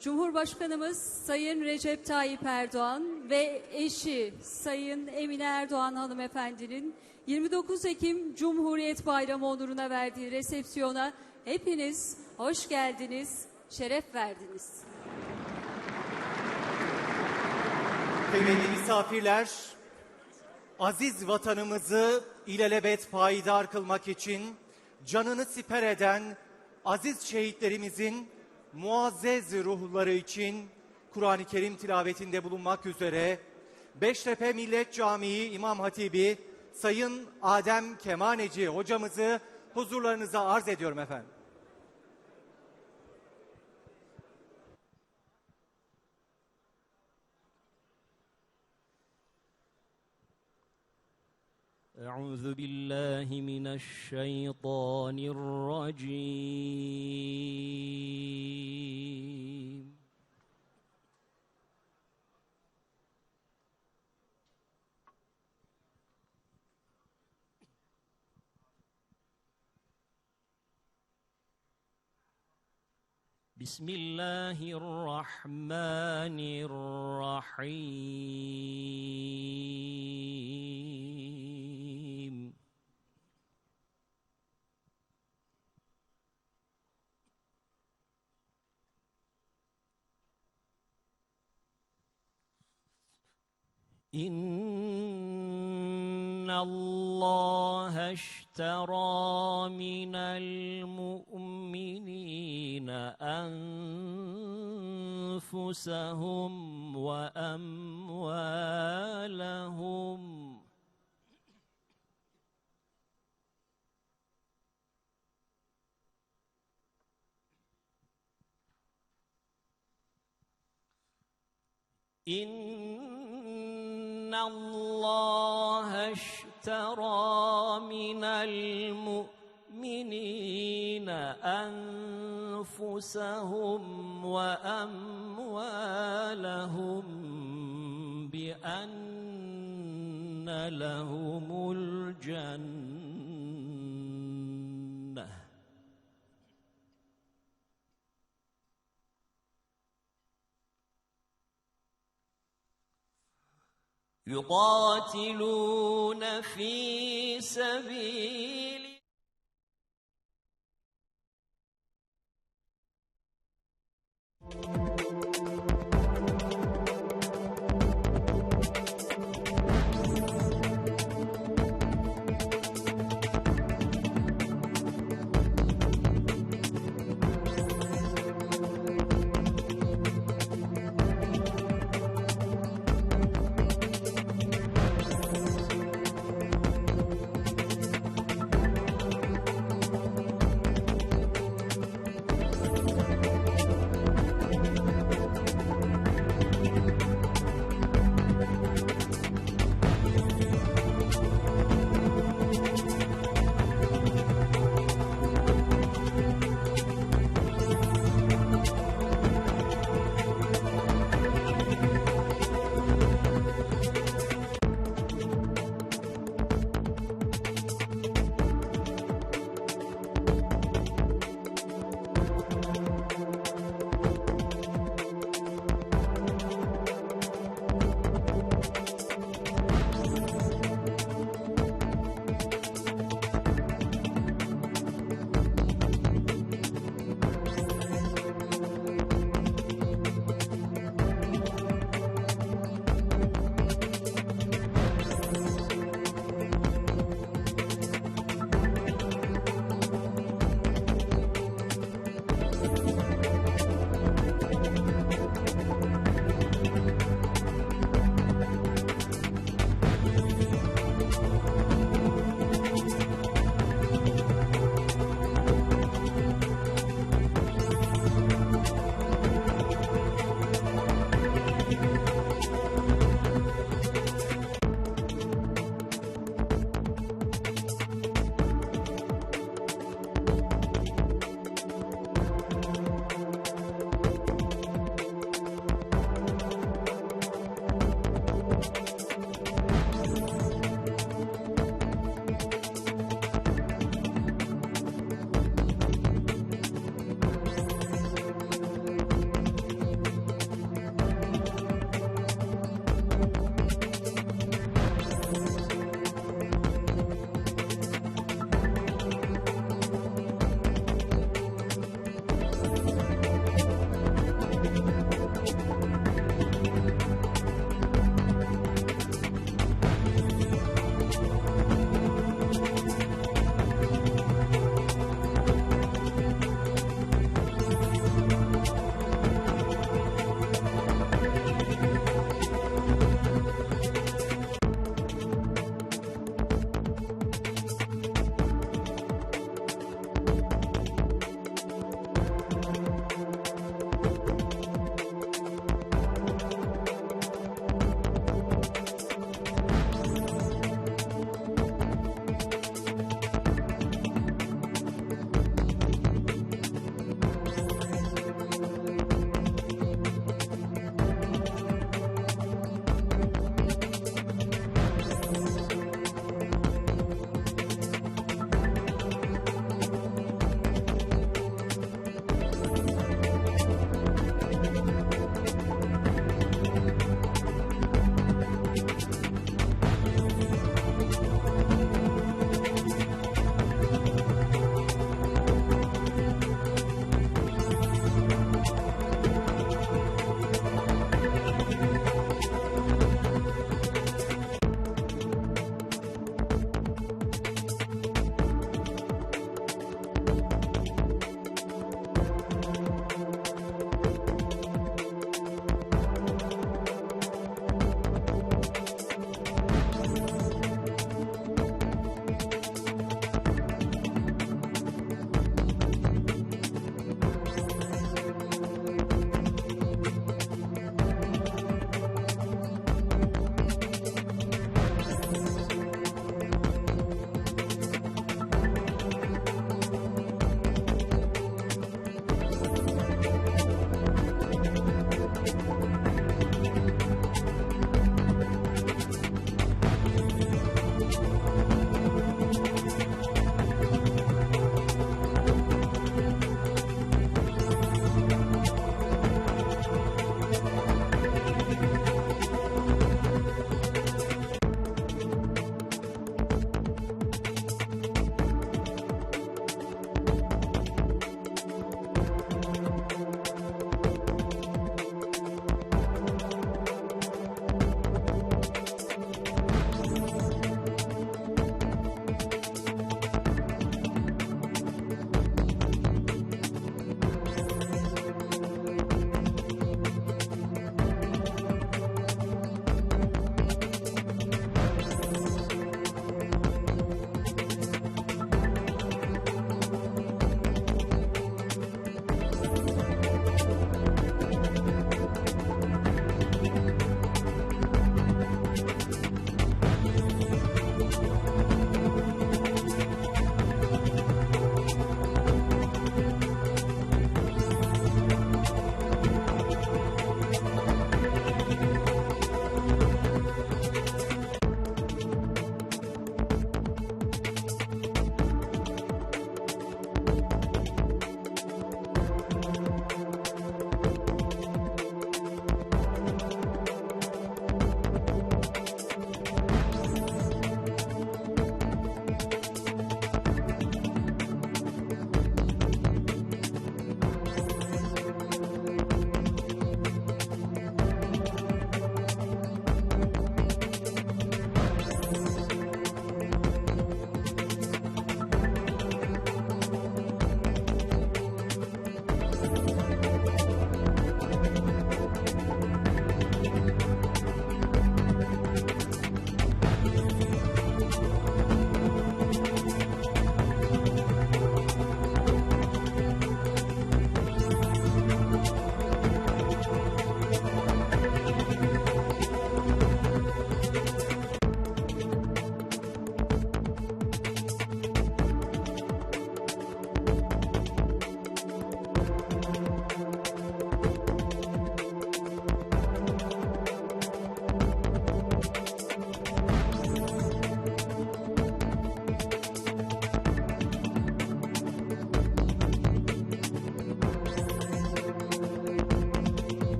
Cumhurbaşkanımız Sayın Recep Tayyip Erdoğan ve eşi Sayın Emine Erdoğan hanımefendinin 29 Ekim Cumhuriyet Bayramı onuruna verdiği resepsiyona hepiniz hoş geldiniz, şeref verdiniz. Kıymetli misafirler, aziz vatanımızı ilelebet payidar kılmak için canını siper eden aziz şehitlerimizin muazzez ruhları için Kur'an-ı Kerim tilavetinde bulunmak üzere Beştepe Millet Camii İmam Hatibi Sayın Adem Kemaneci hocamızı huzurlarınıza arz ediyorum efendim. أعوذ بالله من الشيطان الرجيم بسم الله الرحمن الرحيم إن الله اشترى من المؤمنين أنفسهم وأموالهم إن الله اشترى من المؤمنين أنفسهم وأموالهم بأن لهم الجنة يقاتلون في سبيل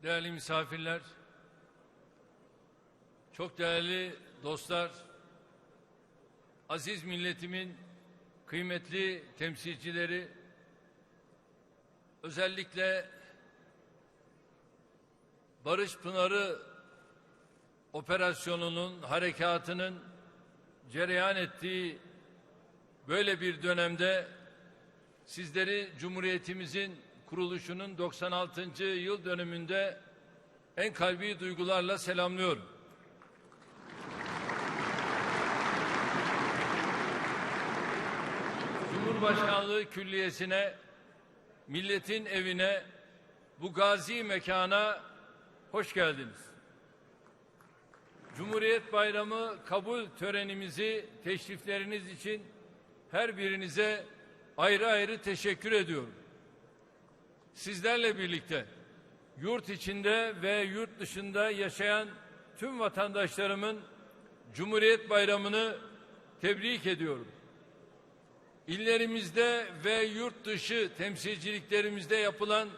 değerli misafirler, çok değerli dostlar, aziz milletimin kıymetli temsilcileri, özellikle Barış Pınarı operasyonunun, harekatının cereyan ettiği böyle bir dönemde sizleri Cumhuriyetimizin kuruluşunun 96. yıl dönümünde en kalbi duygularla selamlıyorum. Cumhurbaşkanlığı Külliyesi'ne, milletin evine, bu gazi mekana hoş geldiniz. Cumhuriyet Bayramı kabul törenimizi teşrifleriniz için her birinize ayrı ayrı teşekkür ediyorum. Sizlerle birlikte yurt içinde ve yurt dışında yaşayan tüm vatandaşlarımın Cumhuriyet Bayramı'nı tebrik ediyorum. İllerimizde ve yurt dışı temsilciliklerimizde yapılan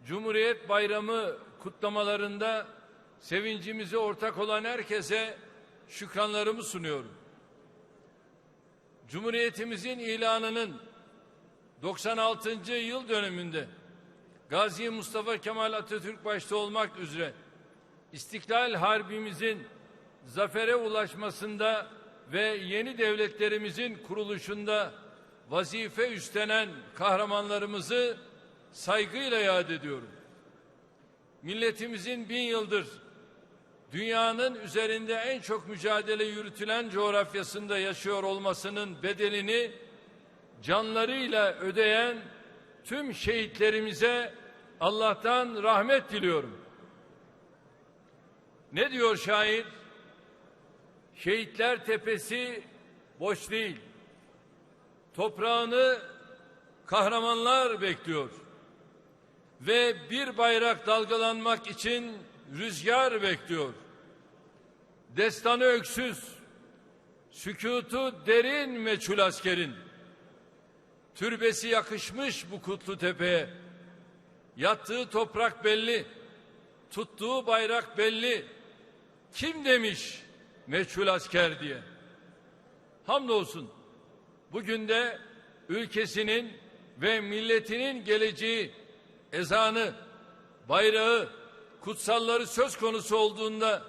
Cumhuriyet Bayramı kutlamalarında sevincimize ortak olan herkese şükranlarımı sunuyorum. Cumhuriyetimizin ilanının 96. yıl dönümünde Gazi Mustafa Kemal Atatürk başta olmak üzere İstiklal Harbimizin zafere ulaşmasında ve yeni devletlerimizin kuruluşunda vazife üstlenen kahramanlarımızı saygıyla yad ediyorum. Milletimizin 1000 yıldır dünyanın üzerinde en çok mücadele yürütülen coğrafyasında yaşıyor olmasının bedelini canlarıyla ödeyen tüm şehitlerimize Allah'tan rahmet diliyorum. Ne diyor şair? Şehitler tepesi boş değil. Toprağını kahramanlar bekliyor. Ve bir bayrak dalgalanmak için rüzgar bekliyor. Destanı öksüz, sükutu derin meçhul askerin. Türbesi yakışmış bu kutlu tepeye. Yattığı toprak belli, tuttuğu bayrak belli. Kim demiş meçhul asker diye. Hamdolsun bugün de ülkesinin ve milletinin geleceği, ezanı, bayrağı, kutsalları söz konusu olduğunda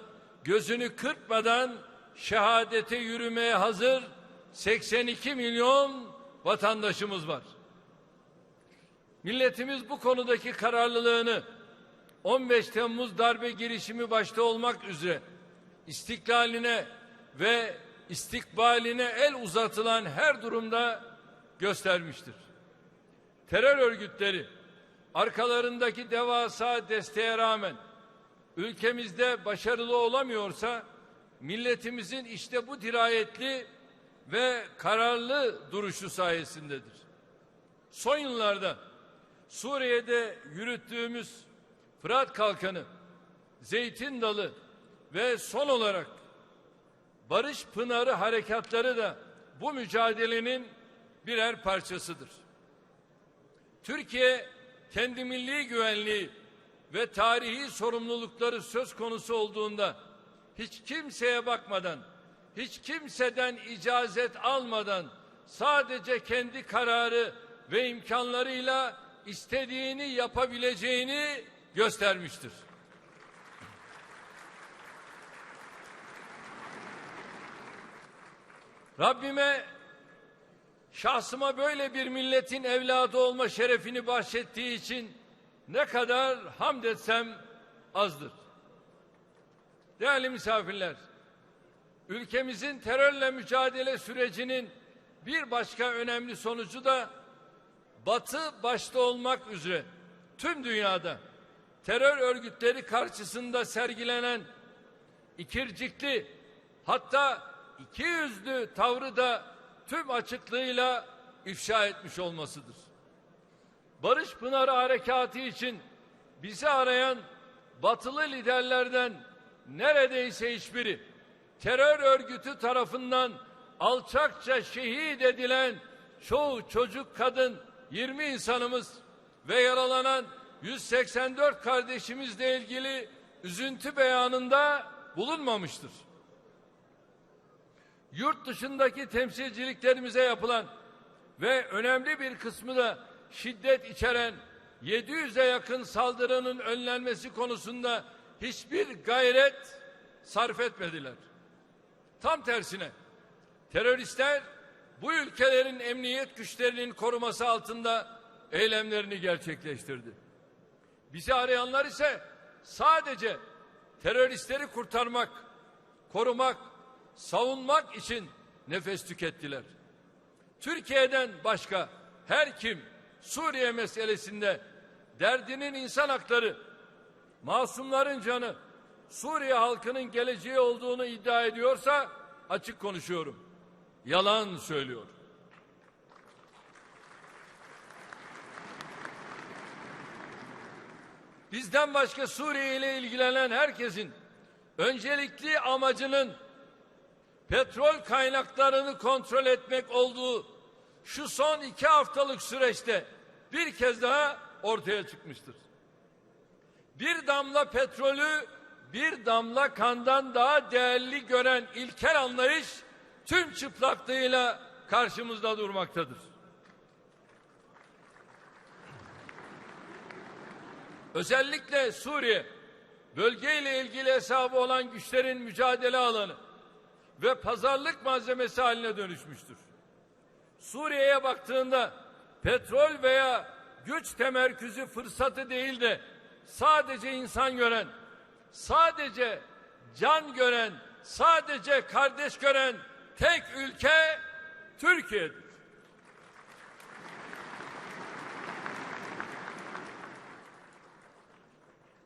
gözünü kırpmadan şehadete yürümeye hazır 82 milyon vatandaşımız var. Milletimiz bu konudaki kararlılığını 15 Temmuz darbe girişimi başta olmak üzere istiklaline ve istikbaline el uzatılan her durumda göstermiştir. Terör örgütleri arkalarındaki devasa desteğe rağmen ülkemizde başarılı olamıyorsa milletimizin işte bu dirayetli ve kararlı duruşu sayesindedir. Son yıllarda Suriye'de yürüttüğümüz Fırat Kalkanı, Zeytin Dalı ve son olarak Barış Pınarı harekatları da bu mücadelenin birer parçasıdır. Türkiye kendi milli güvenliği ve tarihi sorumlulukları söz konusu olduğunda hiç kimseye bakmadan, hiç kimseden icazet almadan sadece kendi kararı ve imkanlarıyla istediğini yapabileceğini göstermiştir. Rabbime, şahsıma böyle bir milletin evladı olma şerefini bahşettiği için ne kadar hamd etsem azdır. Değerli misafirler, ülkemizin terörle mücadele sürecinin bir başka önemli sonucu da Batı başta olmak üzere tüm dünyada terör örgütleri karşısında sergilenen ikircikli, hatta ikiyüzlü tavrı da tüm açıklığıyla ifşa etmiş olmasıdır. Barış Pınarı Harekatı için bizi arayan batılı liderlerden neredeyse hiçbiri, terör örgütü tarafından alçakça şehit edilen çoğu çocuk, kadın, 20 insanımız ve yaralanan 184 kardeşimizle ilgili üzüntü beyanında bulunmamıştır. Yurt dışındaki temsilciliklerimize yapılan ve önemli bir kısmı da şiddet içeren 700'e yakın saldırının önlenmesi konusunda hiçbir gayret sarf etmediler. Tam tersine teröristler bu ülkelerin emniyet güçlerinin koruması altında eylemlerini gerçekleştirdi. Bizi arayanlar ise sadece teröristleri kurtarmak, korumak, savunmak için nefes tükettiler. Türkiye'den başka her kim Suriye meselesinde derdinin insan hakları, masumların canı, Suriye halkının geleceği olduğunu iddia ediyorsa açık konuşuyorum. Yalan söylüyor. Bizden başka Suriye ile ilgilenen herkesin öncelikli amacının petrol kaynaklarını kontrol etmek olduğu şu son 2 haftalık süreçte bir kez daha ortaya çıkmıştır. Bir damla petrolü bir damla kandan daha değerli gören ilkel anlayış tüm çıplaklığıyla karşımızda durmaktadır. Özellikle Suriye, bölgeyle ilgili hesabı olan güçlerin mücadele alanı ve pazarlık malzemesi haline dönüşmüştür. Suriye'ye baktığında petrol veya güç temerküzü fırsatı değil de sadece insan gören, sadece can gören, sadece kardeş gören tek ülke Türkiye'dir.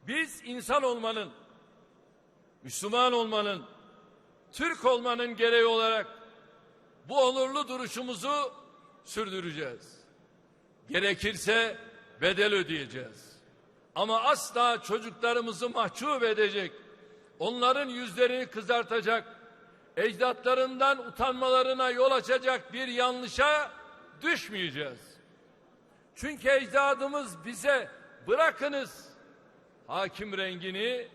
Biz insan olmanın, Müslüman olmanın, Türk olmanın gereği olarak bu onurlu duruşumuzu sürdüreceğiz. Gerekirse bedel ödeyeceğiz. Ama asla çocuklarımızı mahcup edecek, onların yüzlerini kızartacak, ecdatlarından utanmalarına yol açacak bir yanlışa düşmeyeceğiz. Çünkü ecdadımız bize bırakınız hakim rengini,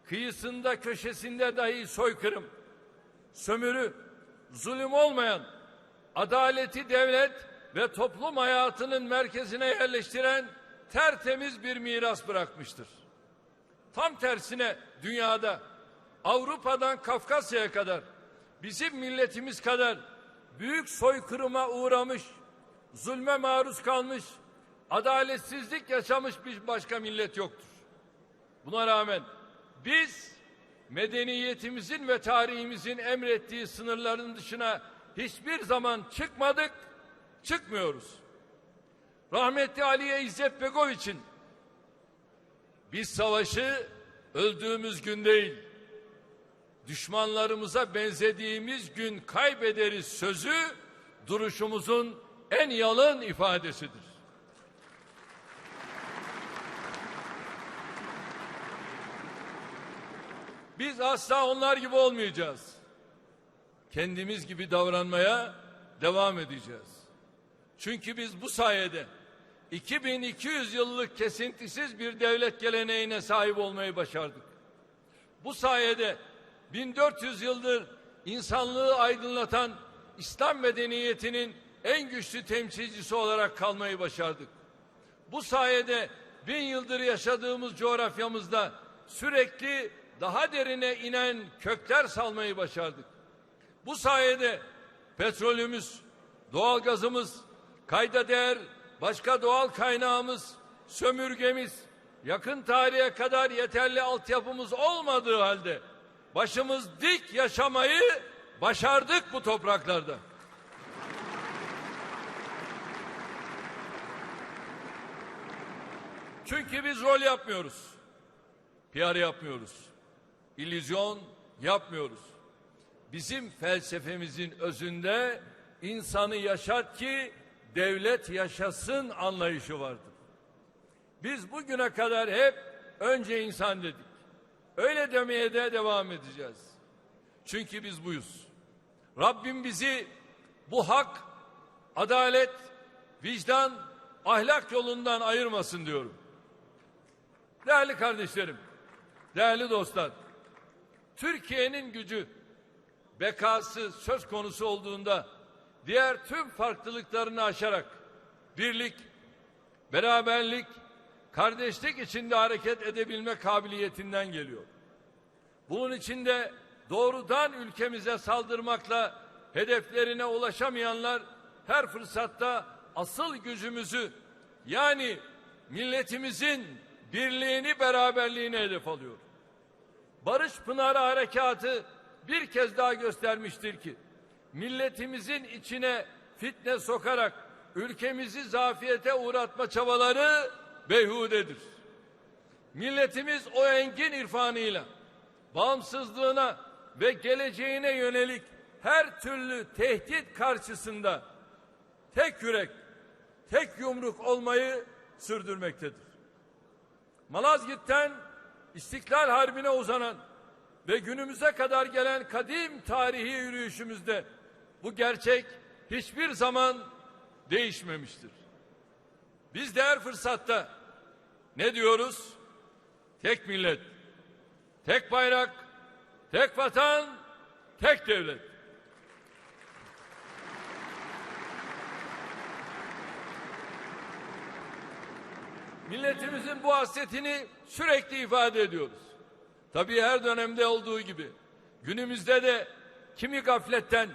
kıyısında köşesinde dahi soykırım, sömürü, zulüm olmayan, adaleti devlet ve toplum hayatının merkezine yerleştiren tertemiz bir miras bırakmıştır. Tam tersine dünyada, Avrupa'dan Kafkasya'ya kadar, bizim milletimiz kadar büyük soykırıma uğramış, zulme maruz kalmış, adaletsizlik yaşamış bir başka millet yoktur. Buna rağmen biz medeniyetimizin ve tarihimizin emrettiği sınırların dışına hiçbir zaman çıkmadık, çıkmıyoruz. Rahmetli Aliye İzzet Begoviç'in biz savaşı öldüğümüz gün değil, düşmanlarımıza benzediğimiz gün kaybederiz sözü duruşumuzun en yalın ifadesidir. Biz asla onlar gibi olmayacağız. Kendimiz gibi davranmaya devam edeceğiz. Çünkü biz bu sayede 2200 yıllık kesintisiz bir devlet geleneğine sahip olmayı başardık. Bu sayede 1400 yıldır insanlığı aydınlatan İslam medeniyetinin en güçlü temsilcisi olarak kalmayı başardık. Bu sayede 1000 yıldır yaşadığımız coğrafyamızda sürekli daha derine inen kökler salmayı başardık. Bu sayede petrolümüz, doğalgazımız, kayda değer başka doğal kaynağımız, sömürgemiz, yakın tarihe kadar yeterli altyapımız olmadığı halde başımız dik yaşamayı başardık bu topraklarda. Çünkü biz rol yapmıyoruz. PR yapmıyoruz. İllüzyon yapmıyoruz. Bizim felsefemizin özünde insanı yaşat ki devlet yaşasın anlayışı vardır. Biz bugüne kadar hep önce insan dedik. Öyle demeye de devam edeceğiz. Çünkü biz buyuz. Rabbim bizi bu hak, adalet, vicdan, ahlak yolundan ayırmasın diyorum. Değerli kardeşlerim, değerli dostlar, Türkiye'nin gücü, bekası söz konusu olduğunda diğer tüm farklılıklarını aşarak birlik, beraberlik, kardeşlik içinde hareket edebilme kabiliyetinden geliyor. Bunun içinde doğrudan ülkemize saldırmakla hedeflerine ulaşamayanlar her fırsatta asıl gücümüzü, yani milletimizin birliğini, beraberliğini hedef alıyor. Barış Pınarı Harekatı bir kez daha göstermiştir ki milletimizin içine fitne sokarak ülkemizi zafiyete uğratma çabaları beyhudedir. Milletimiz o engin irfanıyla bağımsızlığına ve geleceğine yönelik her türlü tehdit karşısında tek yürek, tek yumruk olmayı sürdürmektedir. Malazgirt'ten İstiklal Harbi'ne uzanan ve günümüze kadar gelen kadim tarihi yürüyüşümüzde bu gerçek hiçbir zaman değişmemiştir. Biz de her fırsatta ne diyoruz? Tek millet, tek bayrak, tek vatan, tek devlet. Milletimizin bu hasretini sürekli ifade ediyoruz. Tabii her dönemde olduğu gibi günümüzde de kimi gafletten,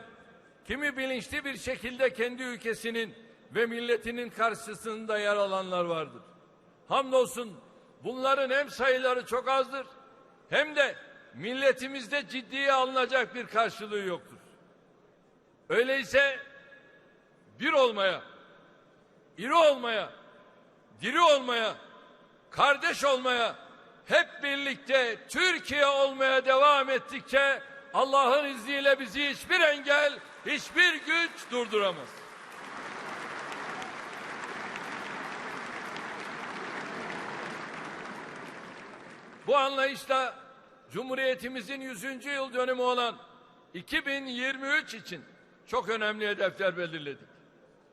kimi bilinçli bir şekilde kendi ülkesinin ve milletinin karşısında yer alanlar vardır. Hamdolsun bunların hem sayıları çok azdır hem de milletimizde ciddiye alınacak bir karşılığı yoktur. Öyleyse bir olmaya, iri olmaya, diri olmaya, kardeş olmaya, hep birlikte Türkiye olmaya devam ettikçe Allah'ın izniyle bizi hiçbir engel, hiçbir güç durduramaz. Bu anlayışla Cumhuriyetimizin 100. yıl dönümü olan 2023 için çok önemli hedefler belirledik.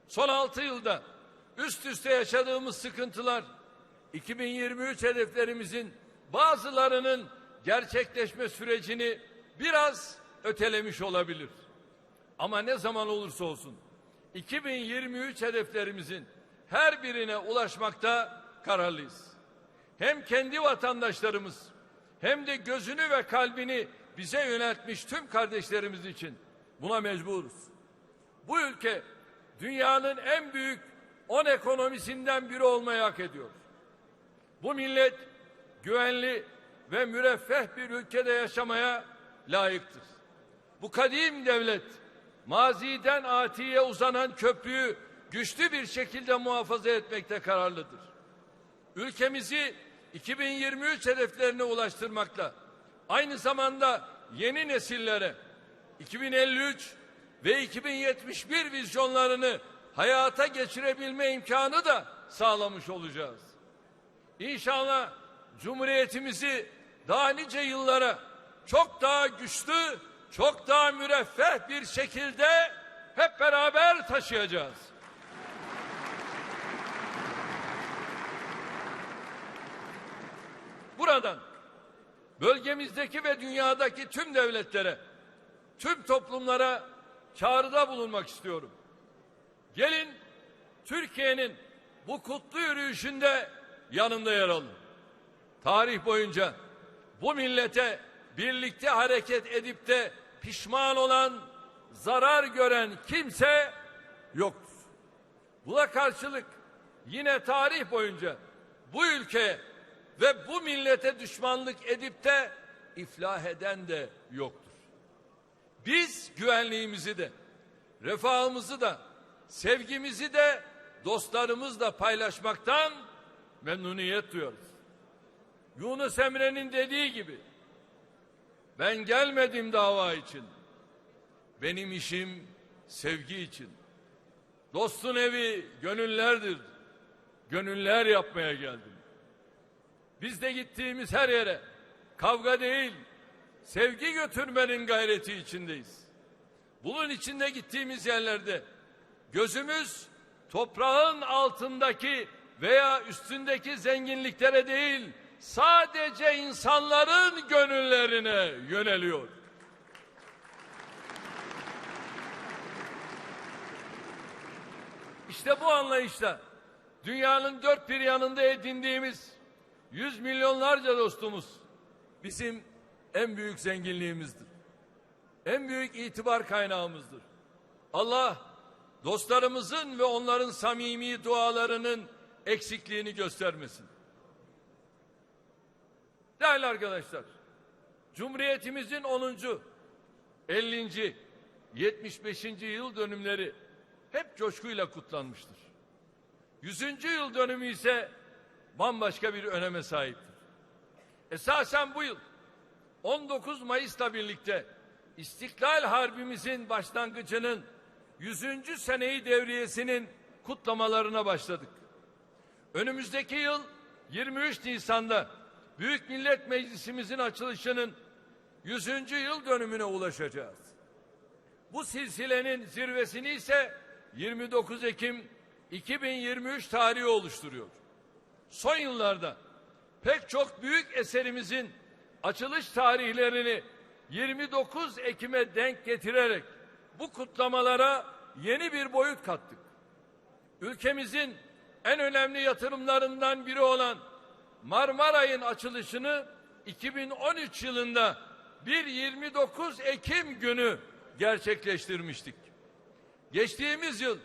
Son 6 yılda üst üste yaşadığımız sıkıntılar 2023 hedeflerimizin bazılarının gerçekleşme sürecini biraz ötelemiş olabilir. Ama ne zaman olursa olsun 2023 hedeflerimizin her birine ulaşmakta kararlıyız. Hem kendi vatandaşlarımız hem de gözünü ve kalbini bize yöneltmiş tüm kardeşlerimiz için buna mecburuz. Bu ülke dünyanın en büyük 10 ekonomisinden biri olmayı hak ediyor. Bu millet güvenli ve müreffeh bir ülkede yaşamaya layıktır. Bu kadim devlet maziden atiye uzanan köprüyü güçlü bir şekilde muhafaza etmekte kararlıdır. Ülkemizi 2023 hedeflerine ulaştırmakla aynı zamanda yeni nesillere 2053 ve 2071 vizyonlarını hayata geçirebilme imkanı da sağlamış olacağız. İnşallah Cumhuriyetimizi daha nice yıllara çok daha güçlü, çok daha müreffeh bir şekilde hep beraber taşıyacağız. Buradan bölgemizdeki ve dünyadaki tüm devletlere, tüm toplumlara çağrıda bulunmak istiyorum. Gelin Türkiye'nin bu kutlu yürüyüşünde yanında yer alın. Tarih boyunca bu millete birlikte hareket edip de pişman olan, zarar gören kimse yoktur. Buna karşılık yine tarih boyunca bu ülkeye ve bu millete düşmanlık edip de iflah eden de yoktur. Biz güvenliğimizi de, refahımızı da, sevgimizi de dostlarımızla paylaşmaktan memnuniyet duyuyoruz. Yunus Emre'nin dediği gibi, ben gelmedim dava için, benim işim sevgi için. Dostun evi gönüllerdir, gönüller yapmaya geldim. Biz de gittiğimiz her yere kavga değil, sevgi götürmenin gayreti içindeyiz. Bunun içinde gittiğimiz yerlerde gözümüz toprağın altındaki veya üstündeki zenginliklere değil, sadece insanların gönüllerine yöneliyor. İşte bu anlayışla dünyanın dört bir yanında edindiğimiz yüz milyonlarca dostumuz bizim en büyük zenginliğimizdir. En büyük itibar kaynağımızdır. Allah dostlarımızın ve onların samimi dualarının eksikliğini göstermesin. Değerli arkadaşlar, Cumhuriyetimizin 10. 50. 75. yıl dönümleri hep coşkuyla kutlanmıştır. 100. yıl dönümü ise bambaşka bir öneme sahiptir. Esasen bu yıl 19 Mayıs'la birlikte İstiklal Harbimizin başlangıcının 100. seneyi devriyesinin kutlamalarına başladık. Önümüzdeki yıl 23 Nisan'da Büyük Millet Meclisimizin açılışının 100. yıl dönümüne ulaşacağız. Bu silsilenin zirvesini ise 29 Ekim 2023 tarihi oluşturuyor. Son yıllarda pek çok büyük eserimizin açılış tarihlerini 29 Ekim'e denk getirerek bu kutlamalara yeni bir boyut kattık. Ülkemizin en önemli yatırımlarından biri olan Marmaray'ın açılışını 2013 yılında bir 29 Ekim günü gerçekleştirmiştik. Geçtiğimiz yıl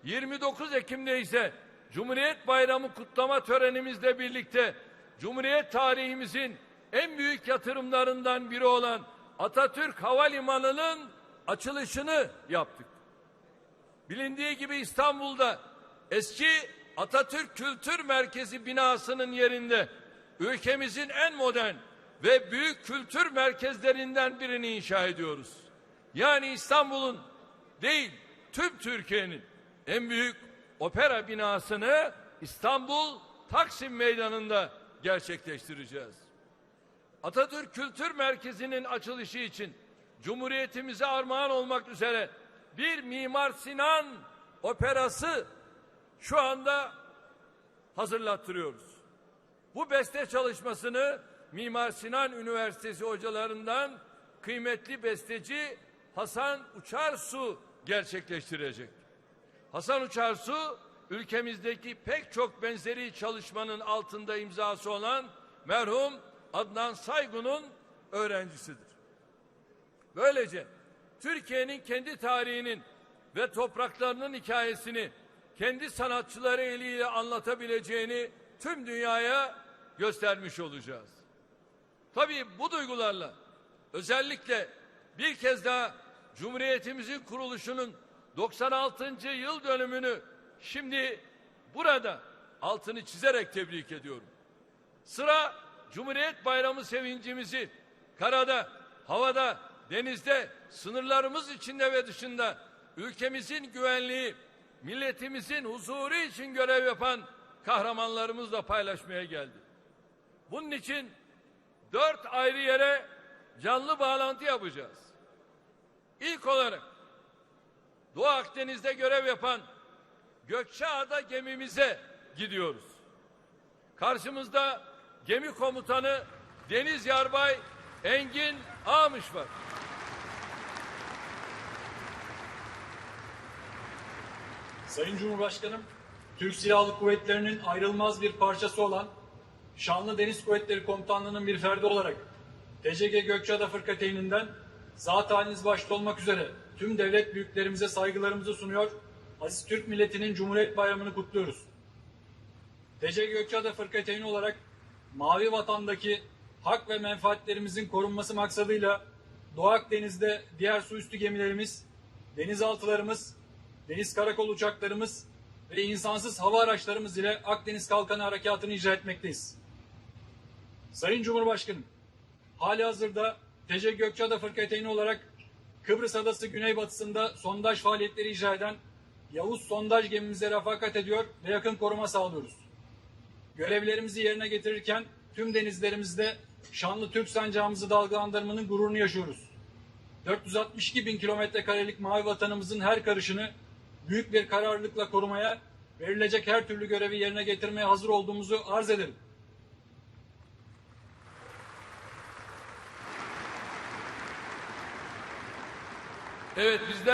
29 Ekim'de ise Cumhuriyet Bayramı kutlama törenimizle birlikte Cumhuriyet tarihimizin en büyük yatırımlarından biri olan Atatürk Havalimanı'nın açılışını yaptık. Bilindiği gibi İstanbul'da eski Atatürk Kültür Merkezi binasının yerinde ülkemizin en modern ve büyük kültür merkezlerinden birini inşa ediyoruz. Yani İstanbul'un değil, tüm Türkiye'nin en büyük opera binasını İstanbul Taksim Meydanı'nda gerçekleştireceğiz. Atatürk Kültür Merkezi'nin açılışı için Cumhuriyetimize armağan olmak üzere bir Mimar Sinan operası şu anda hazırlattırıyoruz. Bu beste çalışmasını Mimar Sinan Üniversitesi hocalarından kıymetli besteci Hasan Uçarsu gerçekleştirecek. Hasan Uçarsu, ülkemizdeki pek çok benzeri çalışmanın altında imzası olan merhum Adnan Saygun'un öğrencisidir. Böylece Türkiye'nin kendi tarihinin ve topraklarının hikayesini kendi sanatçıları eliyle anlatabileceğini tüm dünyaya göstermiş olacağız. Tabii bu duygularla özellikle bir kez daha Cumhuriyetimizin kuruluşunun 96. yıl dönümünü şimdi burada altını çizerek tebrik ediyorum. Sıra Cumhuriyet Bayramı sevincimizi karada, havada, denizde, sınırlarımız içinde ve dışında ülkemizin güvenliği, milletimizin huzuru için görev yapan kahramanlarımızla paylaşmaya geldi. Bunun için 4 ayrı yere canlı bağlantı yapacağız. İlk olarak Doğu Akdeniz'de görev yapan Gökçeada gemimize gidiyoruz. Karşımızda gemi komutanı Deniz Yarbay Engin Ağmış var. Sayın Cumhurbaşkanım, Türk Silahlı Kuvvetleri'nin ayrılmaz bir parçası olan Şanlı Deniz Kuvvetleri Komutanlığı'nın bir ferdi olarak TCG Gökçeada Fırkateyni'nden zat haliniz başta olmak üzere tüm devlet büyüklerimize saygılarımızı sunuyor, aziz Türk milletinin Cumhuriyet Bayramı'nı kutluyoruz. TCG Gökçeada Fırkateyni olarak Mavi Vatan'daki hak ve menfaatlerimizin korunması maksadıyla Doğu Akdeniz'de diğer su üstü gemilerimiz, denizaltılarımız, deniz karakol uçaklarımız ve insansız hava araçlarımız ile Akdeniz Kalkanı Harekatı'nı icra etmekteyiz. Sayın Cumhurbaşkanım, halihazırda TC Gökçeada Fırkateyni olarak Kıbrıs Adası güneybatısında sondaj faaliyetleri icra eden Yavuz sondaj gemimize refakat ediyor ve yakın koruma sağlıyoruz. Görevlerimizi yerine getirirken tüm denizlerimizde şanlı Türk sancağımızı dalgalandırmanın gururunu yaşıyoruz. 462 bin kilometre karelik mavi vatanımızın her karışını büyük bir kararlılıkla korumaya, verilecek her türlü görevi yerine getirmeye hazır olduğumuzu arz ederim. Evet bizler